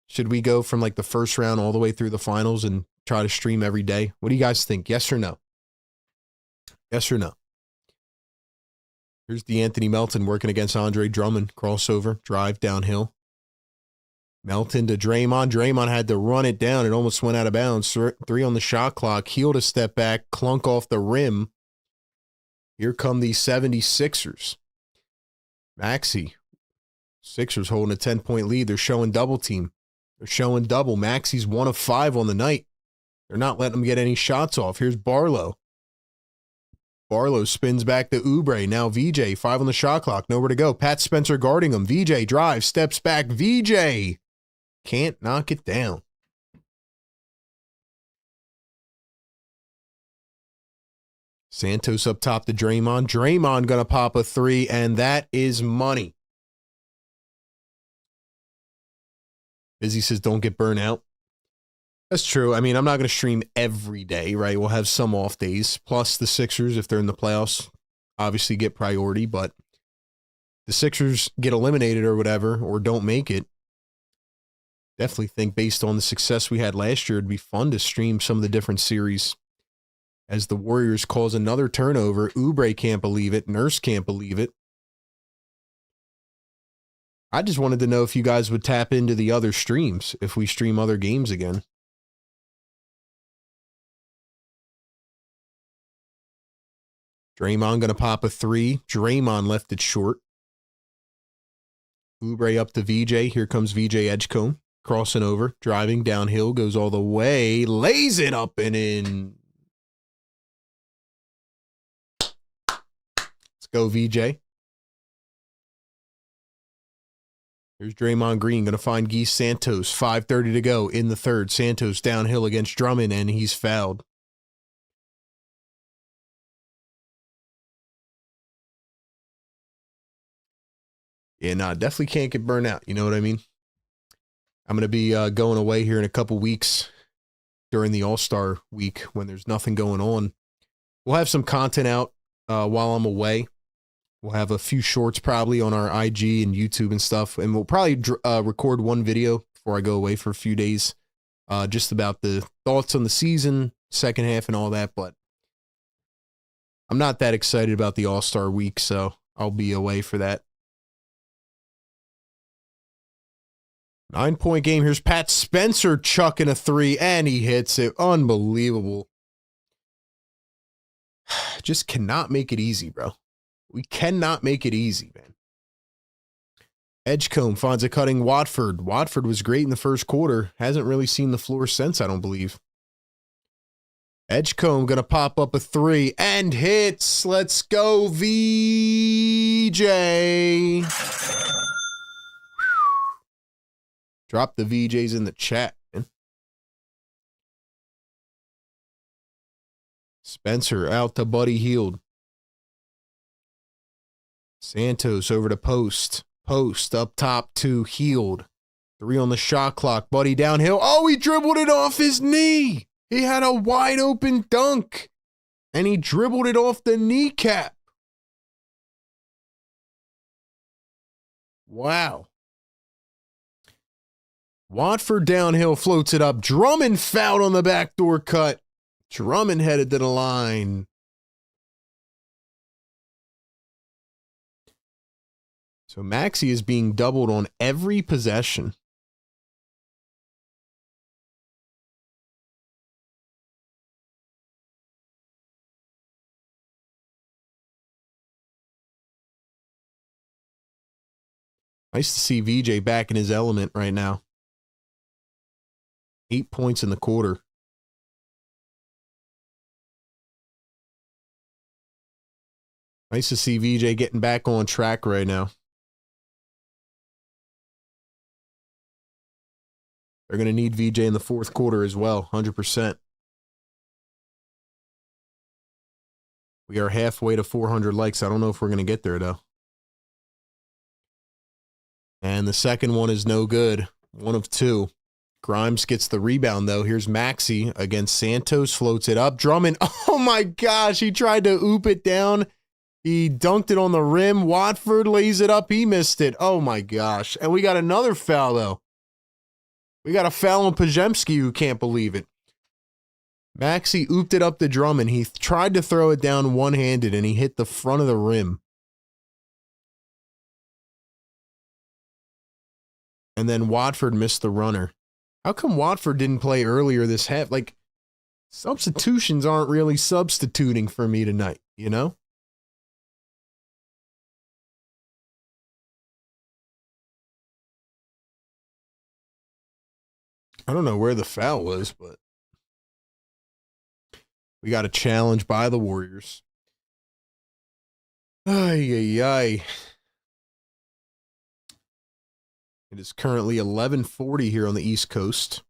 Should we go from like the first round all the way through the finals and try to stream every day? What do you guys think? Yes or no? Yes or no? Here's D'Anthony Melton working against Andre Drummond. Crossover, drive downhill. Melton to Draymond. Draymond had to run it down. It almost went out of bounds. 3 on the shot clock. Hield a step back. Clunk off the rim. Here come the 76ers. Maxey. Sixers holding a 10-point lead. They're showing double team. They're showing double. Maxey's 1 of 5 on the night. They're not letting him get any shots off. Here's Barlow. Barlow spins back to Oubre. Now VJ, 5 on the shot clock. Nowhere to go. Pat Spencer guarding him. VJ drives, steps back. VJ can't knock it down. Santos up top to Draymond. Draymond going to pop a 3, and that is money. Busy says don't get burnt out. That's true. I mean, I'm not going to stream every day, right? We'll have some off days. Plus the Sixers, if they're in the playoffs, obviously get priority. But the Sixers get eliminated or whatever, or don't make it. Definitely think based on the success we had last year, it'd be fun to stream some of the different series. As the Warriors cause another turnover, Oubre can't believe it. Nurse can't believe it. I just wanted to know if you guys would tap into the other streams, if we stream other games again. Draymond going to pop a 3. Draymond left it short. Oubre up to VJ. Here comes VJ Edgecombe. Crossing over, driving downhill, goes all the way, lays it up and in. Let's go, VJ. Here's Draymond Green, going to find Geese Santos. 5:30 to go in the third. Santos downhill against Drummond, and he's fouled. Yeah, nah, definitely can't get burned out. You know what I mean? I'm going to be going away here in a couple weeks during the All-Star week when there's nothing going on. We'll have some content out while I'm away. We'll have a few shorts probably on our IG and YouTube and stuff. And we'll probably record one video before I go away for a few days just about the thoughts on the season, second half and all that. But I'm not that excited about the All-Star week, so I'll be away for that. 9-point game. Here's Pat Spencer chucking a 3, and he hits it. Unbelievable. Just cannot make it easy, bro. We cannot make it easy, man. Edgecombe finds a cutting Watford. Watford was great in the first quarter. Hasn't really seen the floor since, I don't believe. Edgecombe going to pop up a 3 and hits. Let's go, VJ. Drop the VJs in the chat, man. Spencer out to Buddy Hield. Santos over to Post. Post up top to Hield. 3 on the shot clock. Buddy downhill. Oh, he dribbled it off his knee. He had a wide open dunk. And he dribbled it off the kneecap. Wow. Watford downhill floats it up. Drummond fouled on the backdoor cut. Drummond headed to the line. So Maxey is being doubled on every possession. Nice to see VJ back in his element right now. 8 points in the quarter. Nice to see VJ getting back on track right now. They're going to need VJ in the fourth quarter as well, 100%. We are halfway to 400 likes. I don't know if we're going to get there, though. And the second one is no good. 1 of 2. Grimes gets the rebound, though. Here's Maxey against Santos. Floats it up. Drummond. Oh, my gosh. He tried to oop it down. He dunked it on the rim. Watford lays it up. He missed it. Oh, my gosh. And we got another foul, though. We got a foul on Pajemski who can't believe it. Maxey ooped it up the drum, and he tried to throw it down one-handed, and he hit the front of the rim. And then Watford missed the runner. How come Watford didn't play earlier this half? Like, substitutions aren't really substituting for me tonight, you know? I don't know where the foul was, but we got a challenge by the Warriors. Ay, ay, ay. It is currently 11:40 here on the East Coast.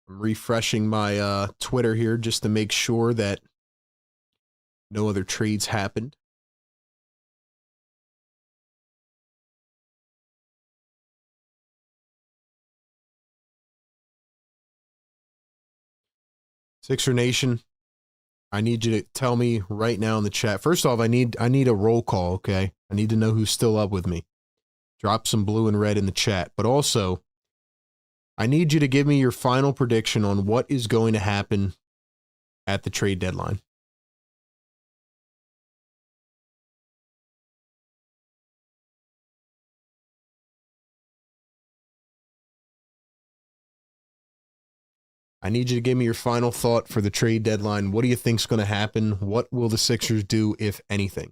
I'm refreshing my Twitter here just to make sure that no other trades happened. Sixer Nation, I need you to tell me right now in the chat. First off, I need a roll call, okay? I need to know who's still up with me. Drop some blue and red in the chat. But also, I need you to give me your final prediction on what is going to happen at the trade deadline. I need you to give me your final thought for the trade deadline. What do you think's going to happen? What will the Sixers do, if anything?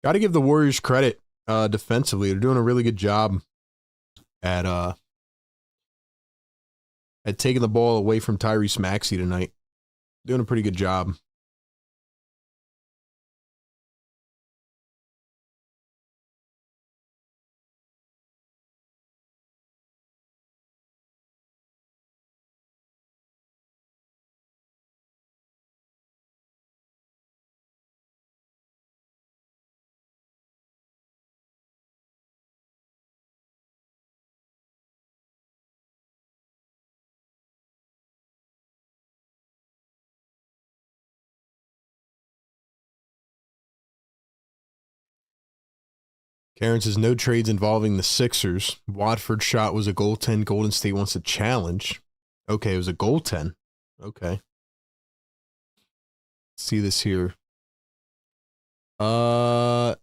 Got to give the Warriors credit defensively. They're doing a really good job at taking the ball away from Tyrese Maxey tonight. Doing a pretty good job. Karen says, no trades involving the Sixers. Watford shot was a goaltend. Golden State wants a challenge. Okay, it was a goaltend. Okay. See this here. Yeah,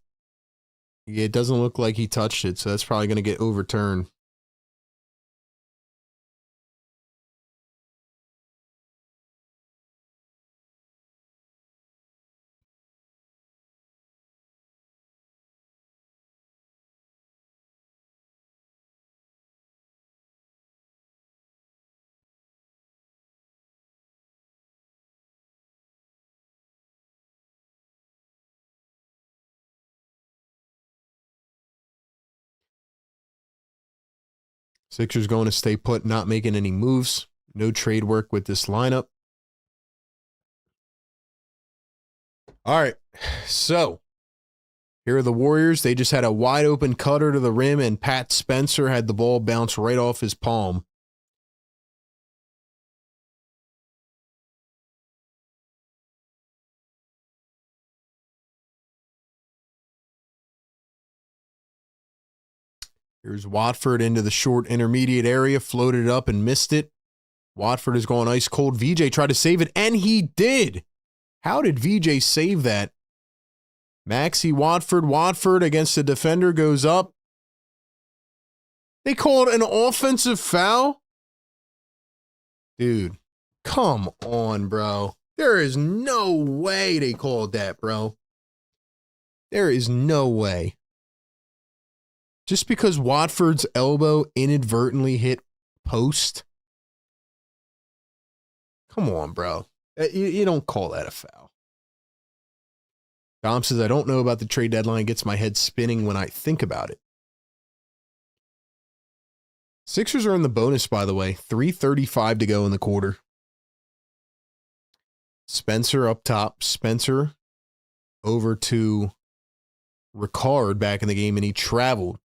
it doesn't look like he touched it, so that's probably going to get overturned. Sixers going to stay put, not making any moves. No trade work with this lineup. All right, so here are the Warriors. They just had a wide open cutter to the rim, and Pat Spencer had the ball bounce right off his palm. Here's Watford into the short intermediate area, floated it up and missed it. Watford is going ice cold. VJ tried to save it, and he did. How did VJ save that? Maxey Watford against the defender goes up. They called an offensive foul? Dude, come on, bro. There is no way they called that, bro. There is no way. Just because Watford's elbow inadvertently hit post. Come on, bro. You don't call that a foul. Dom says, I don't know about the trade deadline. Gets my head spinning when I think about it. Sixers are in the bonus, by the way. 3:35 to go in the quarter. Spencer up top. Spencer over to Ricard back in the game, and he traveled.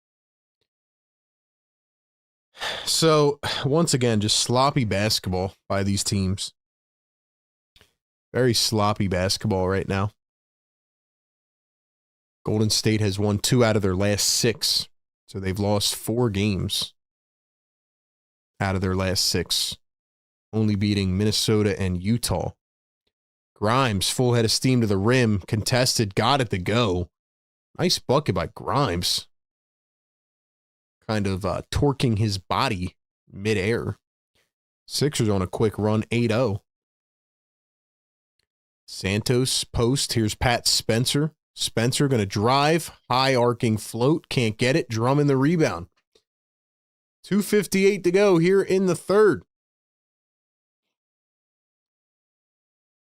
So, once again, just sloppy basketball by these teams. Very sloppy basketball right now. Golden State has won 2 out of their last 6. So they've lost 4 games out of their last 6. Only beating Minnesota and Utah. Grimes, full head of steam to the rim. Contested, got it to go. Nice bucket by Grimes. Kind of torquing his body midair. Sixers on a quick run, 8-0. Santos post. Here's Pat Spencer. Spencer going to drive. High arcing float. Can't get it. Drummond the rebound. 2:58 to go here in the third.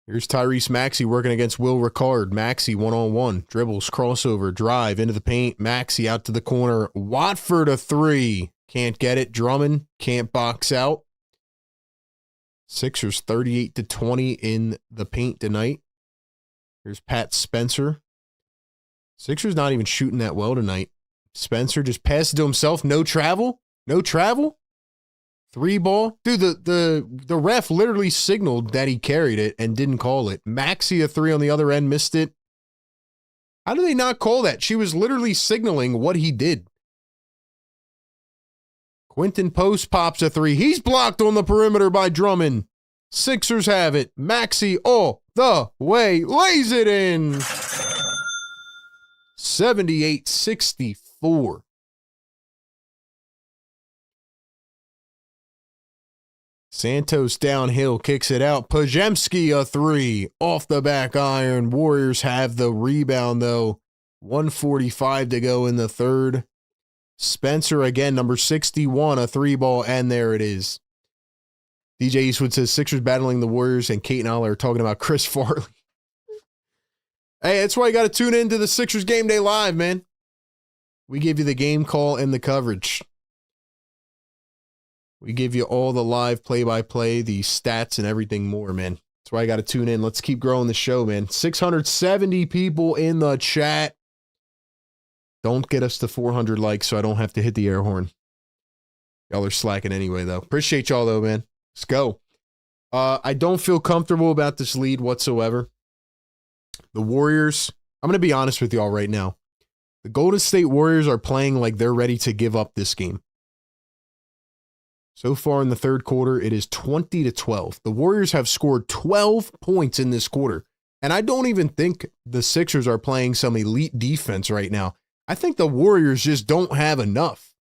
Here's Tyrese Maxey working against Will Ricard. Maxey one-on-one. Dribbles, crossover, drive into the paint. Maxey out to the corner. Watford a 3. Can't get it. Drummond can't box out. Sixers 38-20 in the paint tonight. Here's Pat Spencer. Sixers not even shooting that well tonight. Spencer just passes to himself. No travel. No travel. 3 ball. Dude, the ref literally signaled that he carried it and didn't call it. Maxey a 3 on the other end, missed it. How do they not call that? She was literally signaling what he did. Quentin Post pops a 3. He's blocked on the perimeter by Drummond. Sixers have it. Maxey all the way. Lays it in. 78-64. Santos downhill, kicks it out. Pajemski a 3. Off the back iron. Warriors have the rebound, though. 1:45 to go in the third. Spencer again, number 61, a 3-ball, and there it is. DJ Eastwood says Sixers battling the Warriors, and Kate and Aller are talking about Chris Farley. Hey, that's why you got to tune into the Sixers Game Day Live, man. We give you the game call and the coverage. We give you all the live play-by-play, the stats, and everything more, man. That's why I got to tune in. Let's keep growing the show, man. 670 people in the chat. Don't get us to 400 likes so I don't have to hit the air horn. Y'all are slacking anyway, though. Appreciate y'all, though, man. Let's go. I don't feel comfortable about this lead whatsoever. The Warriors, I'm going to be honest with y'all right now. The Golden State Warriors are playing like they're ready to give up this game. So far in the third quarter, it is 20-12. The Warriors have scored 12 points in this quarter. And I don't even think the Sixers are playing some elite defense right now. I think the Warriors just don't have enough.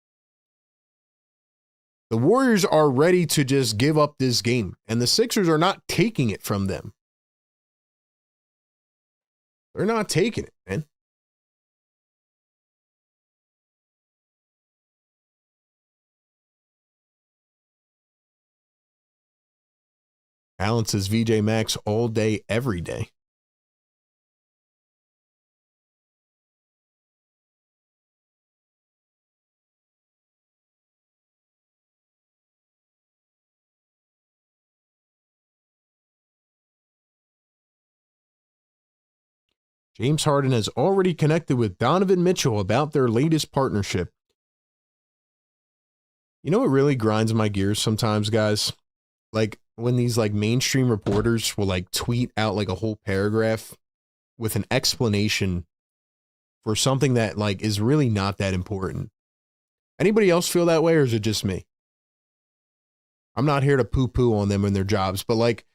The Warriors are ready to just give up this game. And the Sixers are not taking it from them. They're not taking it, man. Allen says VJ Max all day, every day. James Harden has already connected with Donovan Mitchell about their latest partnership. You know what really grinds my gears sometimes, guys? Like when these like mainstream reporters will like tweet out like a whole paragraph with an explanation for something that like is really not that important. Anybody else feel that way, or is it just me? I'm not here to poo-poo on them and their jobs, but like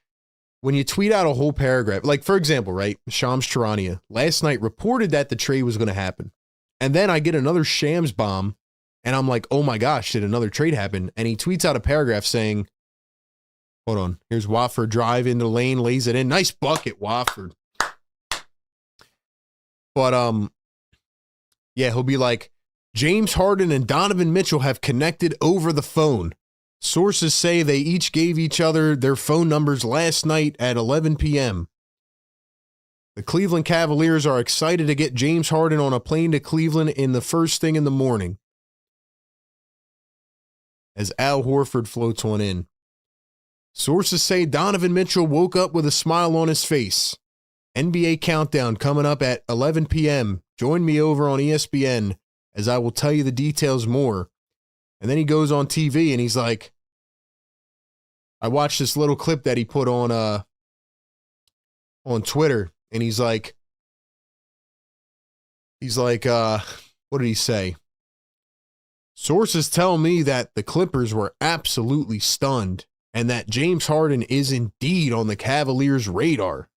when you tweet out a whole paragraph, like for example, right, Shams Charania last night reported that the trade was going to happen. And then I get another Shams bomb and I'm like, oh my gosh, did another trade happen? And he tweets out a paragraph saying, hold on, here's Watford, drive into the lane, lays it in. Nice bucket, Watford. But yeah, he'll be like, James Harden and Donovan Mitchell have connected over the phone. Sources say they each gave each other their phone numbers last night at 11 p.m. The Cleveland Cavaliers are excited to get James Harden on a plane to Cleveland in the first thing in the morning. As Al Horford floats one in. Sources say Donovan Mitchell woke up with a smile on his face. NBA countdown coming up at 11 p.m. Join me over on ESPN as I will tell you the details more. And then he goes on TV and he's like, I watched this little clip that he put on Twitter, and he's like, what did he say? Sources tell me that the Clippers were absolutely stunned and that James Harden is indeed on the Cavaliers' radar.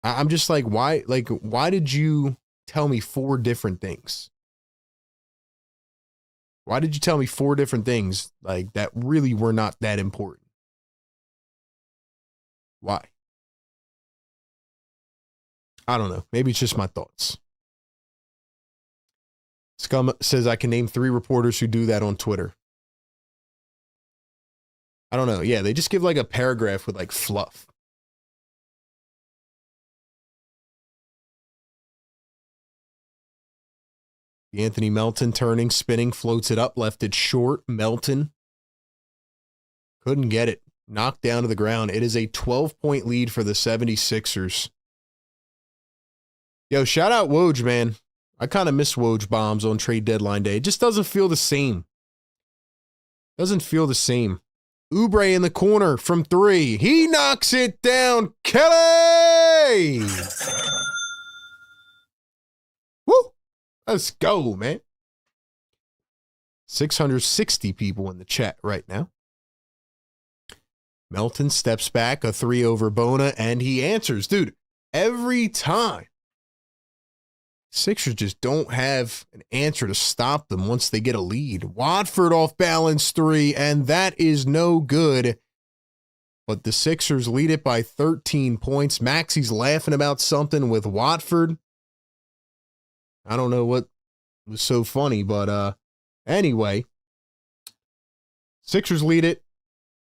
I'm just like, why did you tell me 4 different things? Why did you tell me 4 different things like that really were not that important? Why? I don't know. Maybe it's just my thoughts. Scum says I can name 3 reporters who do that on Twitter. I don't know. Yeah, they just give like a paragraph with like fluff. Anthony Melton turning, spinning, floats it up, left it short. Melton couldn't get it. Knocked down to the ground. It is a 12-point lead for the 76ers. Yo, shout out Woj, man. I kind of miss Woj bombs on trade deadline day. It just doesn't feel the same. Doesn't feel the same. Oubre in the corner from 3. He knocks it down. Kelly! Woo! Let's go, man. 660 people in the chat right now. Melton steps back, a 3 over Bona, and he answers. Dude, every time. Sixers just don't have an answer to stop them once they get a lead. Watford off balance 3, and that is no good. But the Sixers lead it by 13 points. Maxey's laughing about something with Watford. I don't know what was so funny, but anyway. Sixers lead it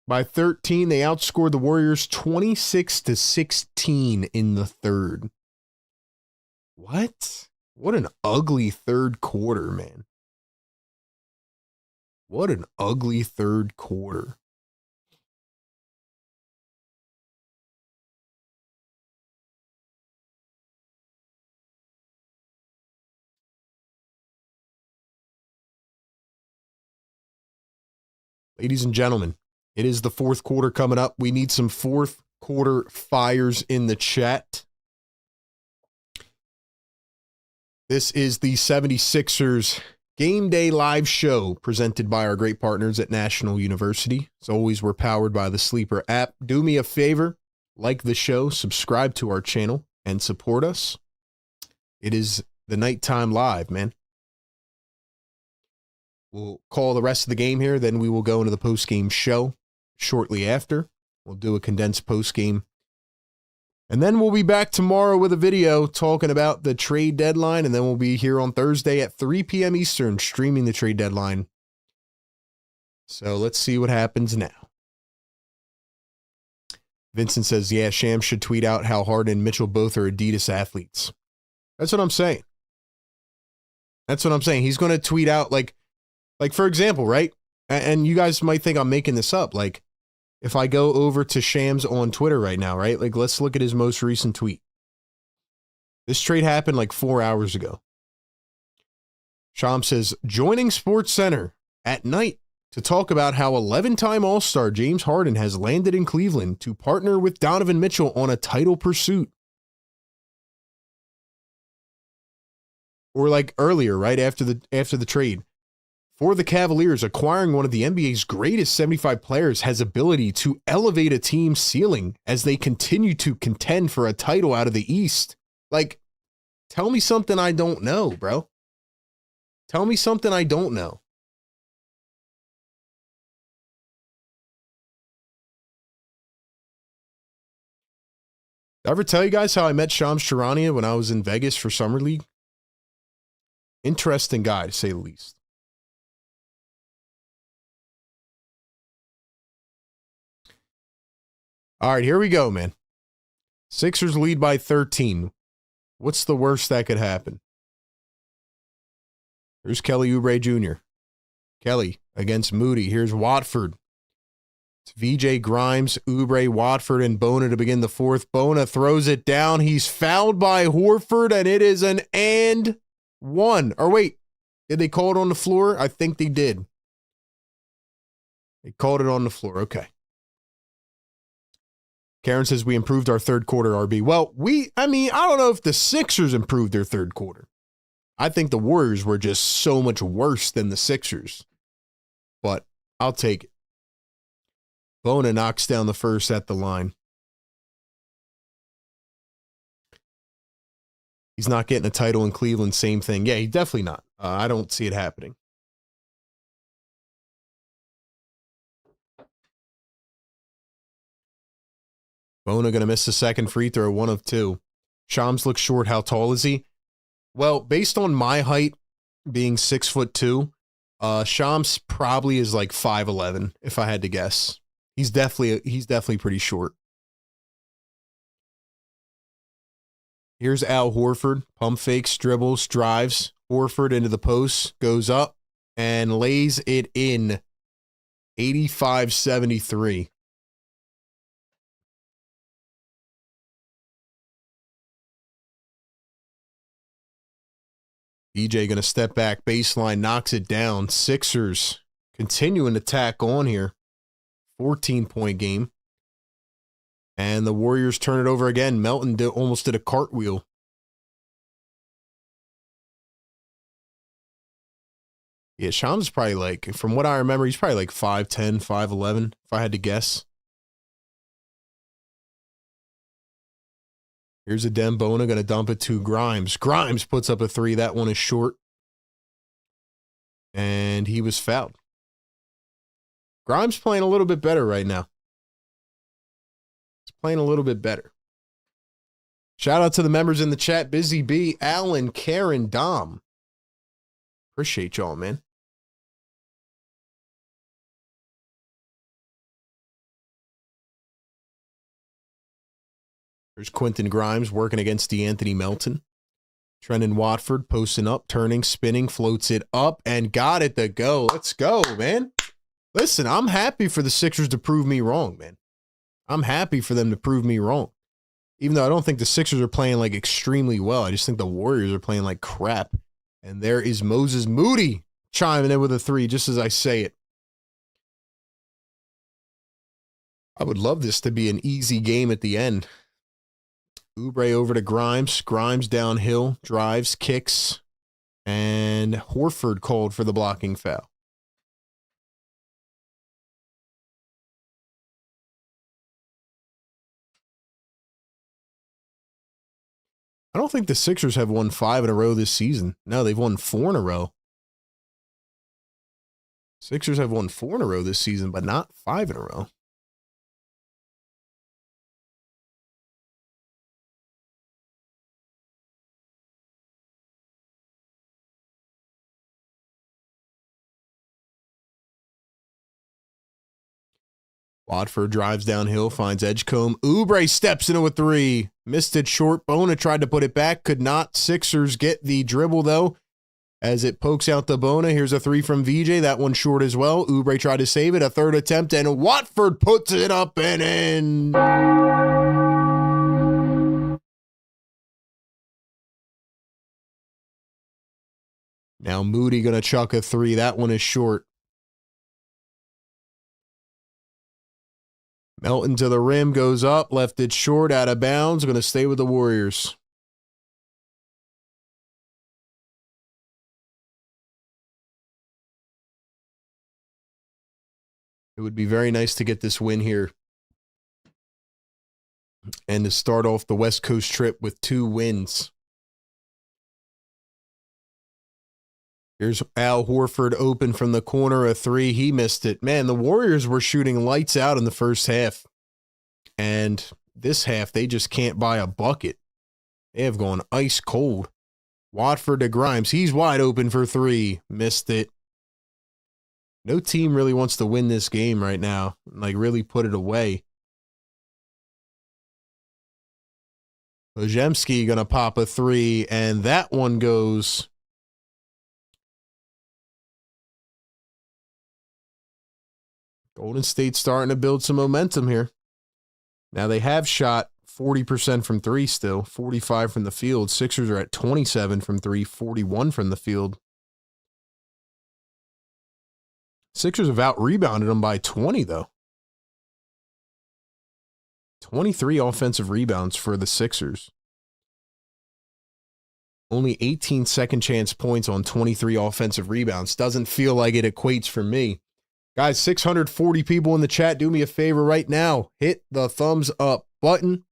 by 13. They outscored the Warriors 26-16 in the third. What? What an ugly third quarter, man. What an ugly third quarter. Ladies and gentlemen, it is the fourth quarter coming up. We need some fourth quarter fires in the chat. This is the 76ers Game Day Live Show presented by our great partners at National University. As always, we're powered by the Sleeper app. Do me a favor, like the show, subscribe to our channel, and support us. It is the nighttime live, man. We'll call the rest of the game here, then we will go into the postgame show shortly after. We'll do a condensed postgame. And then we'll be back tomorrow with a video talking about the trade deadline, and then we'll be here on Thursday at 3 p.m. Eastern streaming the trade deadline. So let's see what happens now. Vincent says, yeah, Shams should tweet out how Harden and Mitchell both are Adidas athletes. That's what I'm saying. That's what I'm saying. He's going to tweet out, like for example, right? And you guys might think I'm making this up. Like, if I go over to Shams on Twitter right now, right? Like, let's look at his most recent tweet. This trade happened like 4 hours ago. Shams says, joining Sports Center at night to talk about how 11-time All-Star James Harden has landed in Cleveland to partner with Donovan Mitchell on a title pursuit. Or like earlier, right after the trade. For the Cavaliers, acquiring one of the NBA's greatest 75 players has ability to elevate a team's ceiling as they continue to contend for a title out of the East. Like, tell me something I don't know, bro. Tell me something I don't know. Did I ever tell you guys how I met Shams Charania when I was in Vegas for Summer League? Interesting guy, to say the least. All right, here we go, man. Sixers lead by 13. What's the worst that could happen? Here's Kelly Oubre Jr. Kelly against Moody. Here's Watford. It's VJ, Grimes, Oubre, Watford, and Bona to begin the fourth. Bona throws it down. He's fouled by Horford, and it is an and one. Or wait, did they call it on the floor? I think they did. They called it on the floor. Okay. Karen says we improved our third quarter, RB. Well, I don't know if the Sixers improved their third quarter. I think the Warriors were just so much worse than the Sixers. But I'll take it. Bona knocks down the first at the line. He's not getting a title in Cleveland. Same thing. Yeah, he's definitely not. I don't see it happening. Bona going to miss the second free throw, 1 of 2. Shams looks short. How tall is he? Well, based on my height being 6'2", Shams probably is like 5'11", if I had to guess. He's definitely pretty short. Here's Al Horford. Pump fakes, dribbles, drives. Horford into the post, goes up, and lays it in. 85-73. DJ going to step back, baseline, knocks it down. Sixers continuing to tack on here. 14-point game. And the Warriors turn it over again. Melton almost did a cartwheel. Yeah, Shams is probably like, from what I remember, he's probably like 5'10", 5'11", if I had to guess. Here's a Bona going to dump it to Grimes. Grimes puts up a 3. That one is short. And he was fouled. Grimes playing a little bit better right now. He's playing a little bit better. Shout out to the members in the chat. Busy B, Alan, Karen, Dom. Appreciate y'all, man. There's Quentin Grimes working against DeAnthony Melton. Trendon Watford posting up, turning, spinning, floats it up, and got it to go. Let's go, man. Listen, I'm happy for the Sixers to prove me wrong, man. I'm happy for them to prove me wrong. Even though I don't think the Sixers are playing like extremely well. I just think the Warriors are playing like crap. And there is Moses Moody chiming in with a 3 just as I say it. I would love this to be an easy game at the end. Oubre over to Grimes. Grimes downhill, drives, kicks, and Horford called for the blocking foul. I don't think the Sixers have won 5 in a row this season. No, they've won 4 in a row. Sixers have won 4 in a row this season, but not 5 in a row. Watford drives downhill, finds Edgecombe. Oubre steps into a 3. Missed it short. Bona tried to put it back. Could not. Sixers get the dribble, though, as it pokes out the Bona. Here's a 3 from VJ. That one short as well. Oubre tried to save it. A third attempt, and Watford puts it up and in. Now Moody going to chuck a 3. That one is short. Melton to the rim, goes up, left it short, out of bounds. Going to stay with the Warriors. It would be very nice to get this win here and to start off the West Coast trip with 2 wins. Here's Al Horford open from the corner, a 3. He missed it. Man, the Warriors were shooting lights out in the first half. And this half, they just can't buy a bucket. They have gone ice cold. Watford to Grimes. He's wide open for 3. Missed it. No team really wants to win this game right now. Like, really put it away. Ojemski going to pop a 3, and that one goes... Golden State's starting to build some momentum here. Now they have shot 40% from three still, 45 from the field. Sixers are at 27 from three, 41 from the field. Sixers have out-rebounded them by 20, though. 23 offensive rebounds for the Sixers. Only 18 second chance points on 23 offensive rebounds. Doesn't feel like it equates for me. Guys, 640 people in the chat. Do me a favor right now. Hit the thumbs up button.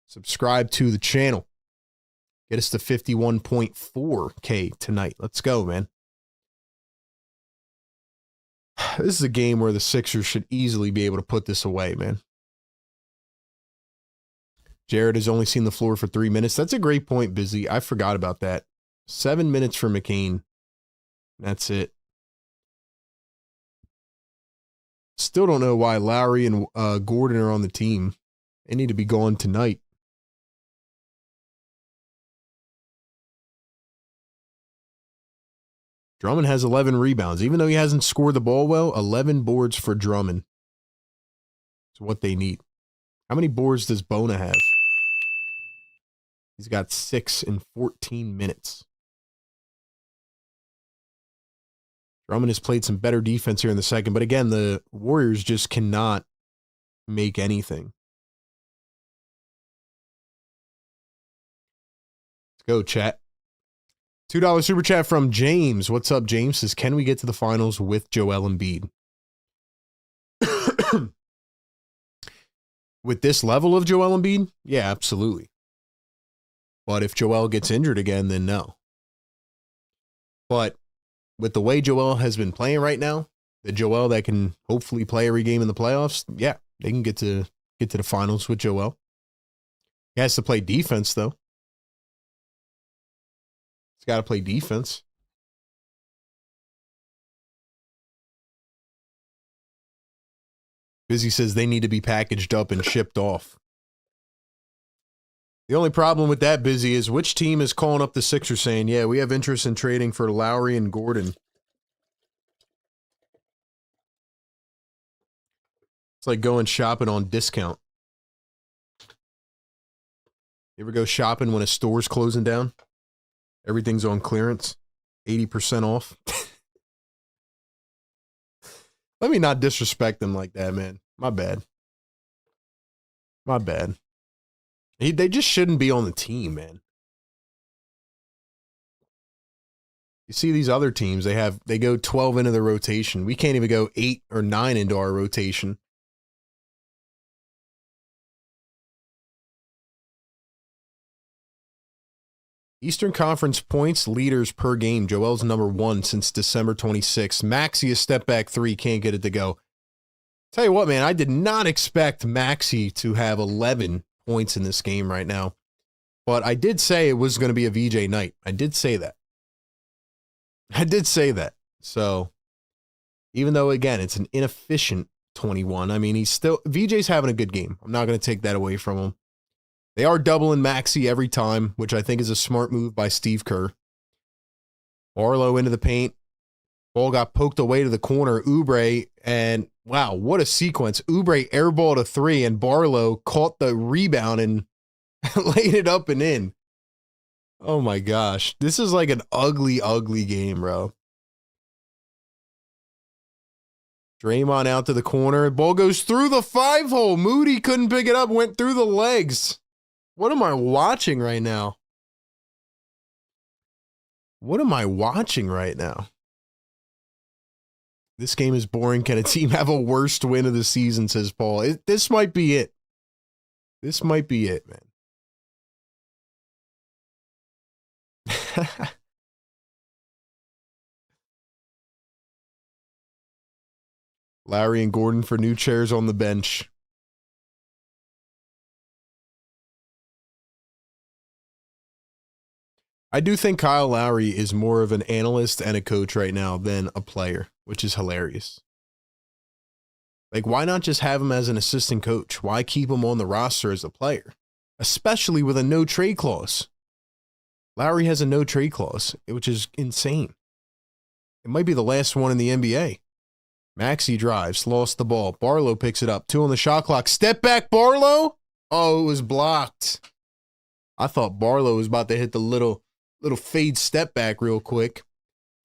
Subscribe to the channel. Get us to 51.4K tonight. Let's go, man. This is a game where the Sixers should easily be able to put this away, man. Jared has only seen the floor for 3 minutes. That's a great point, Busy. I forgot about that. 7 minutes for McCain. That's it. Still don't know why Lowry and Gordon are on the team. They need to be gone tonight. Drummond has 11 rebounds. Even though he hasn't scored the ball well, 11 boards for Drummond. It's what they need. How many boards does Bona have? He's got 6 in 14 minutes. Drummond has played some better defense here in the second, but again, the Warriors just cannot make anything. Let's go, chat. $2 super chat from James. What's up, James? Says, can we get to the finals with Joel Embiid? With this level of Joel Embiid? Yeah, absolutely. But if Joel gets injured again, then no. But with the way Joel has been playing right now, the Joel that can hopefully play every game in the playoffs, yeah, they can get to the finals with Joel. He has to play defense, though. He's got to play defense. Busy says they need to be packaged up and shipped off. The only problem with that, Busy, is which team is calling up the Sixers saying, yeah, we have interest in trading for Lowry and Gordon. It's like going shopping on discount. You ever go shopping when a store's closing down? Everything's on clearance, 80% off. Let me not disrespect them like that, man. My bad. My bad. They just shouldn't be on the team, man. You see these other teams, they go 12 into the rotation. We can't even go 8 or 9 into our rotation. Eastern Conference points leaders per game. Joel's number 1 since December 26th. Maxey, a step back 3, can't get it to go. Tell you what, man, I did not expect Maxey to have 11 points in this game right now. But I did say it was going to be a VJ night. I did say that. So, even though, again, it's an inefficient 21, I mean, VJ's having a good game. I'm not going to take that away from him. They are doubling Maxey every time, which I think is a smart move by Steve Kerr. Barlow into the paint. Ball got poked away to the corner. Oubre, and wow, what a sequence. Oubre airballed a 3, and Barlow caught the rebound and laid it up and in. Oh my gosh. This is like an ugly, ugly game, bro. Draymond out to the corner. Ball goes through the 5-hole. Moody couldn't pick it up, went through the legs. What am I watching right now? This game is boring. Can a team have a worst win of the season, says Paul. This might be it. This might be it, man. Lowry and Gordon for new chairs on the bench. I do think Kyle Lowry is more of an analyst and a coach right now than a player, which is hilarious. Like, why not just have him as an assistant coach? Why keep him on the roster as a player? Especially with a no-trade clause. Lowry has a no-trade clause, which is insane. It might be the last one in the NBA. Maxey drives, lost the ball. Barlow picks it up. 2 on the shot clock. Step back, Barlow. Oh, it was blocked. I thought Barlow was about to hit the little fade step back real quick.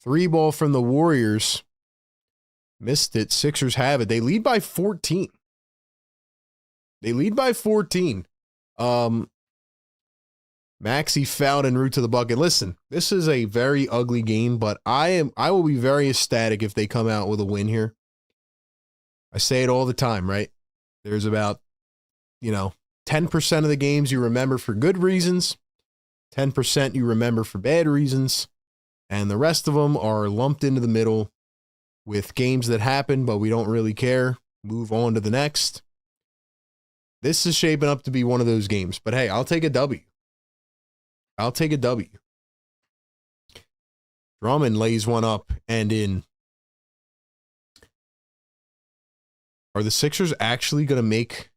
3 ball from the Warriors. Missed it. Sixers have it. They lead by 14. Maxey fouled en route to the bucket. Listen, this is a very ugly game, but I will be very ecstatic if they come out with a win here. I say it all the time, right? There's about, 10% of the games you remember for good reasons, 10% you remember for bad reasons, and the rest of them are lumped into the middle with games that happen, but we don't really care. Move on to the next. This is shaping up to be one of those games, but hey, I'll take a W. Drummond lays one up and in. Are the Sixers actually going to make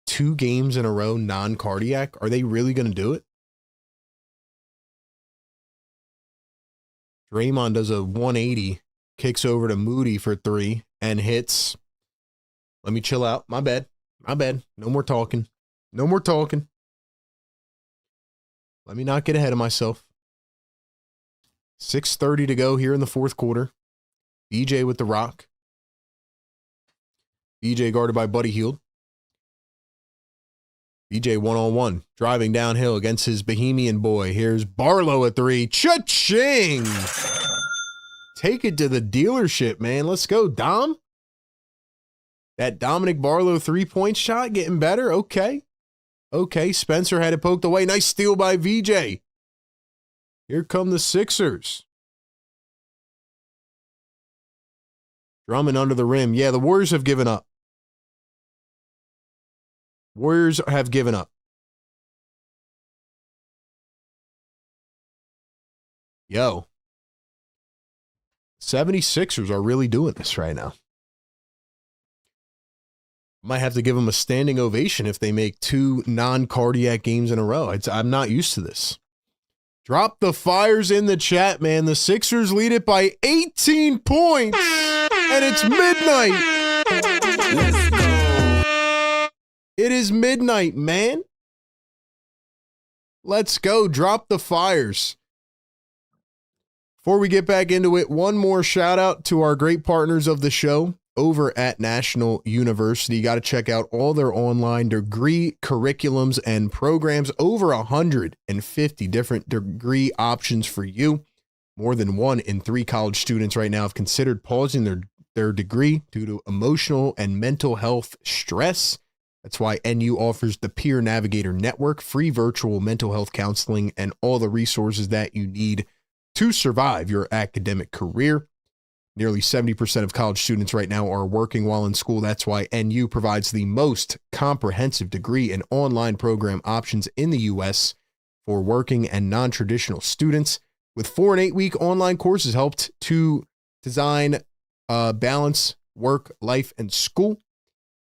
2 games in a row non-cardiac? Are they really going to do it? Draymond does a 180, kicks over to Moody for 3, and hits. Let me chill out. My bad. No more talking. Let me not get ahead of myself. 6:30 to go here in the fourth quarter. BJ with the rock. BJ guarded by Buddy Hield. BJ one-on-one, driving downhill against his Bohemian boy. Here's Barlow at 3. Cha-ching! Take it to the dealership, man. Let's go, Dom. That Dominic Barlow 3-point shot getting better. Okay, Spencer had it poked away. Nice steal by VJ. Here come the Sixers. Drummond under the rim. Yeah, the Warriors have given up. Yo. 76ers are really doing this right now. Might have to give them a standing ovation if they make 2 non-cardiac games in a row. I'm not used to this. Drop the fires in the chat, man. The Sixers lead it by 18 points, and it's midnight. Let's go. It is midnight, man. Let's go. Drop the fires. Before we get back into it, one more shout out to our great partners of the show over at National University. You got to check out all their online degree curriculums and programs. Over 150 different degree options for you. More than 1 in 3 college students right now have considered pausing their degree due to emotional and mental health stress. That's why NU offers the Peer Navigator Network, free virtual mental health counseling, and all the resources that you need to survive your academic career. Nearly 70% of college students right now are working while in school. That's why NU provides the most comprehensive degree and online program options in the U.S. for working and non-traditional students. With 4 and 8 week online courses helped to design balance work, life, and school.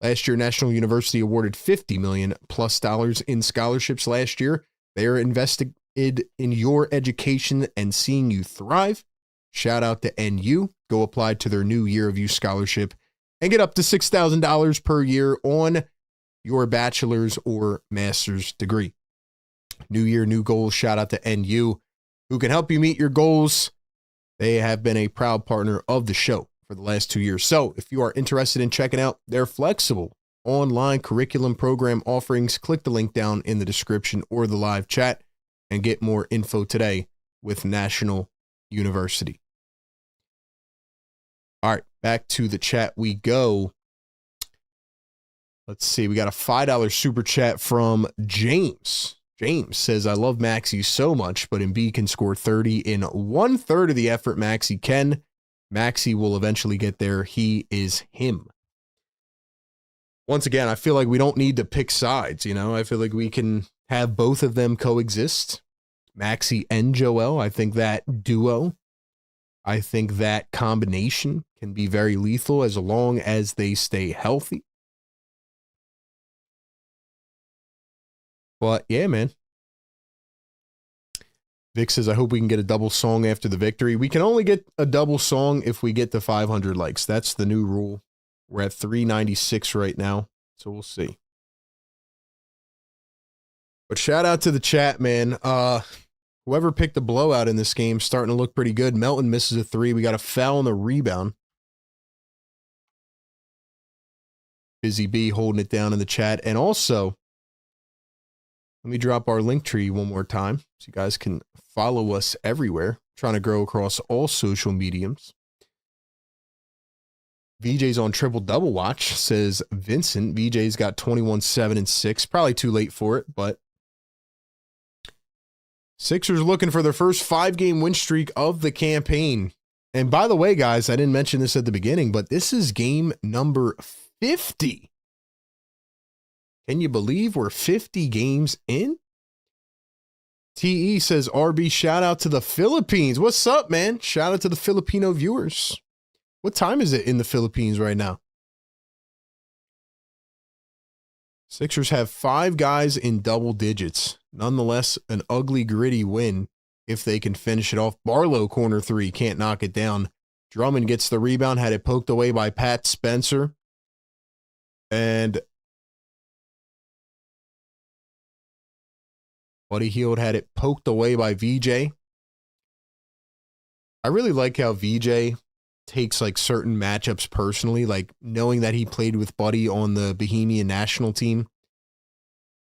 Last year, National University awarded $50 million plus in scholarships last year. They are invested in your education and seeing you thrive. Shout out to NU. Go apply to their new Year of You scholarship and get up to $6,000 per year on your bachelor's or master's degree. New year, new goals. Shout out to NU, who can help you meet your goals. They have been a proud partner of the show for the last 2 years. So if you are interested in checking out their flexible online curriculum program offerings, click the link down in the description or the live chat and get more info today with National University. All right, back to the chat we go. Let's see. We got a $5 super chat from James. James says, I love Maxey so much, but Embiid can score 30 in 1/3 of the effort Maxey can. Maxey will eventually get there. He is him. Once again, I feel like we don't need to pick sides, I feel like we can have both of them coexist. Maxey and Joel. I think that duo, I think that combination can be very lethal as long as they stay healthy. But yeah, man. Vic says, I hope we can get a double song after the victory. We can only get a double song if we get to 500 likes. That's the new rule. We're at 396 right now, so we'll see. But shout out to the chat, man. Whoever picked the blowout in this game starting to look pretty good. Melton misses a 3. We got a foul on the rebound. Busy B holding it down in the chat. And also, let me drop our link tree one more time so you guys can follow us everywhere. Trying to grow across all social mediums. VJ's on triple-double watch, says Vincent. VJ's got 21, 7, and 6. Probably too late for it, but Sixers looking for their first 5-game win streak of the campaign. And by the way, guys, I didn't mention this at the beginning, but this is game number 50. Can you believe we're 50 games in? TE says, RB, shout out to the Philippines. What's up, man? Shout out to the Filipino viewers. What time is it in the Philippines right now? Sixers have 5 guys in double digits. Nonetheless, an ugly, gritty win if they can finish it off. Barlow, corner 3, can't knock it down. Drummond gets the rebound, had it poked away by Pat Spencer. And Buddy Hield had it poked away by VJ. I really like how VJ takes like certain matchups personally, like knowing that he played with Buddy on the Bohemian national team.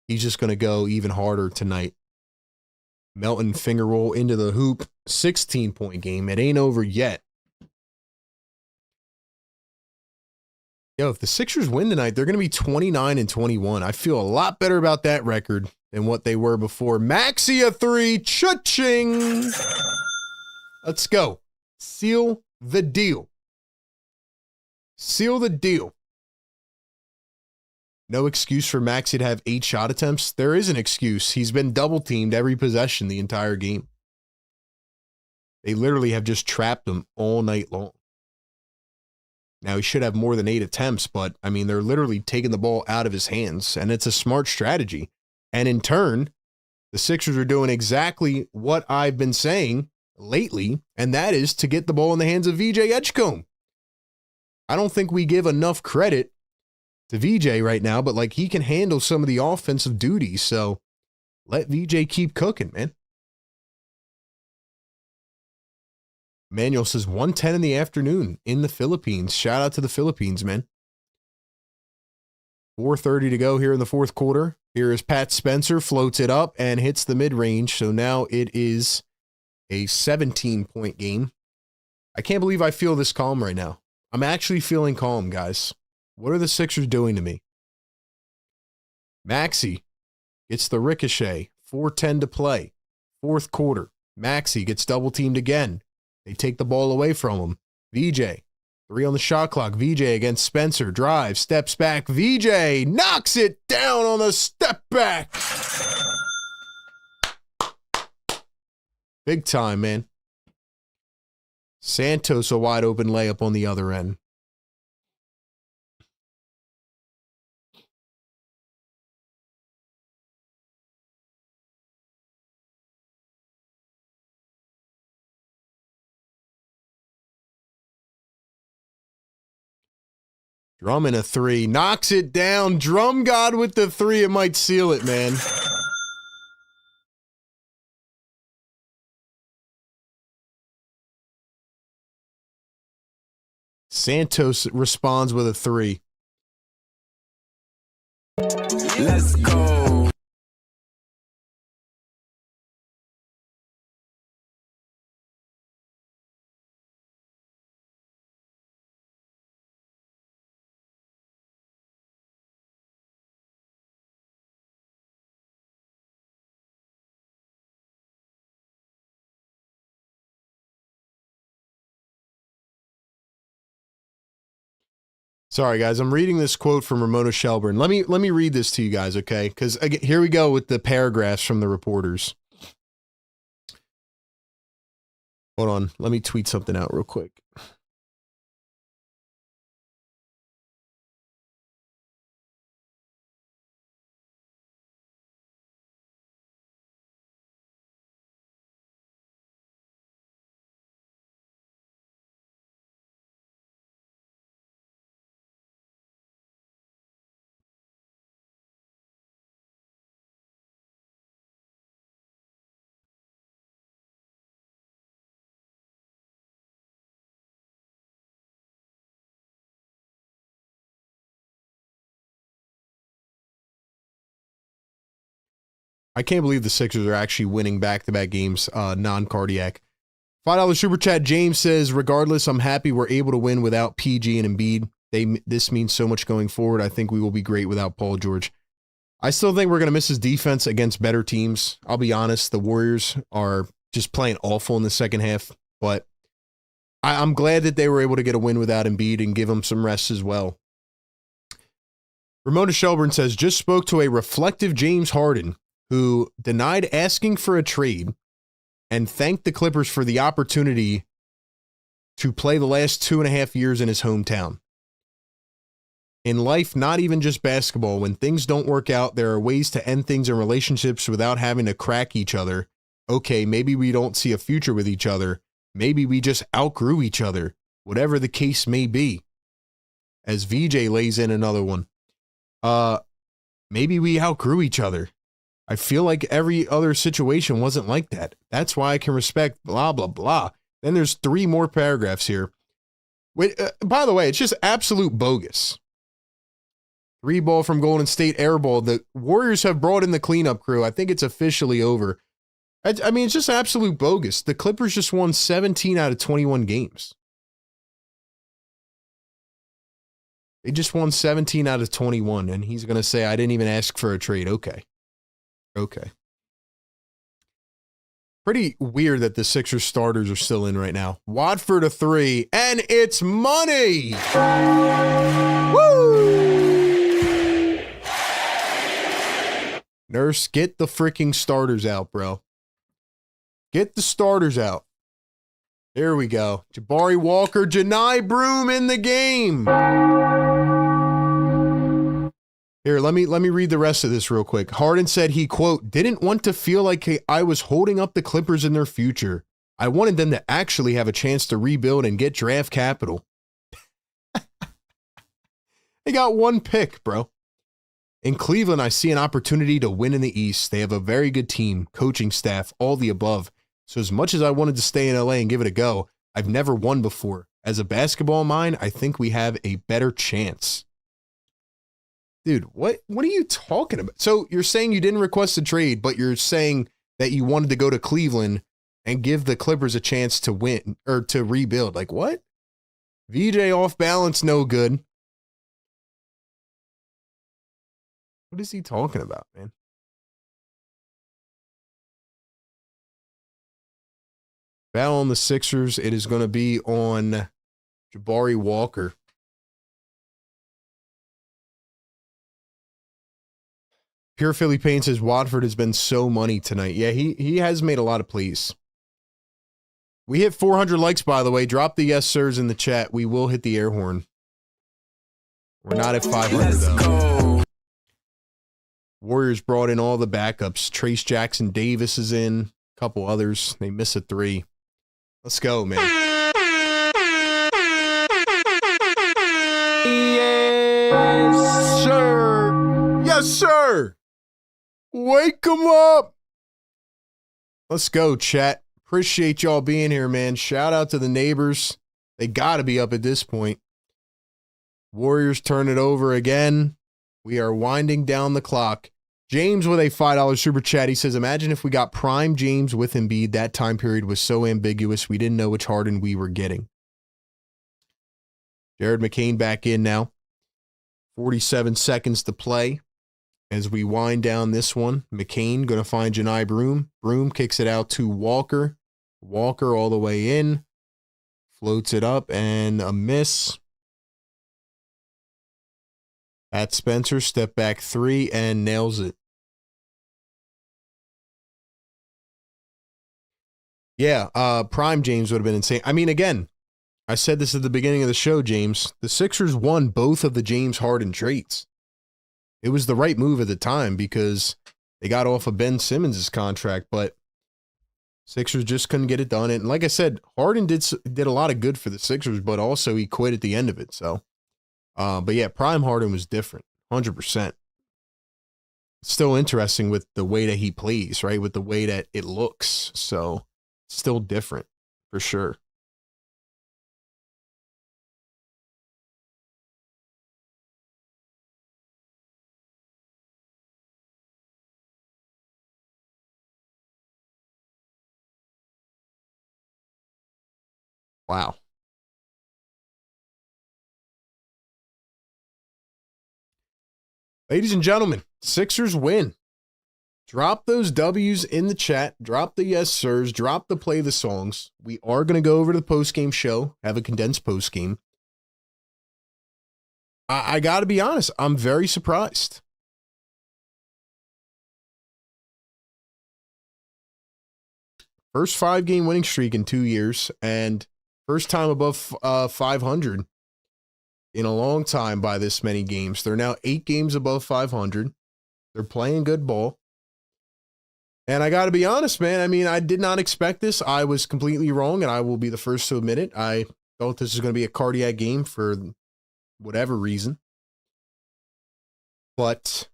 He's just going to go even harder tonight. Melton finger roll into the hoop. 16-point game. It ain't over yet. Yo, if the Sixers win tonight, they're going to be 29 and 21. I feel a lot better about that record than what they were before. Maxey a 3. Cha-ching. Let's go. Seal the deal. Seal the deal. No excuse for Maxey to have 8 shot attempts. There is an excuse. He's been double teamed every possession the entire game. They literally have just trapped him all night long. Now, he should have more than 8 attempts, but, I mean, they're literally taking the ball out of his hands, and it's a smart strategy. And in turn, the Sixers are doing exactly what I've been saying lately, and that is to get the ball in the hands of VJ Edgecombe. I don't think we give enough credit to VJ right now, but like he can handle some of the offensive duties, so let VJ keep cooking, man. Manuel says 1:10 in the afternoon in the Philippines. Shout out to the Philippines, man. 4:30 to go here in the fourth quarter. Here is Pat Spencer, floats it up and hits the mid-range, so now it is a 17-point game. I can't believe I feel this calm right now. I'm actually feeling calm, guys. What are the Sixers doing to me? Maxey gets the ricochet. 4:10 to play. Fourth quarter. Maxey gets double-teamed again. They take the ball away from him. VJ. 3 on the shot clock. VJ against Spencer. Drives. Steps back. VJ knocks it down on the step back. Big time, man. Santos, a wide open layup on the other end. Drummond a 3. Knocks it down. Drum God with the 3. It might seal it, man. Santos responds with a 3. Let's go. Sorry, guys. I'm reading this quote from Ramona Shelburne. Let me read this to you guys, okay? Because here we go with the paragraphs from the reporters. Hold on. Let me tweet something out real quick. I can't believe the Sixers are actually winning back-to-back games, non-cardiac. $5 super chat. James says, regardless, I'm happy we're able to win without PG and Embiid. This means so much going forward. I think we will be great without Paul George. I still think we're going to miss his defense against better teams. I'll be honest. The Warriors are just playing awful in the second half, but I'm glad that they were able to get a win without Embiid and give him some rest as well. Ramona Shelburne says, just spoke to a reflective James Harden who denied asking for a trade and thanked the Clippers for the opportunity to play the last 2.5 years in his hometown. In life, not even just basketball, when things don't work out, there are ways to end things in relationships without having to crack each other. Okay, maybe we don't see a future with each other. Maybe we just outgrew each other. Whatever the case may be. As VJ lays in another one. Maybe we outgrew each other. I feel like every other situation wasn't like that. That's why I can respect blah, blah, blah. Then there's 3 more paragraphs here. Wait, by the way, it's just absolute bogus. 3 ball from Golden State, air ball. The Warriors have brought in the cleanup crew. I think it's officially over. I mean, it's just absolute bogus. The Clippers just won 17 out of 21 games. They just won 17 out of 21, and he's going to say, I didn't even ask for a trade. Okay. Pretty weird that the Sixers starters are still in right now. Watford a 3, and it's money! Woo! Nurse, get the freaking starters out, bro. Get the starters out. There we go. Jabari Walker, Janai Broom in the game. Here, let me read the rest of this real quick. Harden said he, quote, didn't want to feel like I was holding up the Clippers in their future. I wanted them to actually have a chance to rebuild and get draft capital. They got 1 pick, bro. In Cleveland, I see an opportunity to win in the East. They have a very good team, coaching staff, all the above. So as much as I wanted to stay in LA and give it a go, I've never won before. As a basketball mind, I think we have a better chance. Dude, what are you talking about? So you're saying you didn't request a trade, but you're saying that you wanted to go to Cleveland and give the Clippers a chance to win or to rebuild. Like what? VJ off balance, no good. What is he talking about, man? Battle on the Sixers. It is going to be on Jabari Walker. Pure Philly Payne says Watford has been so money tonight. Yeah, he has made a lot of plays. We hit 400 likes, by the way. Drop the yes sirs in the chat. We will hit the air horn. We're not at 500 though. Warriors brought in all the backups. Trace Jackson Davis is in. A couple others. They miss a 3. Let's go, man. Yes, sir. Yes, sir. Wake 'em up. Let's go, chat. Appreciate y'all being here, man. Shout out to the neighbors. They got to be up at this point. Warriors turn it over again. We are winding down the clock. James with a $5 super chat. He says, imagine if we got prime James with Embiid. That time period was so ambiguous. We didn't know which Harden we were getting. Jared McCain back in now. 47 seconds to play as we wind down this one. McCain going to find Janai Broom. Broom kicks it out to Walker. Walker all the way in. Floats it up and a miss. At Spencer, step back 3 and nails it. Yeah, prime James would have been insane. I mean, again, I said this at the beginning of the show, James. The Sixers won both of the James Harden trades. It was the right move at the time because they got off of Ben Simmons' contract, but Sixers just couldn't get it done. And like I said, Harden did a lot of good for the Sixers, but also he quit at the end of it. So, but yeah, prime Harden was different, 100%. Still interesting with the way that he plays, right? With the way that it looks. So, still different for sure. Wow. Ladies and gentlemen, Sixers win. Drop those W's in the chat. Drop the yes, sirs. Drop the play the songs. We are going to go over to the postgame show, have a condensed postgame. I got to be honest, I'm very surprised. First 5-game winning streak in 2 years, and first time above 500 in a long time by this many games. They're now 8 games above 500. They're playing good ball. And I got to be honest, man, I mean, I did not expect this. I was completely wrong, and I will be the first to admit it. I thought this was going to be a cardiac game for whatever reason. But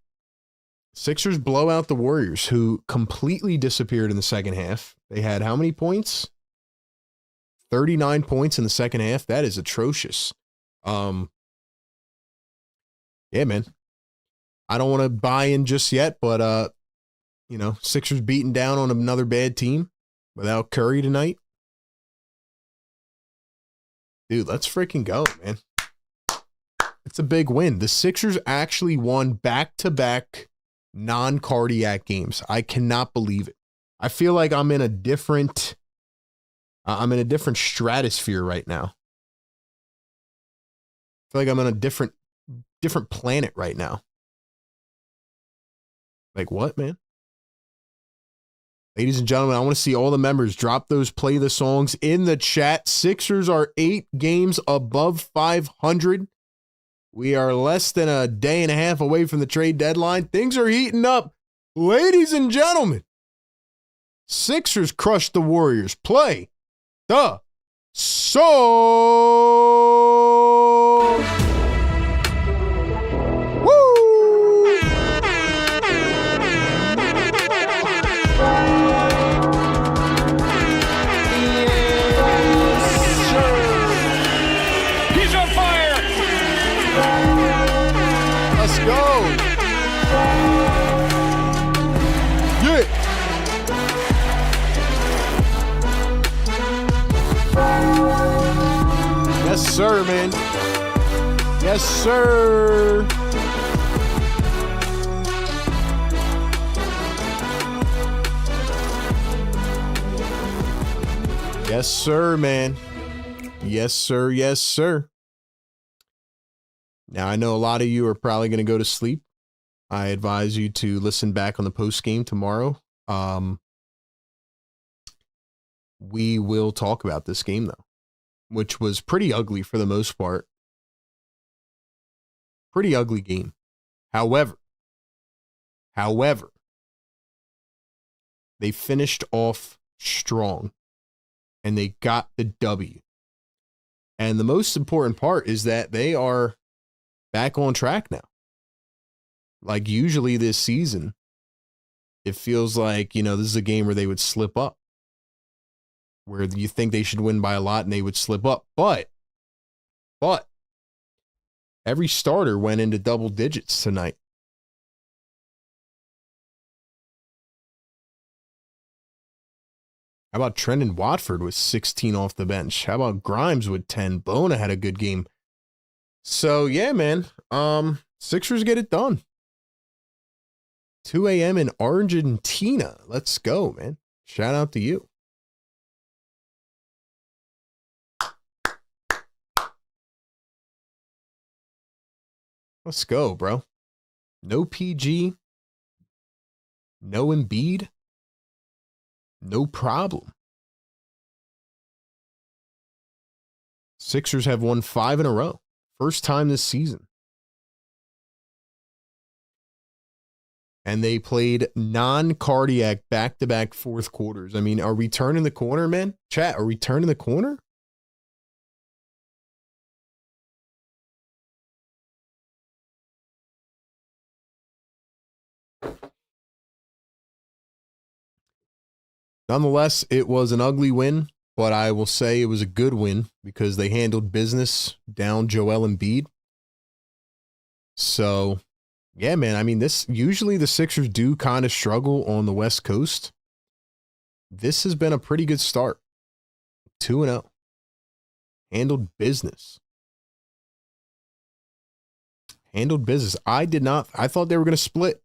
Sixers blow out the Warriors, who completely disappeared in the second half. They had how many points? 39 points in the second half. That is atrocious. Yeah, man. I don't want to buy in just yet, but Sixers beating down on another bad team without Curry tonight. Dude, let's freaking go, man. It's a big win. The Sixers actually won back-to-back non-cardiac games. I cannot believe it. I feel like I'm in a different stratosphere right now. I feel like I'm on a different planet right now. Like what, man? Ladies and gentlemen, I want to see all the members drop those play the songs in the chat. Sixers are 8 games above 500. We are less than a day and a half away from the trade deadline. Things are heating up. Ladies and gentlemen, Sixers crushed the Warriors. Play the song. Yes, sir, man. Yes, sir. Yes, sir, man. Yes, sir. Yes, sir. Now, I know a lot of you are probably going to go to sleep. I advise you to listen back on the post game tomorrow. We will talk about this game, though, which was pretty ugly for the most part. Pretty ugly game. However, they finished off strong and they got the W. And the most important part is that they are back on track now. Like usually this season, it feels like, this is a game where they would slip up, where you think they should win by a lot and they would slip up. But every starter went into double digits tonight. How about Trendon Watford with 16 off the bench? How about Grimes with 10? Bona had a good game. So, yeah, man. Sixers get it done. 2 a.m. in Argentina. Let's go, man. Shout out to you. Let's go, bro. No PG. No Embiid. No problem. Sixers have won 5 in a row. First time this season. And they played non-cardiac back-to-back fourth quarters. I mean, are we turning the corner, man? Chat, are we turning the corner? Nonetheless, it was an ugly win, but I will say it was a good win because they handled business down Joel Embiid. So, yeah, man, I mean, usually the Sixers do kind of struggle on the West Coast. This has been a pretty good start. 2-0. Handled business. Handled business. I thought they were going to split.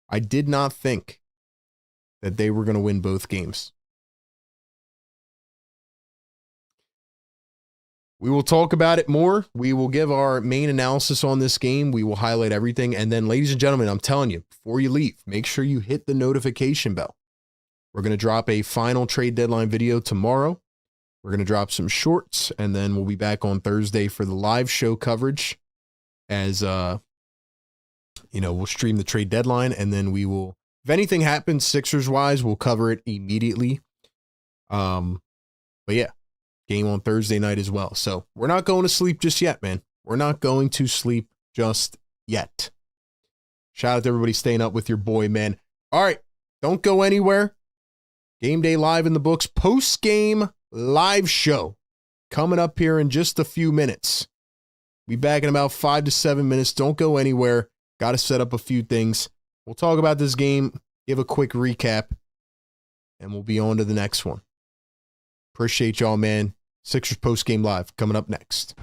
I did not think that they were going to win both games. We will talk about it more. We will give our main analysis on this game. We will highlight everything. And then, ladies and gentlemen, I'm telling you, before you leave, make sure you hit the notification bell. We're going to drop a final trade deadline video tomorrow. We're going to drop some shorts, and then we'll be back on Thursday for the live show coverage as, we'll stream the trade deadline, and then we will, if anything happens Sixers-wise, we'll cover it immediately. But yeah. Game on Thursday night as well. So we're not going to sleep just yet, man. We're not going to sleep just yet. Shout out to everybody staying up with your boy, man. All right. Don't go anywhere. Game day live in the books. Post-game live show coming up here in just a few minutes. Be back in about 5 to 7 minutes. Don't go anywhere. Got to set up a few things. We'll talk about this game, give a quick recap, and we'll be on to the next one. Appreciate y'all, man. Sixers post-game live coming up next.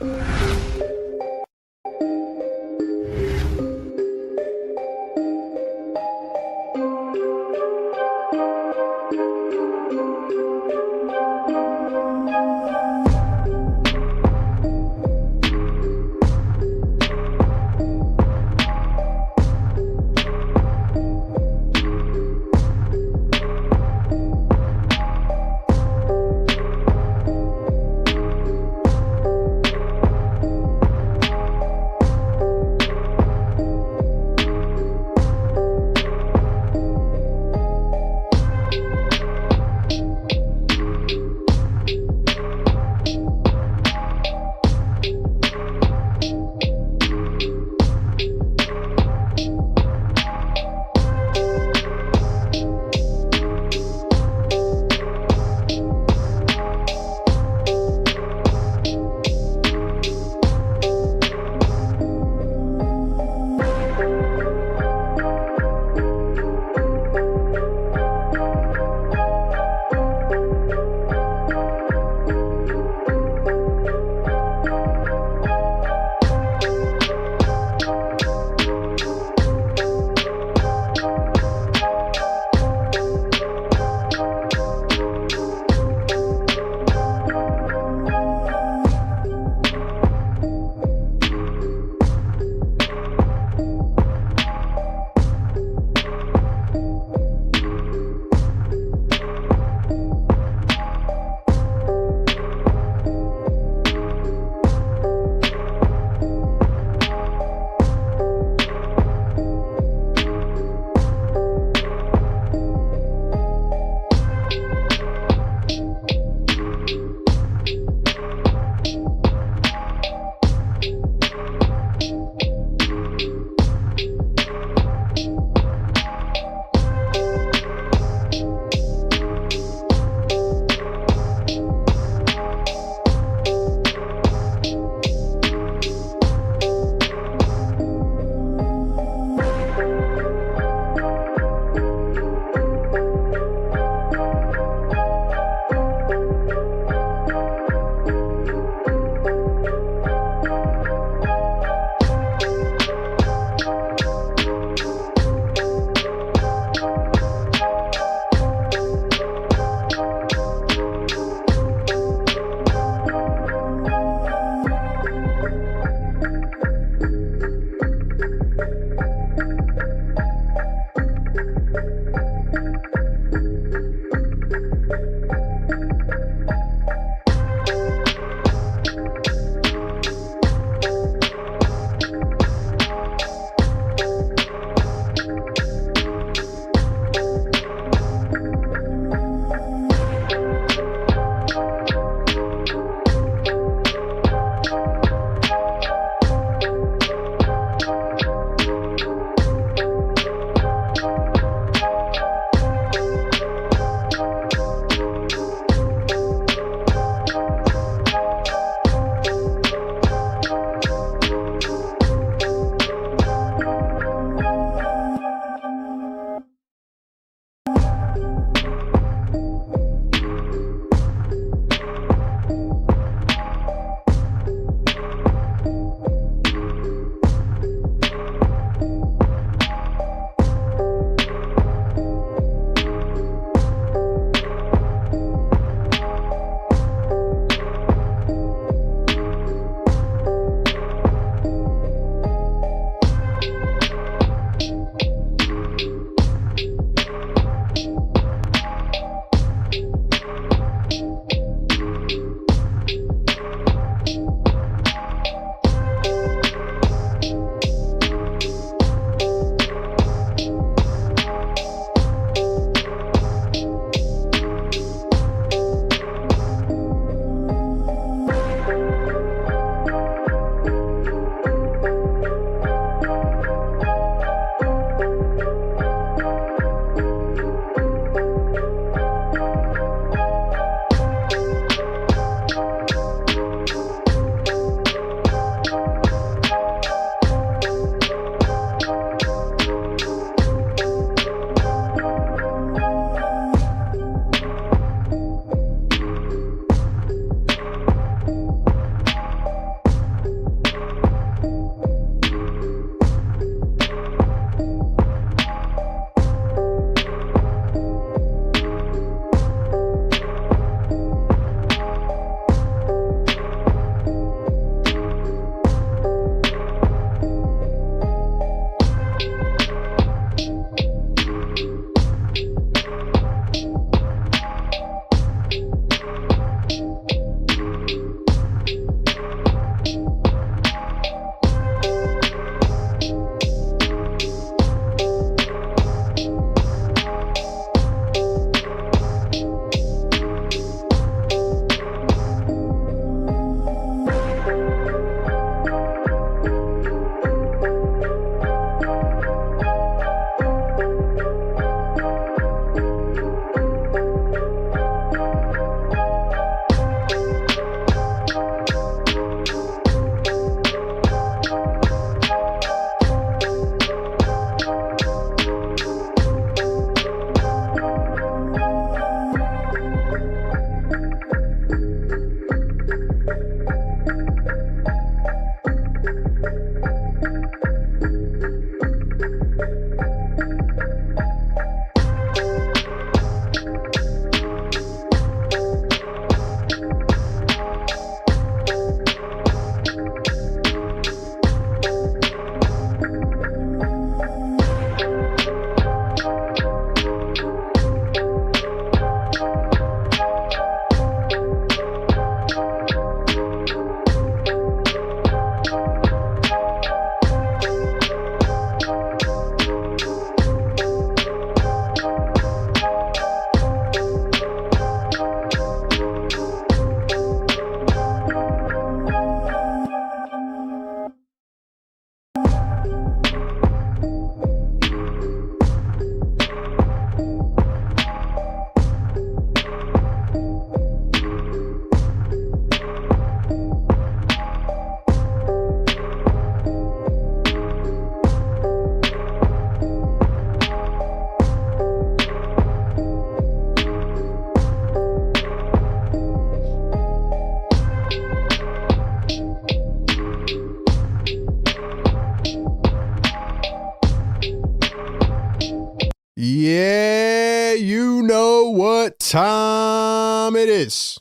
is.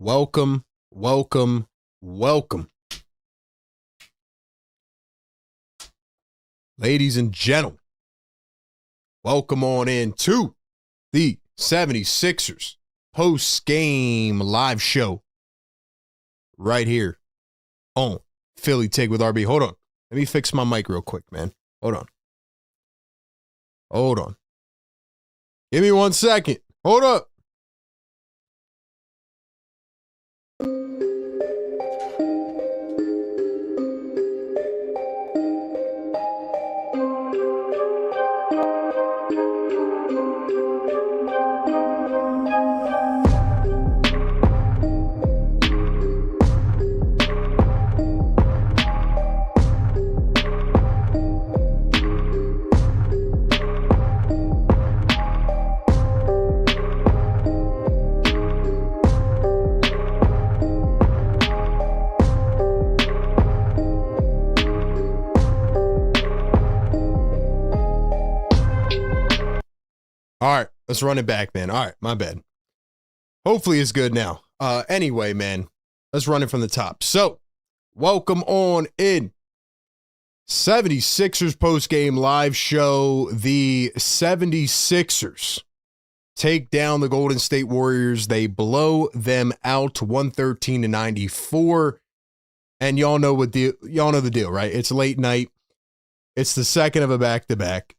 Welcome, welcome, welcome. Ladies and gentlemen, welcome on into the 76ers post-game live show right here on Philly Take with RB. Hold on. Let me fix my mic real quick, man. Hold on. Give me 1 second. Hold up. All right, let's run it back, man. All right, my bad. Hopefully it's good now. Anyway, man, let's run it from the top. So, welcome on in. 76ers post-game live show. The 76ers take down the Golden State Warriors. They blow them out 113-94. And y'all know the deal, right? It's late night. It's the second of a back-to-back.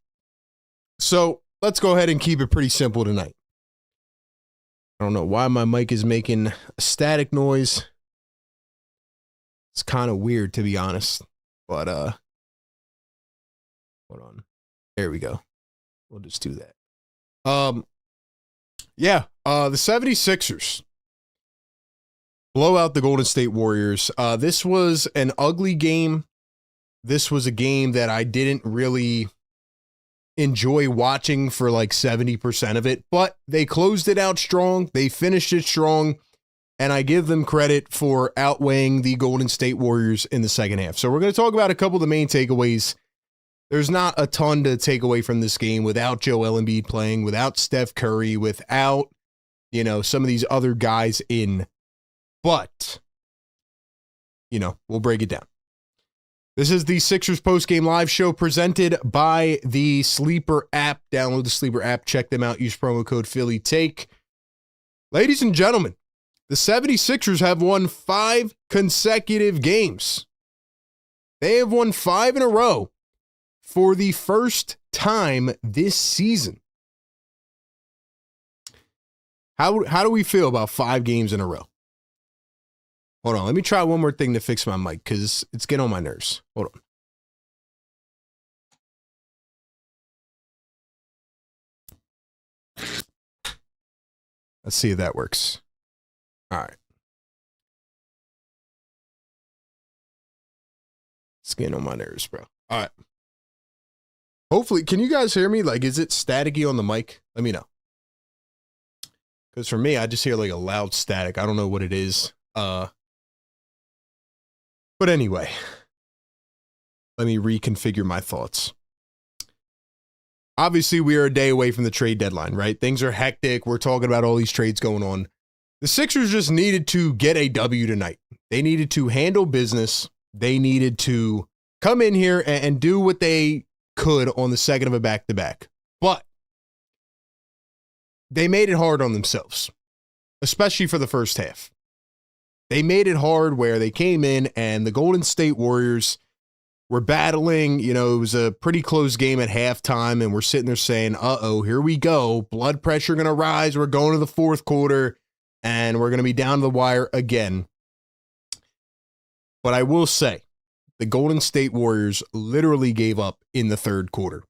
So, let's go ahead and keep it pretty simple tonight. I don't know why my mic is making a static noise. It's kind of weird, to be honest. But, hold on. There we go. We'll just do that. The 76ers blow out the Golden State Warriors. This was an ugly game. This was a game that I didn't really enjoy watching for like 70% of it, but they closed it out strong. They finished it strong, and I give them credit for outweighing the Golden State Warriors in the second half. So we're going to talk about a couple of the main takeaways. There's not a ton to take away from this game without Joel Embiid playing, without Steph Curry, without, some of these other guys in, but, we'll break it down. This is the Sixers postgame live show presented by the Sleeper app. Download the Sleeper app. Check them out. Use promo code PhillyTake. Ladies and gentlemen, the 76ers have won 5 consecutive games. They have won 5 in a row for the first time this season. How do we feel about 5 games in a row? Hold on, let me try one more thing to fix my mic because it's getting on my nerves. Hold on. Let's see if that works. All right. It's getting on my nerves, bro. All right. Hopefully, can you guys hear me? Like, is it staticky on the mic? Let me know. Because for me, I just hear like a loud static. I don't know what it is. But anyway, let me reconfigure my thoughts. Obviously, we are a day away from the trade deadline, right? Things are hectic. We're talking about all these trades going on. The Sixers just needed to get a W tonight. They needed to handle business. They needed to come in here and do what they could on the second of a back-to-back. But they made it hard on themselves, especially for the first half. They made it hard where they came in and the Golden State Warriors were battling. It was a pretty close game at halftime, and we're sitting there saying, uh-oh, here we go. Blood pressure going to rise. We're going to the fourth quarter, and we're going to be down to the wire again. But I will say, the Golden State Warriors literally gave up in the third quarter.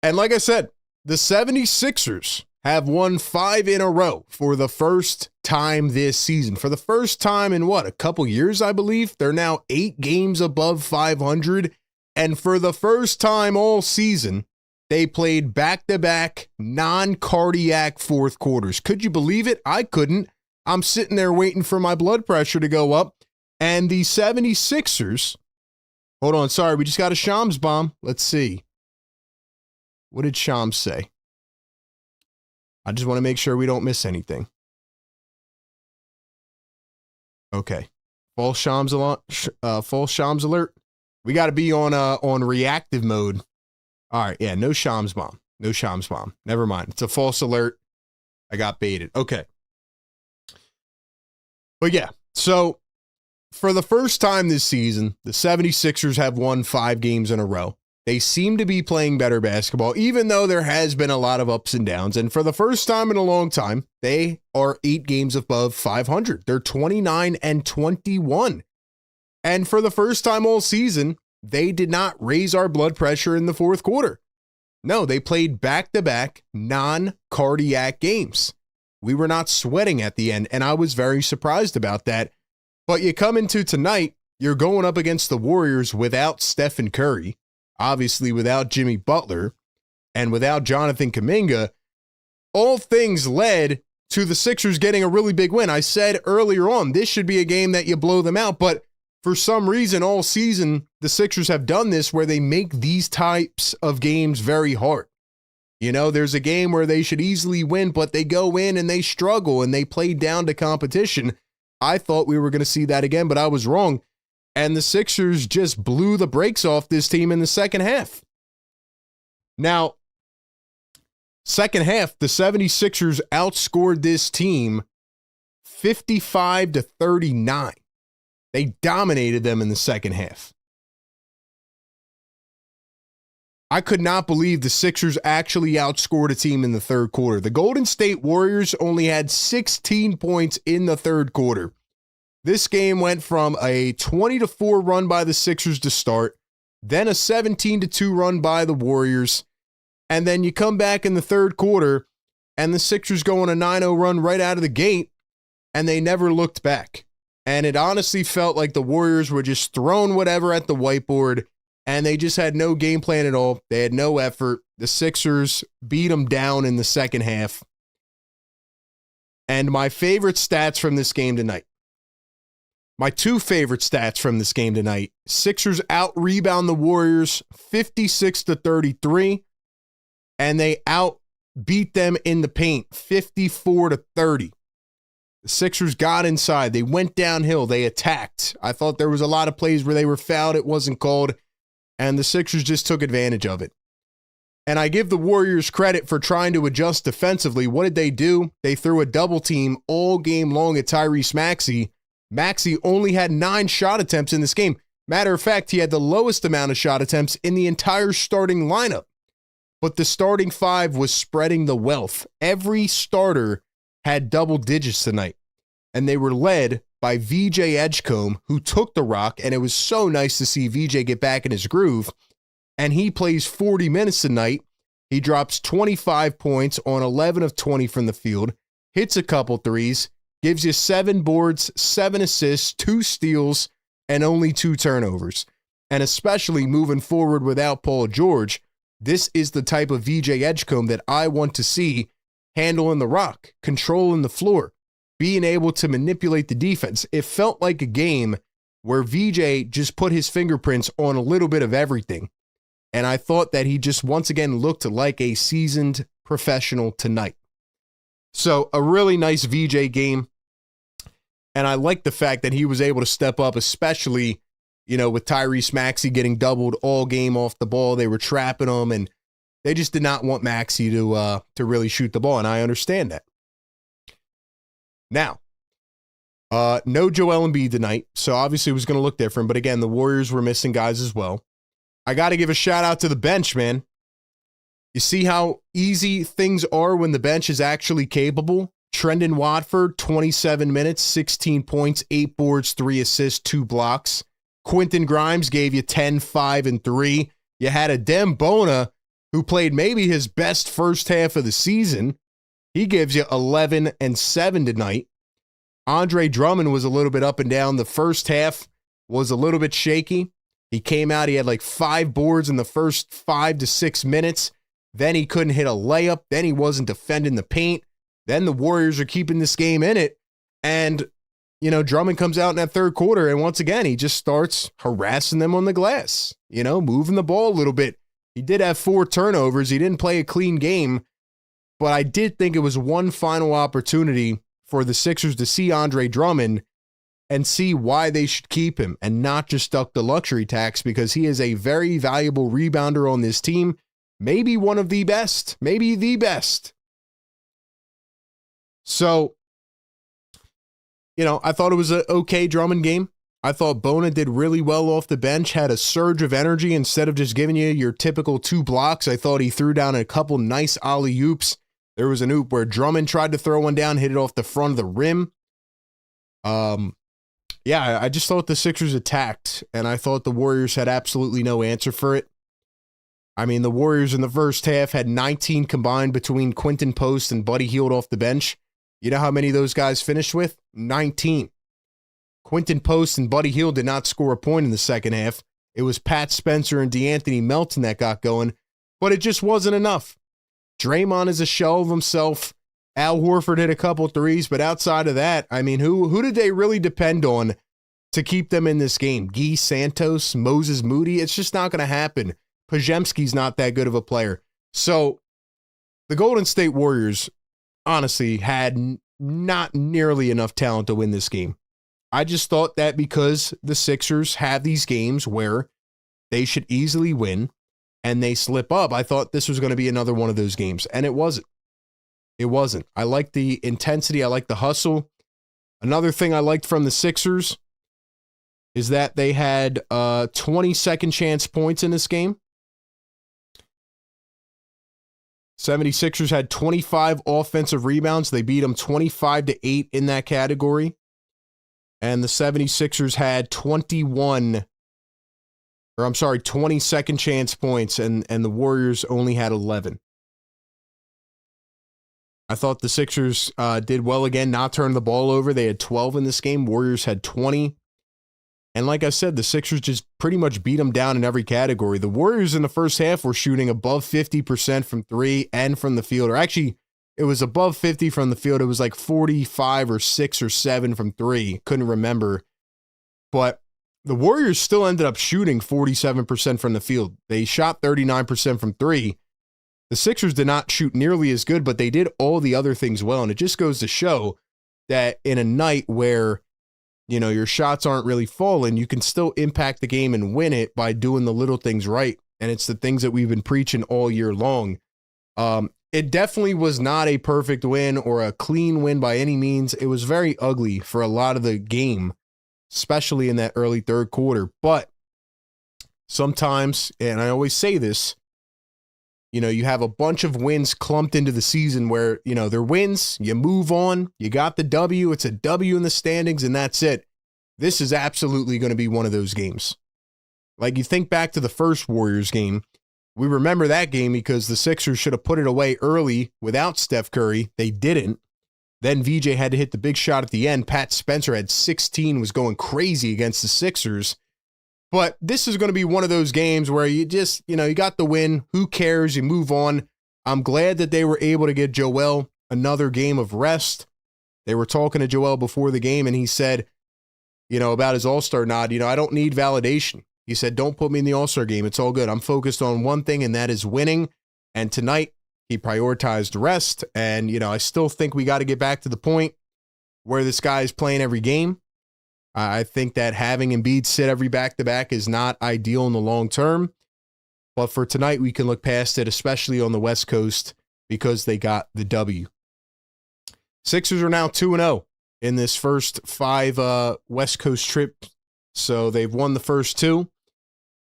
And like I said, the 76ers have won 5 in a row for the first time this season. For the first time in a couple years, I believe. They're now 8 games above 500. And for the first time all season, they played back-to-back non-cardiac fourth quarters. Could you believe it? I couldn't. I'm sitting there waiting for my blood pressure to go up. And the 76ers, hold on, sorry, we just got a Shams bomb. Let's see. What did Shams say? I just want to make sure we don't miss anything. Okay. False Shams alert. We got to be on reactive mode. All right. Yeah. No Shams bomb. No Shams bomb. Never mind. It's a false alert. I got baited. Okay. But yeah. So for the first time this season, the 76ers have won 5 games in a row. They seem to be playing better basketball, even though there has been a lot of ups and downs. And for the first time in a long time, they are 8 games above 500. They're 29-21. And for the first time all season, they did not raise our blood pressure in the fourth quarter. No, they played back-to-back non-cardiac games. We were not sweating at the end, and I was very surprised about that. But you come into tonight, you're going up against the Warriors without Stephen Curry, obviously without Jimmy Butler, and without Jonathan Kuminga. All things led to the Sixers getting a really big win. I said earlier on, this should be a game that you blow them out, but for some reason all season, the Sixers have done this where they make these types of games very hard. You know, there's a game where they should easily win, but they go in and they struggle and they play down to competition. I thought we were going to see that again, but I was wrong. And the Sixers just blew the brakes off this team in the second half. Now, second half, the 76ers outscored this team 55-39. They dominated them in the second half. I could not believe the Sixers actually outscored a team in the third quarter. The Golden State Warriors only had 16 points in the third quarter. This game went from a 20-4 run by the Sixers to start, then a 17-2 run by the Warriors, and then you come back in the third quarter, and the Sixers go on a 9-0 run right out of the gate, and they never looked back. And it honestly felt like the Warriors were just throwing whatever at the whiteboard, and they just had no game plan at all. They had no effort. The Sixers beat them down in the second half. And my favorite stats from this game tonight, my 2 favorite stats from this game tonight, Sixers out-rebound the Warriors 56-33, and they out-beat them in the paint 54-30. The Sixers got inside. They went downhill. They attacked. I thought there was a lot of plays where they were fouled. It wasn't called, and the Sixers just took advantage of it. And I give the Warriors credit for trying to adjust defensively. What did they do? They threw a double team all game long at Tyrese Maxey. Maxey only had 9 shot attempts in this game. Matter of fact, he had the lowest amount of shot attempts in the entire starting lineup. But the starting 5 was spreading the wealth. Every starter had double digits tonight. And they were led by VJ Edgecombe, who took the rock, and it was so nice to see VJ get back in his groove. And he plays 40 minutes tonight. He drops 25 points on 11 of 20 from the field, hits a couple threes, gives you 7 boards, 7 assists, 2 steals, and only 2 turnovers. And especially moving forward without Paul George, this is the type of VJ Edgecombe that I want to see handling the rock, controlling the floor, being able to manipulate the defense. It felt like a game where VJ just put his fingerprints on a little bit of everything. And I thought that he just once again looked like a seasoned professional tonight. So a really nice VJ game. And I like the fact that he was able to step up, especially, you know, with Tyrese Maxey getting doubled all game off the ball. They were trapping him, and they just did not want Maxey to really shoot the ball, and I understand that. Now, no Joel Embiid tonight, so obviously it was going to look different. But again, the Warriors were missing guys as well. I got to give a shout out to the bench, man. You see how easy things are when the bench is actually capable? Trendon Watford, 27 minutes, 16 points, 8 boards, 3 assists, 2 blocks. Quentin Grimes gave you 10, 5, and 3. You had a Dem Bona who played maybe his best first half of the season. He gives you 11 and 7 tonight. Andre Drummond was a little bit up and down. The first half was a little bit shaky. He came out, he had like 5 boards in the first 5 to 6 minutes. Then he couldn't hit a layup. Then he wasn't defending the paint. Then the Warriors are keeping this game in it. And, you know, Drummond comes out in that third quarter, and once again, he just starts harassing them on the glass, you know, moving the ball a little bit. He did have 4 turnovers. He didn't play a clean game, But I did think it was one final opportunity for the Sixers to see Andre Drummond and see why they should keep him and not just duck the luxury tax, because he is a very valuable rebounder on this team. Maybe one of the best, maybe the best. So, I thought it was an okay Drummond game. I thought Bona did really well off the bench, had a surge of energy instead of just giving you your typical 2 blocks. I thought he threw down a couple nice alley-oops. There was an oop where Drummond tried to throw one down, hit it off the front of the rim. Yeah, I just thought the Sixers attacked, and I thought the Warriors had absolutely no answer for it. I mean, the Warriors in the first half had 19 combined between Quinton Post and Buddy Hield off the bench. You know how many of those guys finished with? 19. Quinton Post and Buddy Hield did not score a point in the second half. It was Pat Spencer and DeAnthony Melton that got going, but it just wasn't enough. Draymond is a shell of himself. Al Horford hit a couple threes, but outside of that, I mean, who did they really depend on to keep them in this game? Guy Santos, Moses Moody? It's just not going to happen. Pajemski's not that good of a player. So the Golden State Warriors honestly had not nearly enough talent to win this game. I just thought that because the Sixers have these games where they should easily win and they slip up, I thought this was going to be another one of those games, and it wasn't. It wasn't. I liked the intensity. I liked the hustle. Another thing I liked from the Sixers is that they had 20 second chance points in this game. 76ers had 25 offensive rebounds. They beat them 25-8 in that category. And the 76ers had 20 second chance points, and the Warriors only had 11. I thought the Sixers did well again, not turn the ball over. They had 12 in this game. Warriors had 20. And like I said, the Sixers just pretty much beat them down in every category. The Warriors in the first half were shooting above 50% from 3 and from the field. Or actually, it was above 50 from the field. It was like 45 or 6 or 7 from 3. Couldn't remember. But the Warriors still ended up shooting 47% from the field. They shot 39% from 3. The Sixers did not shoot nearly as good, but they did all the other things well. And it just goes to show that in a night where, your shots aren't really falling, you can still impact the game and win it by doing the little things right. And it's the things that we've been preaching all year long. It definitely was not a perfect win or a clean win by any means. It was very ugly for a lot of the game, especially in that early third quarter. But sometimes, and I always say this, you have a bunch of wins clumped into the season where, they're wins, you move on, you got the W, it's a W in the standings, and that's it. This is absolutely going to be one of those games. Like, you think back to the first Warriors game, we remember that game because the Sixers should have put it away early without Steph Curry. They didn't. Then VJ had to hit the big shot at the end. Pat Spencer had 16, was going crazy against the Sixers. But this is going to be one of those games where you just, you got the win. Who cares? You move on. I'm glad that they were able to get Joel another game of rest. They were talking to Joel before the game, and he said, about his All-Star nod, I don't need validation. He said, don't put me in the All-Star game. It's all good. I'm focused on one thing, and that is winning. And tonight, he prioritized rest. And, I still think we got to get back to the point where this guy is playing every game. I think that having Embiid sit every back-to-back is not ideal in the long term. But for tonight, we can look past it, especially on the West Coast, because they got the W. Sixers are now 2-0 in this first 5 West Coast trip. So they've won the first 2.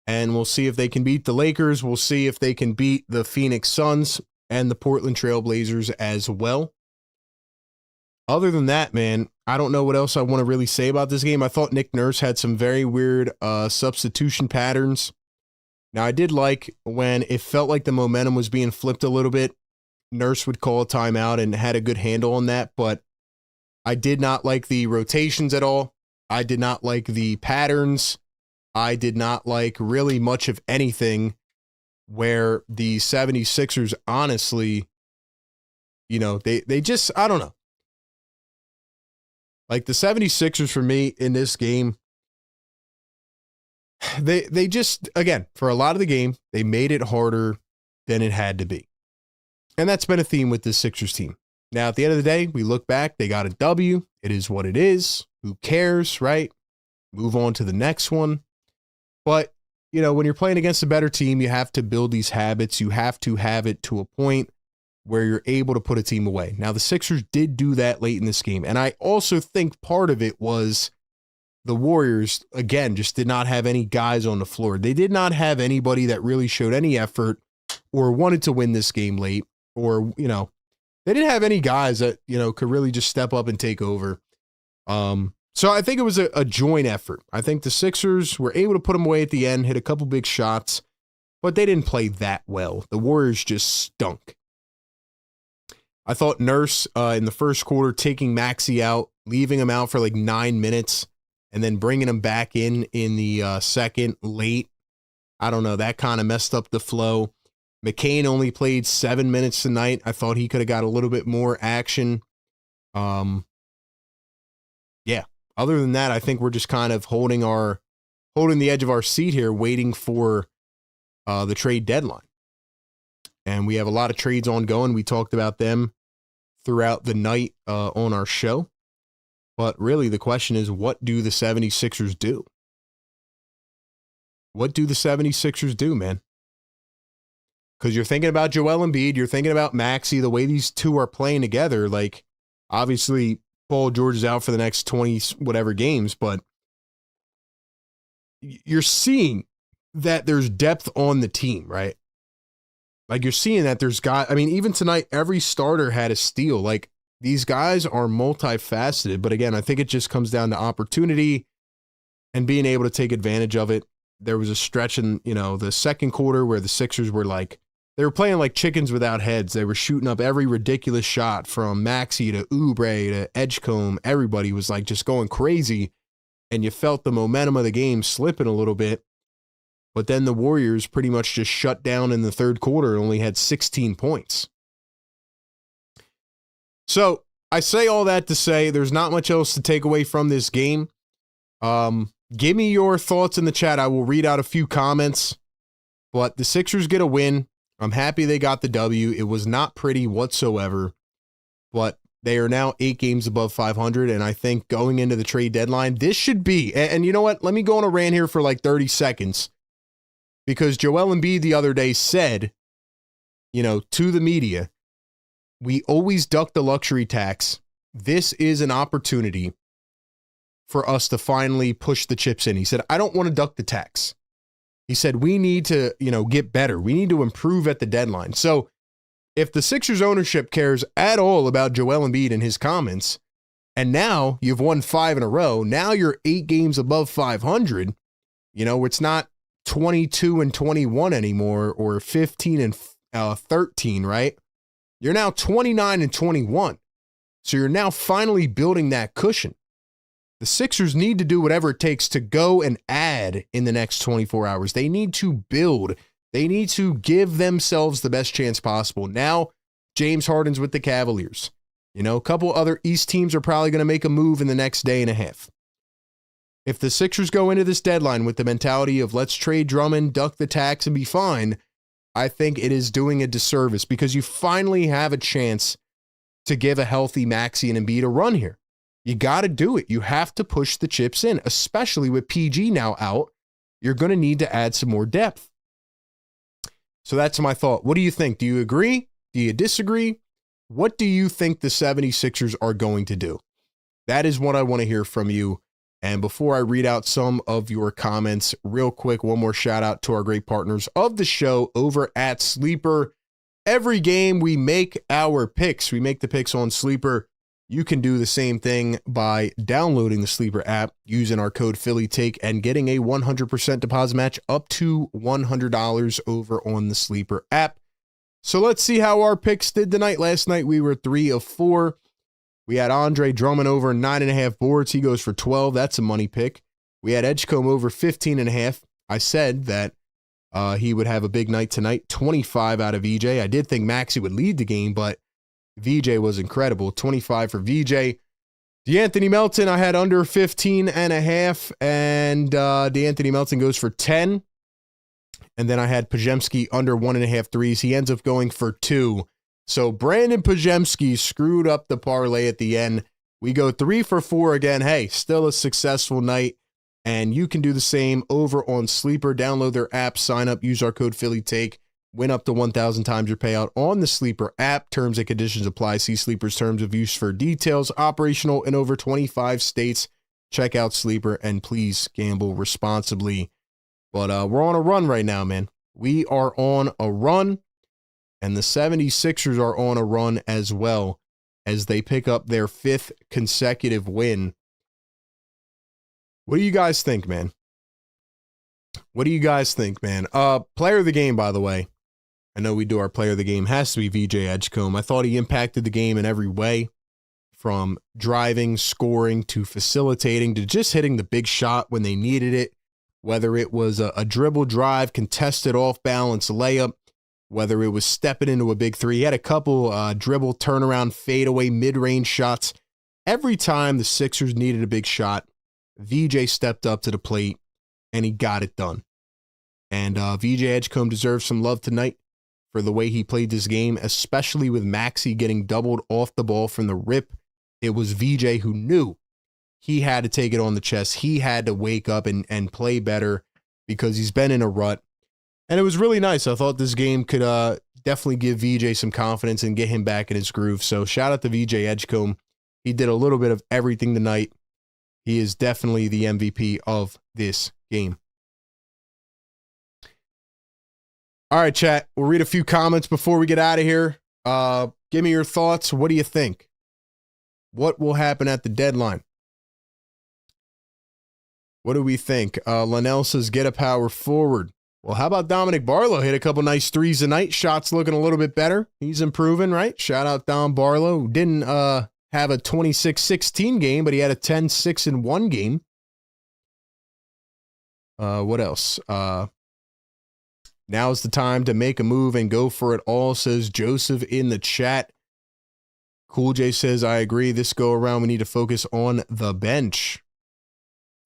And we'll see if they can beat the Lakers. We'll see if they can beat the Phoenix Suns and the Portland Trail Blazers as well. Other than that, man, I don't know what else I want to really say about this game. I thought Nick Nurse had some very weird substitution patterns. Now, I did like when it felt like the momentum was being flipped a little bit, Nurse would call a timeout and had a good handle on that, but I did not like the rotations at all. I did not like the patterns. I did not like really much of anything where the 76ers, honestly, they just, I don't know. Like the 76ers for me in this game, they just, again, for a lot of the game, they made it harder than it had to be. And that's been a theme with this Sixers team. Now, at the end of the day, we look back, they got a W. It is what it is. Who cares, right? Move on to the next one. But, when you're playing against a better team, you have to build these habits. You have to have it to a point where you're able to put a team away. Now, the Sixers did do that late in this game. And I also think part of it was the Warriors, again, just did not have any guys on the floor. They did not have anybody that really showed any effort or wanted to win this game late, or, they didn't have any guys that, could really just step up and take over. So I think it was a joint effort. I think the Sixers were able to put them away at the end, hit a couple big shots, but they didn't play that well. The Warriors just stunk. I thought Nurse in the first quarter taking Maxey out, leaving him out for like 9 minutes, and then bringing him back in the second late. I don't know. That kind of messed up the flow. McCain only played 7 minutes tonight. I thought he could have got a little bit more action. Yeah. Other than that, I think we're just kind of holding the edge of our seat here, waiting for the trade deadline. And we have a lot of trades ongoing. We talked about them throughout the night on our show. But really, the question is, what do the 76ers do? What do the 76ers do, man? Because you're thinking about Joel Embiid, you're thinking about Maxey, the way these two are playing together. Like, obviously, Paul George is out for the next 20 whatever games, but you're seeing that there's depth on the team, right? Like, you're seeing that there's even tonight, every starter had a steal. Like, these guys are multifaceted, but again, I think it just comes down to opportunity and being able to take advantage of it. There was a stretch in, the second quarter where the Sixers were they were playing like chickens without heads. They were shooting up every ridiculous shot from Maxey to Oubre to Edgecombe. Everybody was just going crazy, and you felt the momentum of the game slipping a little bit. But then the Warriors pretty much just shut down in the third quarter and only had 16 points. So I say all that to say there's not much else to take away from this game. Give me your thoughts in the chat. I will read out a few comments, but the Sixers get a win. I'm happy they got the W. It was not pretty whatsoever, but they are now 8 games above 500, and I think going into the trade deadline, this should be, and you know what? Let me go on a rant here for 30 seconds, because Joel Embiid the other day said, to the media, we always duck the luxury tax. This is an opportunity for us to finally push the chips in. He said, I don't want to duck the tax. He said, we need to, get better. We need to improve at the deadline. So if the Sixers ownership cares at all about Joel Embiid and his comments, and now you've won 5 in a row, now you're 8 games above 500, it's not 22 and 21 anymore, or 15 and 13, right? You're now 29 and 21. So you're now finally building that cushion. The Sixers need to do whatever it takes to go and add in the next 24 hours. They need to build. They need to give themselves the best chance possible. Now, James Harden's with the Cavaliers. A couple other East teams are probably going to make a move in the next day and a half. If the Sixers go into this deadline with the mentality of let's trade Drummond, duck the tax, and be fine, I think it is doing a disservice, because you finally have a chance to give a healthy Maxey and Embiid a run here. You got to do it. You have to push the chips in, especially with PG now out. You're going to need to add some more depth. So that's my thought. What do you think? Do you agree? Do you disagree? What do you think the 76ers are going to do? That is what I want to hear from you. And before I read out some of your comments, real quick, one more shout out to our great partners of the show over at Sleeper. Every game we make our picks. We make the picks on Sleeper. You can do the same thing by downloading the Sleeper app, using our code PhillyTake, and getting a 100% deposit match up to $100 over on the Sleeper app. So let's see how our picks did tonight. Last night we were 3 of 4. We had Andre Drummond over 9.5 boards. He goes for 12. That's a money pick. We had Edgecombe over 15.5. I said that he would have a big night tonight. 25 out of VJ. I did think Maxey would lead the game, but VJ was incredible. 25 for VJ. DeAnthony Melton, I had under 15.5, and DeAnthony Melton goes for 10. And then I had Pajemski under 1.5 threes. He ends up going for 2. So Brandon Pajemski screwed up the parlay at the end. We go 3 for 4 again. Hey, still a successful night. And you can do the same over on Sleeper. Download their app, sign up, use our code PhillyTake. Win up to 1,000 times your payout on the Sleeper app. Terms and conditions apply. See Sleeper's terms of use for details. Operational in over 25 states. Check out Sleeper and please gamble responsibly. But we're on a run right now, man. We are on a run, and the 76ers are on a run as well as they pick up their 5th consecutive win. What do you guys think, man? What do you guys think, man? Player of the game, by the way. I know we do our player of the game. Has to be VJ Edgecombe. I thought he impacted the game in every way, from driving, scoring, to facilitating, to just hitting the big shot when they needed it, whether it was a dribble drive, contested off-balance layup, whether it was stepping into a big three. He had a couple dribble, turnaround, fadeaway, mid-range shots. Every time the Sixers needed a big shot, VJ stepped up to the plate, and he got it done. And VJ Edgecombe deserves some love tonight for the way he played this game, especially with Maxey getting doubled off the ball from the rip. It was VJ who knew he had to take it on the chest. He had to wake up and play better because he's been in a rut. And it was really nice. I thought this game could definitely give VJ some confidence and get him back in his groove. So shout out to VJ Edgecombe. He did a little bit of everything tonight. He is definitely the MVP of this game. All right, chat. We'll read a few comments before we get out of here. Give me your thoughts. What do you think? What will happen at the deadline? What do we think? Linnell says, get a power forward. Well, how about Dominic Barlow? Hit a couple nice threes tonight. Shots looking a little bit better. He's improving, right? Shout out Dom Barlow. Didn't have a 26-16 game, but he had a 10-6-1 game. What else? Now's the time to make a move and go for it all, says Joseph in the chat. Cool J says, I agree. This go around, we need to focus on the bench.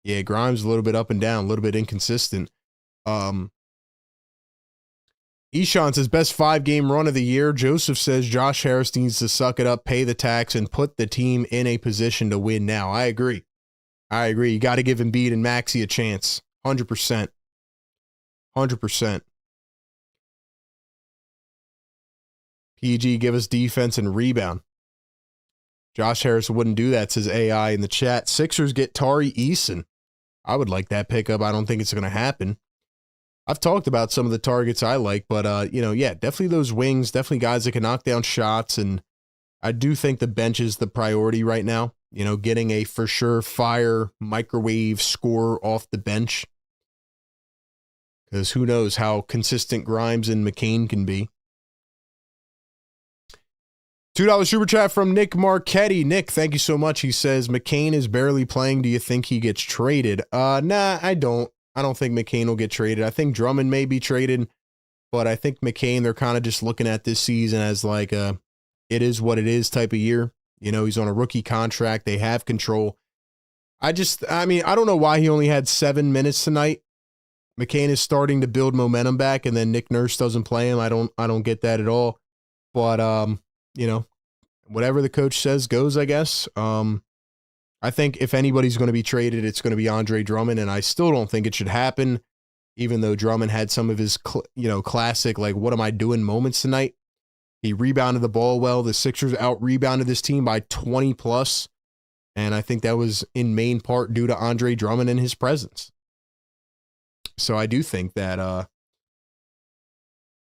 Yeah, Grimes a little bit up and down, a little bit inconsistent. Eshan says, best 5-game run of the year. Joseph says, Josh Harris needs to suck it up, pay the tax, and put the team in a position to win now. I agree. You got to give Embiid and Maxey a chance. 100%. 100%. PG, give us defense and rebound. Josh Harris wouldn't do that, says AI in the chat. Sixers get Tari Eason. I would like that pickup. I don't think it's going to happen. I've talked about some of the targets I like, but, yeah, definitely those wings, definitely guys that can knock down shots, and I do think the bench is the priority right now. Getting a for sure fire microwave scorer off the bench, because who knows how consistent Grimes and McCain can be. $2 super chat from Nick Marchetti. Nick, thank you so much. He says, McCain is barely playing. Do you think he gets traded? Nah, I don't. I don't think McCain will get traded. I think Drummond may be traded, but I think McCain, they're kind of just looking at this season as like a it is what it is type of year. He's on a rookie contract. They have control. I don't know why he only had 7 minutes tonight. McCain is starting to build momentum back, and then Nick Nurse doesn't play him. I don't get that at all. But whatever the coach says goes, I guess. I think if anybody's going to be traded, it's going to be Andre Drummond, and I still don't think it should happen, even though Drummond had some of his, classic, like, what am I doing moments tonight. He rebounded the ball well. The Sixers out-rebounded this team by 20+, and I think that was in main part due to Andre Drummond and his presence. So I do think that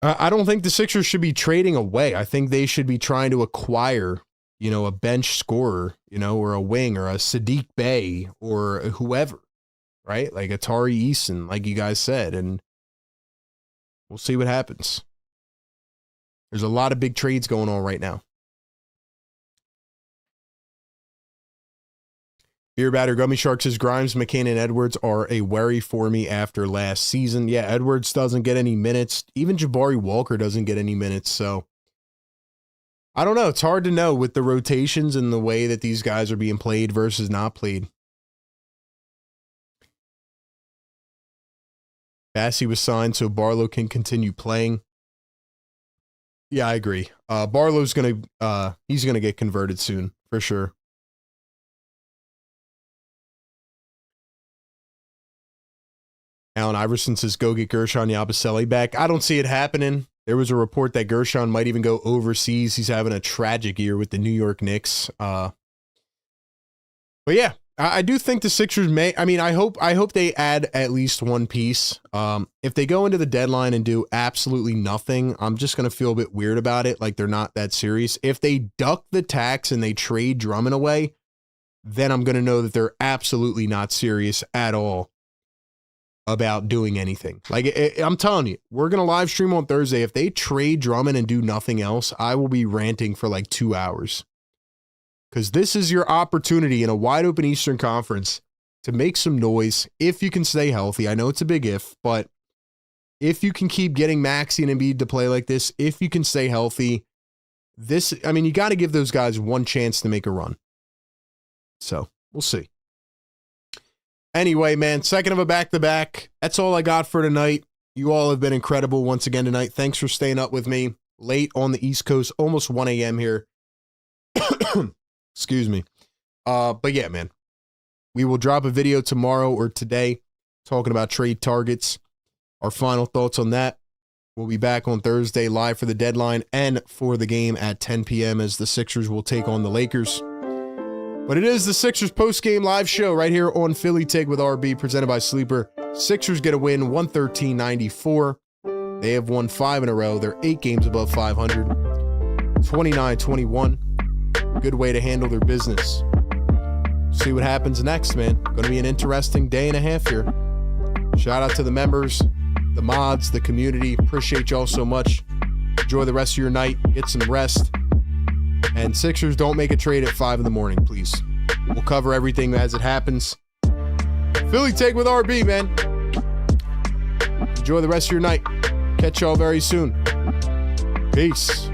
I don't think the Sixers should be trading away. I think they should be trying to acquire, a bench scorer, or a wing or a Sadiq Bey or whoever, right? Like a Tari Eason, like you guys said, and we'll see what happens. There's a lot of big trades going on right now. Beer Batter Gummy Shark says Grimes, McCain, and Edwards are a worry for me after last season. Yeah, Edwards doesn't get any minutes. Even Jabari Walker doesn't get any minutes. So I don't know. It's hard to know with the rotations and the way that these guys are being played versus not played. Bassey was signed so Barlow can continue playing. Yeah, I agree. Barlow's he's gonna get converted soon for sure. Allen Iverson says, "Go get Gershon Yabusele back." I don't see it happening. There was a report that Gershon might even go overseas. He's having a tragic year with the New York Knicks. But yeah, I do think the Sixers may. I mean, I hope they add at least one piece. If they go into the deadline and do absolutely nothing, I'm just gonna feel a bit weird about it. Like they're not that serious. If they duck the tax and they trade Drummond away, then I'm gonna know that they're absolutely not serious at all about doing anything. Like I'm telling you, we're gonna live stream on Thursday. If they trade Drummond and do nothing else, I will be ranting for like 2 hours. Because this is your opportunity in a wide open Eastern Conference to make some noise if you can stay healthy. I know it's a big if, but if you can keep getting Maxey and Embiid to play like this, if you can stay healthy, you got to give those guys one chance to make a run. So we'll see. Anyway, man, second of a back-to-back. That's all I got for tonight. You all have been incredible once again tonight. Thanks for staying up with me late on the East Coast, almost 1 a.m. here. Excuse me. But yeah, man, we will drop a video tomorrow or today talking about trade targets. Our final thoughts on that. We'll be back on Thursday live for the deadline and for the game at 10 p.m. as the Sixers will take on the Lakers. But it is the Sixers post-game live show right here on Philly Take with RB, presented by Sleeper. Sixers get a win, 113-94. They have won 5 in a row. They're 8 games above 500. 29-21. Good way to handle their business. See what happens next, man. Going to be an interesting day and a half here. Shout out to the members, the mods, the community. Appreciate y'all so much. Enjoy the rest of your night. Get some rest. And Sixers, don't make a trade at 5 in the morning, please. We'll cover everything as it happens. Philly Take with RB, man. Enjoy the rest of your night. Catch y'all very soon. Peace.